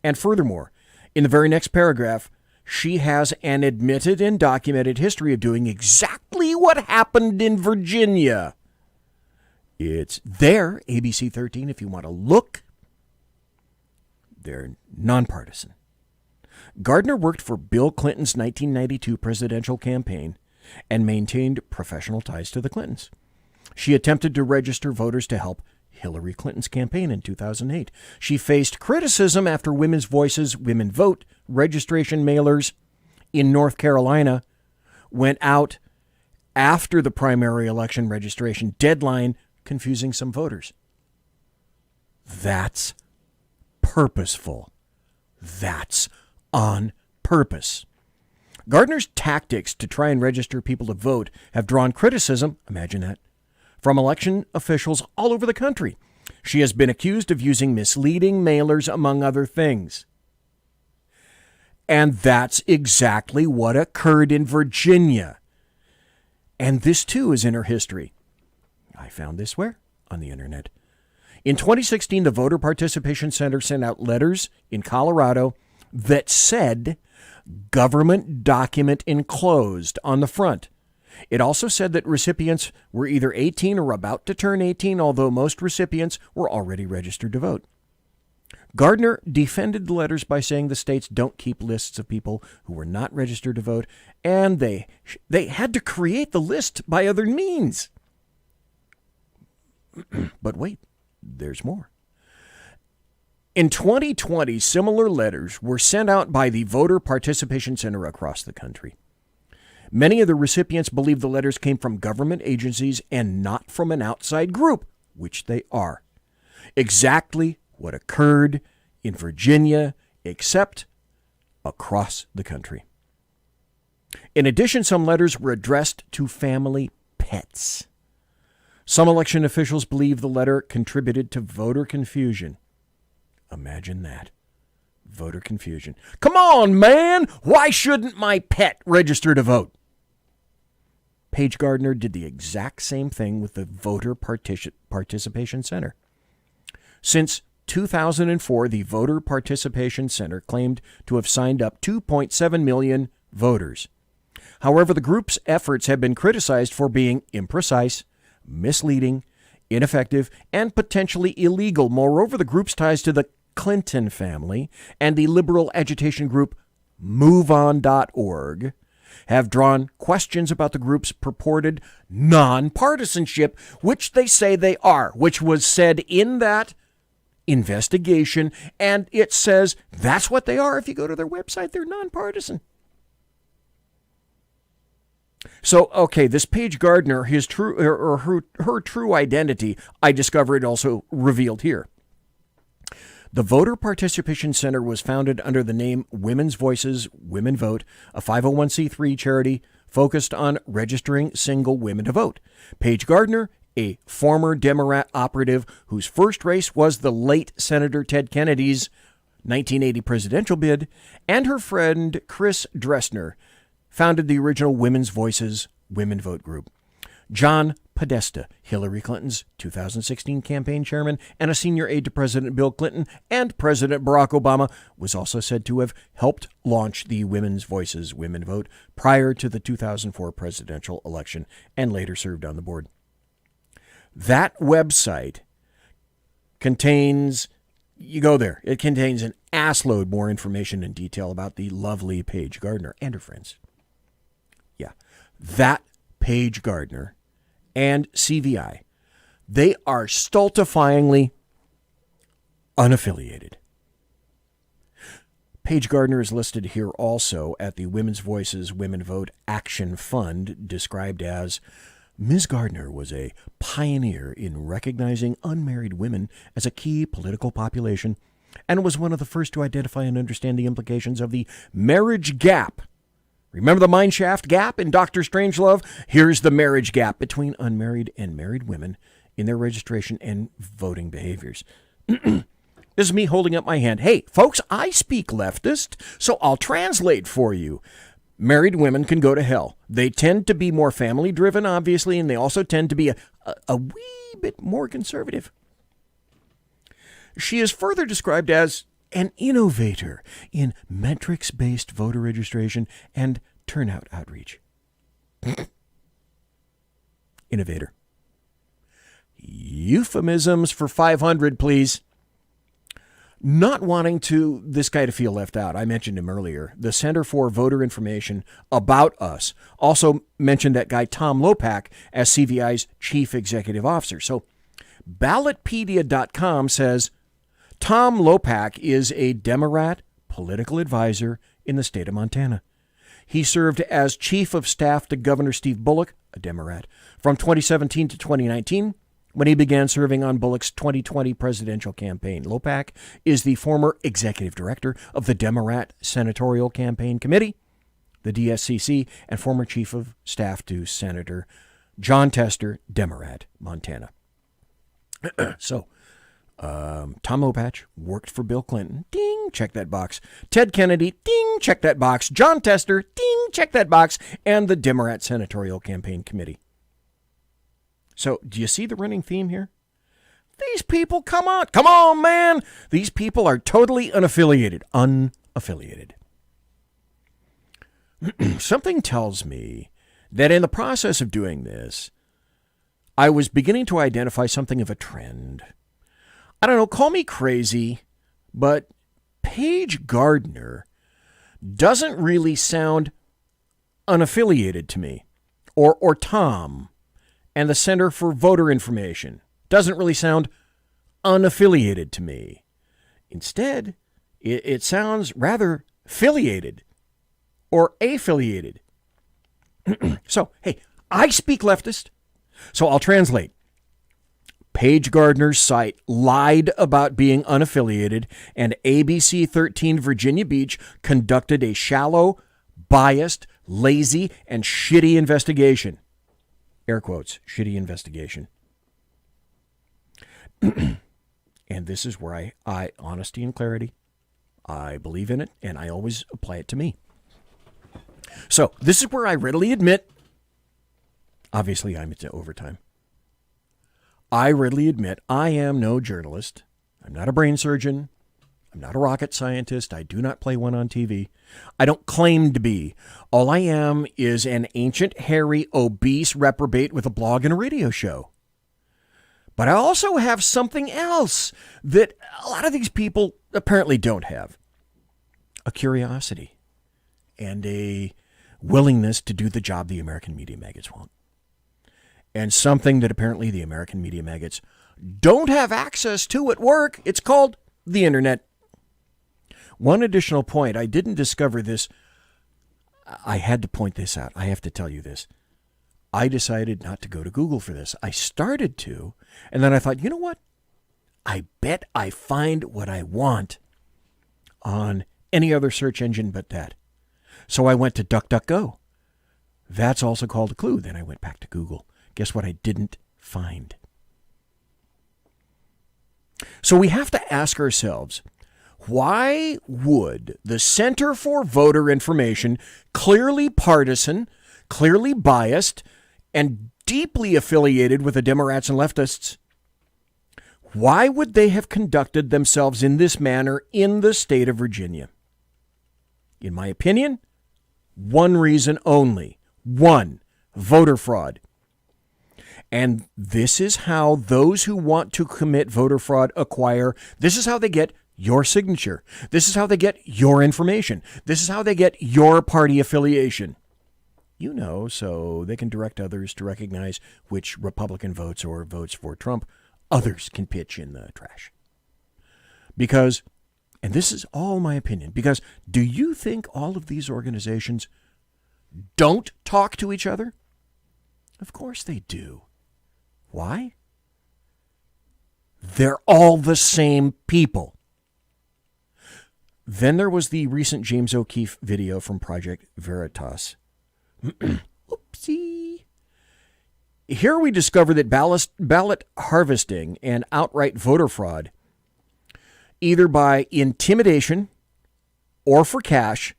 And furthermore, in the very next paragraph, she has an admitted and documented history of doing exactly what happened in Virginia. It's there, ABC 13, if you want to look. They're nonpartisan. Gardner worked for Bill Clinton's 1992 presidential campaign and maintained professional ties to the Clintons. She attempted to register voters to help Hillary Clinton's campaign in 2008. She faced criticism after Women's Voices Women Vote registration mailers in North Carolina went out after the primary election registration deadline, confusing some voters. That's purposeful. That's on purpose. Gardner's tactics to try and register people to vote have drawn criticism, imagine that, from election officials all over the country. She has been accused of using misleading mailers, among other things. And that's exactly what occurred in Virginia. And this, too, is in her history. I found this where? On the internet. In 2016, the Voter Participation Center sent out letters in Colorado that said government document enclosed on the front. It also said that recipients were either 18 or about to turn 18, although most recipients were already registered to vote. Gardner defended the letters by saying the states don't keep lists of people who were not registered to vote, and they had to create the list by other means. But wait, there's more. In 2020, similar letters were sent out by the Voter Participation Center across the country. Many of the recipients believe the letters came from government agencies and not from an outside group, which they are. Exactly what occurred in Virginia, except across the country. In addition, some letters were addressed to family pets. Some election officials believe the letter contributed to voter confusion. Imagine that. Voter confusion. Come on, man! Why shouldn't my pet register to vote? Paige Gardner did the exact same thing with the Voter Participation Center. Since 2004, the Voter Participation Center claimed to have signed up 2.7 million voters. However, the group's efforts have been criticized for being imprecise, misleading, ineffective, and potentially illegal. Moreover, the group's ties to the Clinton family and the liberal agitation group MoveOn.org have drawn questions about the group's purported nonpartisanship, which they say they are, which was said in that investigation, and it says that's what they are. If you go to their website, they're nonpartisan. So, okay, this Paige Gardner, her true identity, I discovered also revealed here. The Voter Participation Center was founded under the name Women's Voices Women Vote, a 501c3 charity focused on registering single women to vote. Paige Gardner, a former Democrat operative whose first race was the late Senator Ted Kennedy's 1980 presidential bid, and her friend Chris Dressner, founded the original Women's Voices Women Vote group. John Podesta, Hillary Clinton's 2016 campaign chairman and a senior aide to President Bill Clinton and President Barack Obama, was also said to have helped launch the Women's Voices Women Vote prior to the 2004 presidential election and later served on the board. That website contains, you go there, it contains an assload more information and detail about the lovely Paige Gardner and her friends. Yeah, that Paige Gardner and CVI, they are stultifyingly unaffiliated. Paige Gardner is listed here also at the Women's Voices Women Vote Action Fund, described as Ms. Gardner was a pioneer in recognizing unmarried women as a key political population and was one of the first to identify and understand the implications of the marriage gap Remember the mineshaft gap in Dr. Strangelove? Here's the marriage gap between unmarried and married women in their registration and voting behaviors. This is me holding up my hand. Hey, folks, I speak leftist, so I'll translate for you. Married women can go to hell. They tend to be more family-driven, obviously, and they also tend to be a wee bit more conservative. She is further described as an innovator in metrics-based voter registration and turnout outreach. Innovator. Euphemisms for 500, please. Not wanting this guy to feel left out, I mentioned him earlier. The Center for Voter Information About Us also mentioned that guy Tom Lopak as CVI's chief executive officer. So Ballotpedia.com says Tom Lopak is a Democrat political advisor in the state of Montana. He served as chief of staff to Governor Steve Bullock, a Democrat, from 2017 to 2019. When he began serving on Bullock's 2020 presidential campaign. Lopak is the former executive director of the Democrat Senatorial Campaign Committee, the DSCC, and former chief of staff to Senator John Tester, Democrat, Montana. Tom Lopak worked for Bill Clinton. Ding, check that box. Ted Kennedy, ding, check that box. John Tester, ding, check that box. And the Democrat Senatorial Campaign Committee. So, do you see the running theme here? These people, come on, man. These people are totally unaffiliated. Something tells me that in the process of doing this, I was beginning to identify something of a trend. I don't know, call me crazy, but Paige Gardner doesn't really sound unaffiliated to me. Or Tom and the Center for Voter Information doesn't really sound unaffiliated to me. Instead, it sounds rather affiliated or affiliated. So, hey, I speak leftist, so I'll translate. Paige Gardner's site lied about being unaffiliated, and ABC 13 Virginia Beach conducted a shallow, biased, lazy, and shitty investigation. Air quotes, shitty investigation. And this is where I honesty and clarity, I believe in it, and I always apply it to me. So this is where I readily admit, obviously I'm into overtime. I readily admit I am no journalist. I'm not a brain surgeon. I'm not a rocket scientist. I do not play one on TV. I don't claim to be. All I am is an ancient, hairy, obese reprobate with a blog and a radio show. But I also have something else that a lot of these people apparently don't have. A curiosity and a willingness to do the job the American media maggots want. And something that apparently the American media maggots don't have access to at work. It's called the internet. One additional point, I didn't discover this. I had to point this out. I have to tell you this. I decided not to go to Google for this. I started to, and then I thought, you know what? I bet I find what I want on any other search engine but that. So I went to DuckDuckGo. That's also called a clue. Then I went back to Google. Guess what I didn't find? So we have to ask ourselves, why would the Center for Voter Information, clearly partisan, clearly biased, and deeply affiliated with the Democrats and leftists, why would they have conducted themselves in this manner in the state of Virginia? In my opinion, one reason only. One, voter fraud. And this is how those who want to commit voter fraud acquire, this is how they get your signature. This is how they get your information. This is how they get your party affiliation. You know, so they can direct others to recognize which Republican votes or votes for Trump others can pitch in the trash. Because, and this is all my opinion, because do you think all of these organizations don't talk to each other? Of course they do. Why? They're all the same people. Then there was the recent James O'Keefe video from Project Veritas. Oopsie. Here we discover that ballot harvesting and outright voter fraud, either by intimidation or for cash,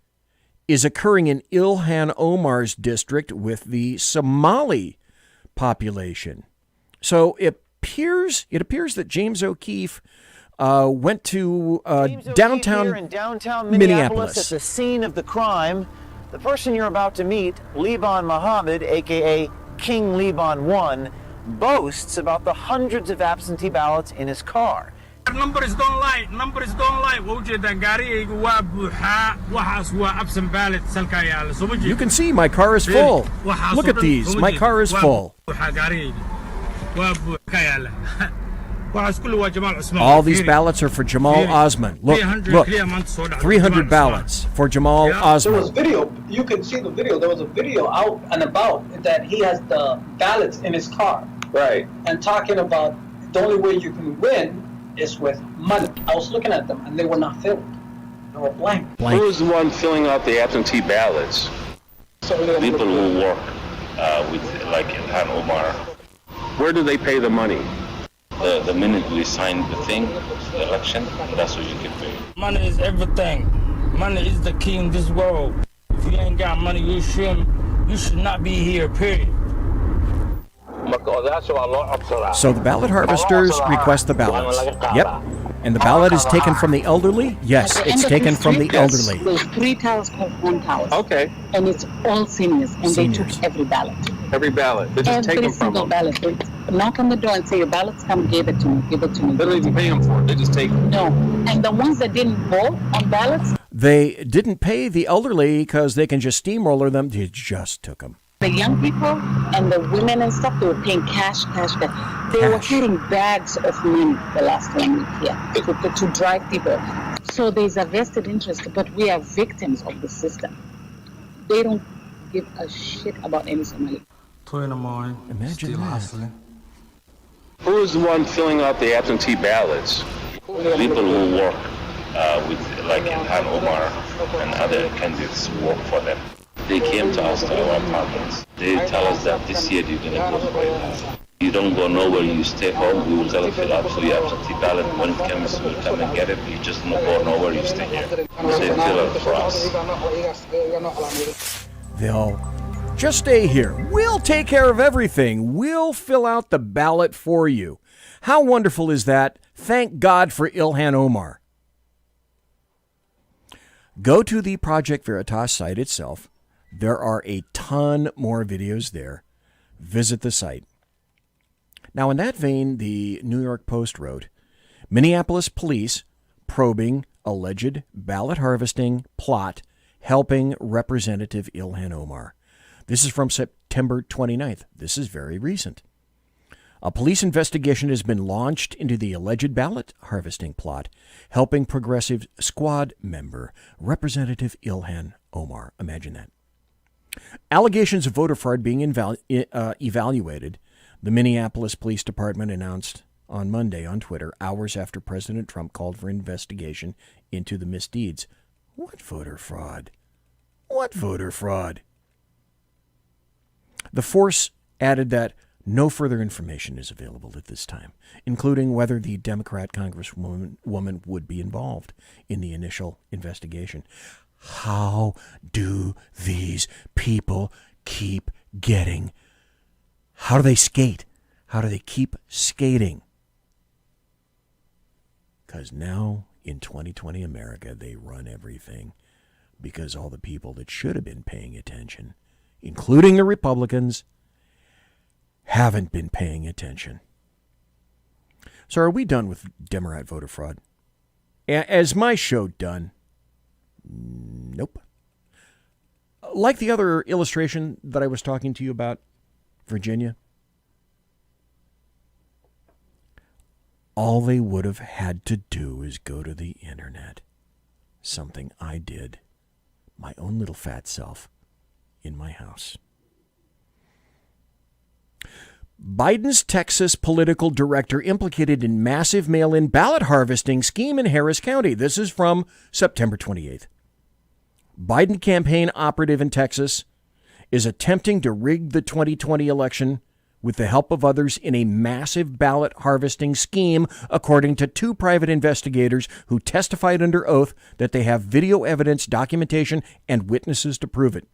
is occurring in Ilhan Omar's district with the Somali population. So it appears that James O'Keefe went to downtown Minneapolis at the scene of the crime. The person you're about to meet, Liban Mohammed, a.k.a. King Liban I, boasts about the hundreds of absentee ballots in his car. Numbers don't lie. You can see my car is full. Look at these. My car is full. All these ballots are for Jamal Osman. Look, 300 ballots for Jamal Osman. There was video. You can see the video. There was a video out and about that he has the ballots in his car. Right. And talking about the only way you can win is with money. I was looking at them and they were not filled. They were blank. Who is the one filling out the absentee ballots? People who work with, like Ilhan Omar. Where do they pay the money? The minute we sign the thing, the election, that's what you can pay. Money is everything. Money is the key in this world. If you ain't got money, you should not be here, period. So the ballot harvesters request the ballots. Yep. And the ballot is taken from the elderly? Yes, it's taken from the elderly. There's 3 towers per 1 tower. Okay. And it's all seniors, and they took every ballot. Every ballot. They just take them from them. Every single ballot. They knock on the door and say, your ballots, come, give it to me, give it to me. They don't even pay them for it. They just take them. No. And the ones that didn't vote on ballots? They didn't pay the elderly because they can just steamroller them. They just took them. The young people and the women and stuff, they were paying cash. They were getting bags of money the last time we were here to drive people. So there's a vested interest, but we are victims of the system. They don't give a shit about any Somali. 2 in the morning, Imagine still that. hustling. Who is the one filling out the absentee ballots? People who work with, like Ilhan Omar and other candidates who work for them. They came to us, to our apartments. They tell us that this year you're going to vote for it. You don't go nowhere, you stay home, we will tell you fill out for your absentee ballot. When it comes, we'll come and get it. You just don't go nowhere, you stay here. Say fill out for us. They'll just stay here. We'll take care of everything. We'll fill out the ballot for you. How wonderful is that? Thank God for Ilhan Omar. Go to the Project Veritas site itself. There are a ton more videos there. Visit the site. Now, in that vein, the New York Post wrote, Minneapolis police probing alleged ballot harvesting plot helping Representative Ilhan Omar. This is from September 29th. This is very recent. A police investigation has been launched into the alleged ballot harvesting plot, helping Progressive Squad member Representative Ilhan Omar. Imagine that. Allegations of voter fraud being evaluated, the Minneapolis Police Department announced on Monday on Twitter, hours after President Trump called for investigation into the misdeeds. What voter fraud? What voter fraud? The force added that no further information is available at this time, including whether the Democrat Congresswoman would be involved in the initial investigation. How do these people keep getting? How do they skate? How do they keep skating? Because now, in 2020 America, they run everything because all the people that should have been paying attention, including the Republicans, haven't been paying attention. So are we done with Democrat voter fraud? Is my show done? Nope. Like the other illustration that I was talking to you about, Virginia, all they would have had to do is go to the internet. Something I did, my own little fat self, in my house. Biden's Texas political director implicated in massive mail-in ballot harvesting scheme in Harris County. This is from September 28th. Biden campaign operative in Texas is attempting to rig the 2020 election with the help of others in a massive ballot harvesting scheme, according to two private investigators who testified under oath that they have video evidence, documentation, and witnesses to prove it.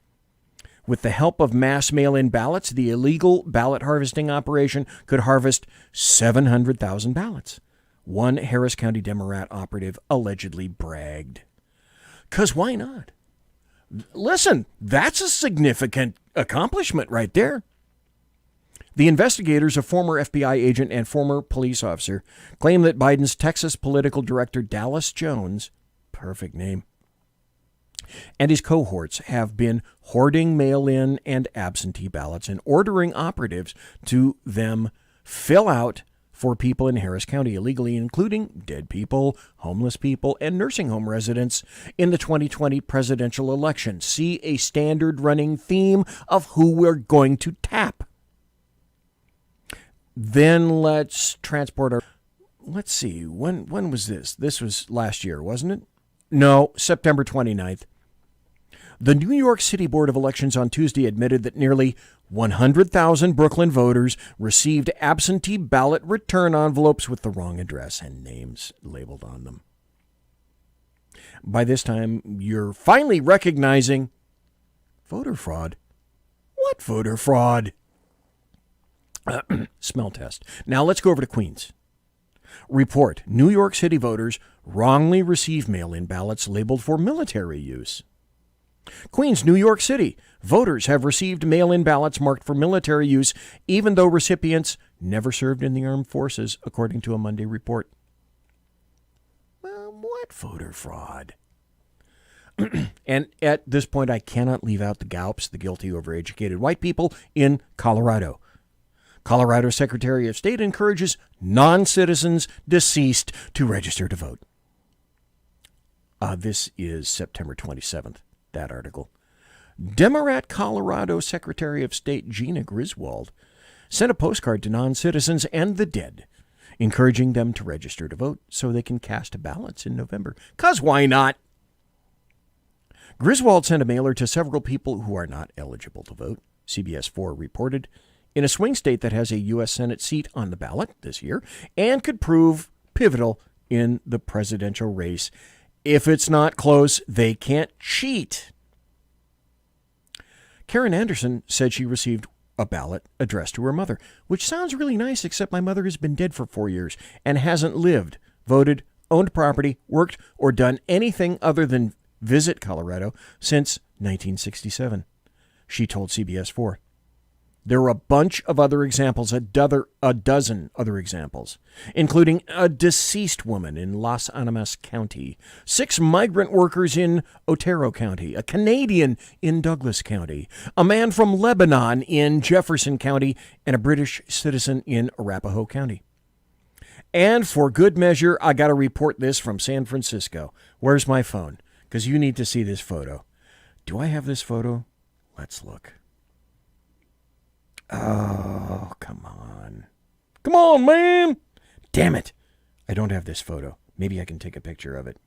With the help of mass mail-in ballots, the illegal ballot harvesting operation could harvest 700,000 ballots. One Harris County Democrat operative allegedly bragged. 'Cause why not? Listen, that's a significant accomplishment right there. The investigators, a former FBI agent and former police officer, claim that Biden's Texas political director, Dallas Jones, perfect name, and his cohorts have been hoarding mail-in and absentee ballots and ordering operatives to them fill out for people in Harris County illegally, including dead people, homeless people, and nursing home residents in the 2020 presidential election. See a standard running theme of who we're going to tap. Then let's transport our... Let's see, when was this? This was last year, wasn't it? No, September 29th. The New York City Board of Elections on Tuesday admitted that nearly 100,000 Brooklyn voters received absentee ballot return envelopes with the wrong address and names labeled on them. By this time, you're finally recognizing voter fraud. What voter fraud? Smell test. Now let's go over to Queens. Report: New York City voters wrongly received mail-in ballots labeled for military use. Queens, New York City. Voters have received mail-in ballots marked for military use, even though recipients never served in the armed forces, according to a Monday report. Well, what voter fraud? And at this point, I cannot leave out the GOPs, the guilty, overeducated white people in Colorado. Colorado Secretary of State encourages non-citizens deceased to register to vote. This is September 27th. That article. Democrat Colorado Secretary of State Gina Griswold sent a postcard to non-citizens and the dead, encouraging them to register to vote so they can cast ballots in November. 'Cause why not? Griswold sent a mailer to several people who are not eligible to vote, CBS 4 reported, in a swing state that has a U.S. Senate seat on the ballot this year and could prove pivotal in the presidential race. If it's not close, they can't cheat. Karen Anderson said she received a ballot addressed to her mother, which sounds really nice, except my mother has been dead for 4 years and hasn't lived, voted, owned property, worked, or done anything other than visit Colorado since 1967, she told CBS 4. There are a bunch of other examples, a dozen other examples, including a deceased woman in Las Animas County, 6 migrant workers in Otero County, a Canadian in Douglas County, a man from Lebanon in Jefferson County, and a British citizen in Arapahoe County. And for good measure, I got to report this from San Francisco. Where's my phone? Because you need to see this photo. Do I have this photo? Let's look. Oh, come on. Come on, man. Damn it. I don't have this photo. Maybe I can take a picture of it.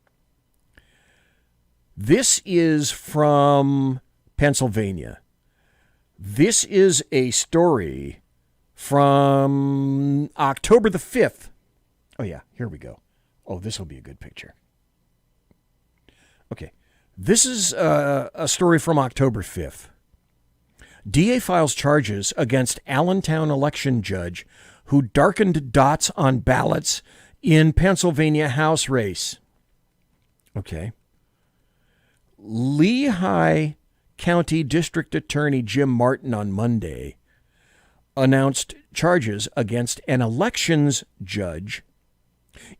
This is from Pennsylvania. This is a story from October the 5th. Oh, yeah, here we go. Oh, this will be a good picture. Okay, this is a story from October 5th. DA files charges against Allentown election judge who darkened dots on ballots in Pennsylvania House race. Okay. Lehigh County District Attorney Jim Martin on Monday announced charges against an elections judge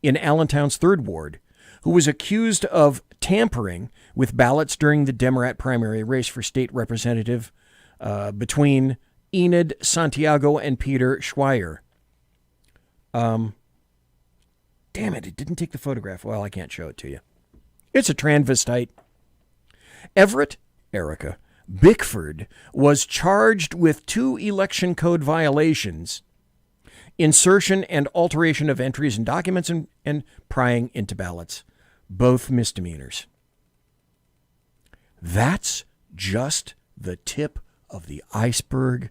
in Allentown's 3rd Ward who was accused of tampering with ballots during the Democrat primary race for state representative between Enid Santiago and Peter Schweier. Damn it didn't take the photograph. Well, I can't show it to you. It's a transvestite. Everett Erica Bickford was charged with 2 election code violations insertion and alteration of entries in documents, and prying into ballots. Both misdemeanors. That's just the tip of the iceberg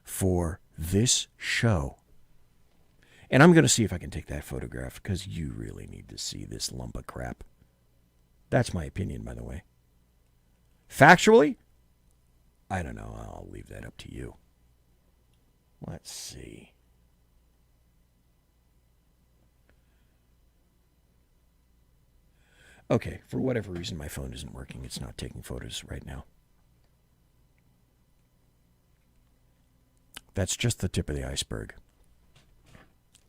for this show. And I'm going to see if I can take that photograph, because you really need to see this lump of crap. That's my opinion, by the way. Factually, I don't know. I'll leave that up to you. Let's see. Okay, for whatever reason, my phone isn't working. It's not taking photos right now. That's just the tip of the iceberg.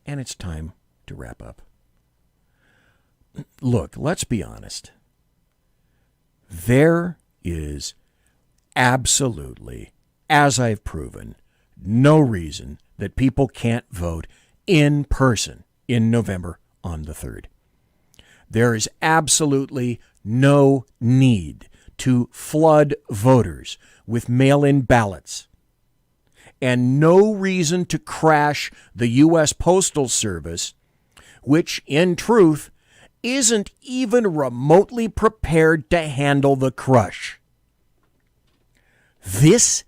And it's time to wrap up. Look, let's be honest. There is absolutely, as I've proven, no reason that people can't vote in person in November on the 3rd. There is absolutely no need to flood voters with mail-in ballots, and no reason to crash the U.S. Postal Service, which, in truth, isn't even remotely prepared to handle the crush. This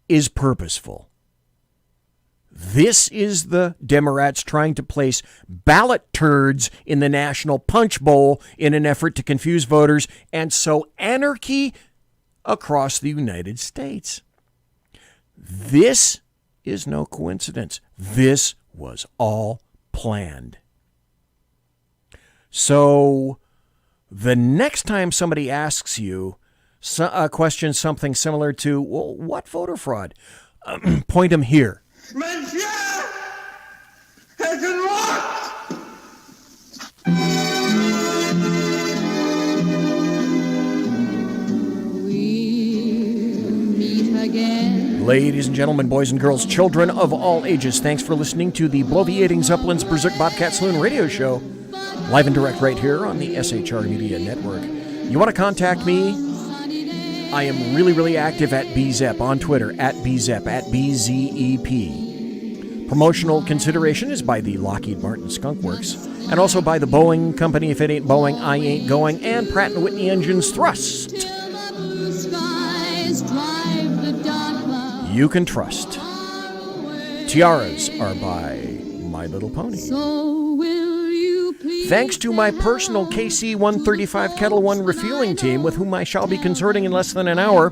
is purposeful. This is the Democrats trying to place ballot turds in the National Punch Bowl in an effort to confuse voters and sow anarchy across the United States. This is no coincidence. This was all planned. So the next time somebody asks you a question something similar to, well, what voter fraud? Point them here. Monsieur has been locked! Ladies and gentlemen, boys and girls, children of all ages, thanks for listening to the Bloviating Zeppelin's Berserk Bobcat Saloon radio show, live and direct right here on the SHR Media Network. You want to contact me? I am really active at BZEP on Twitter, at BZEP, at BZEP. Promotional consideration is by the Lockheed Martin Skunk Works, and also by the Boeing Company. If it ain't Boeing, I ain't going, and Pratt & Whitney Engines Thrust. You can trust. Tiaras are by My Little Pony. Thanks to my personal KC-135 Kettle One refueling team, with whom I shall be consorting in less than an hour,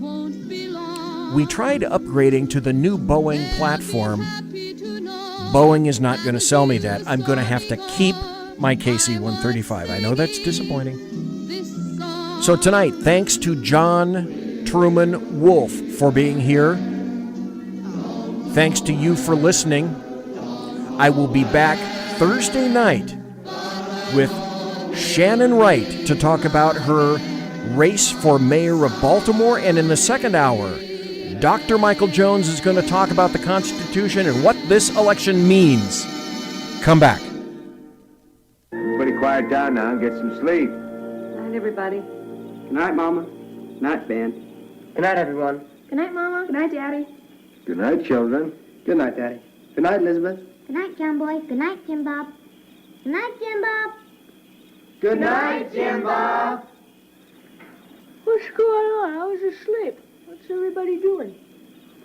we tried upgrading to the new Boeing platform. Boeing is not going to sell me that. I'm going to have to keep my KC-135. I know that's disappointing. So tonight, thanks to John Truman Wolfe for being here. Thanks to you for listening. I will be back Thursday night with Shannon Wright to talk about her race for mayor of Baltimore. And in the second hour, Dr. Michael Jones is going to talk about the Constitution and what this election means. Come back. Everybody quiet down now and get some sleep. Good night, everybody. Good night, Mama. Good night, Ben. Good night, everyone. Good night, Mama. Good night, Daddy. Good night, children. Good night, Daddy. Good night, Elizabeth. Good night, John Boy. Good night, Jim Bob. Good night, Jim Bob. Good night, Jim Bob. What's going on? I was asleep. What's everybody doing?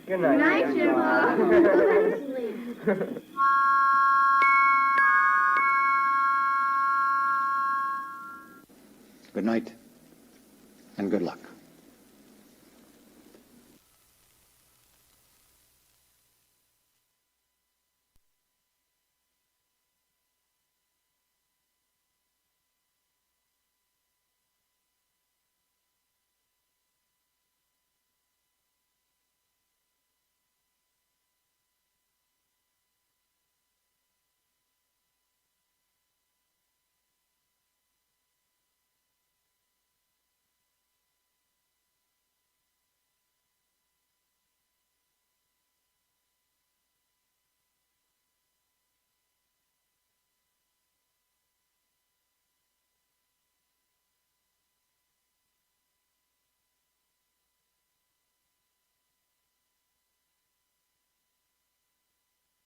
Good night. Good night, Jim Bob. Good night and good luck.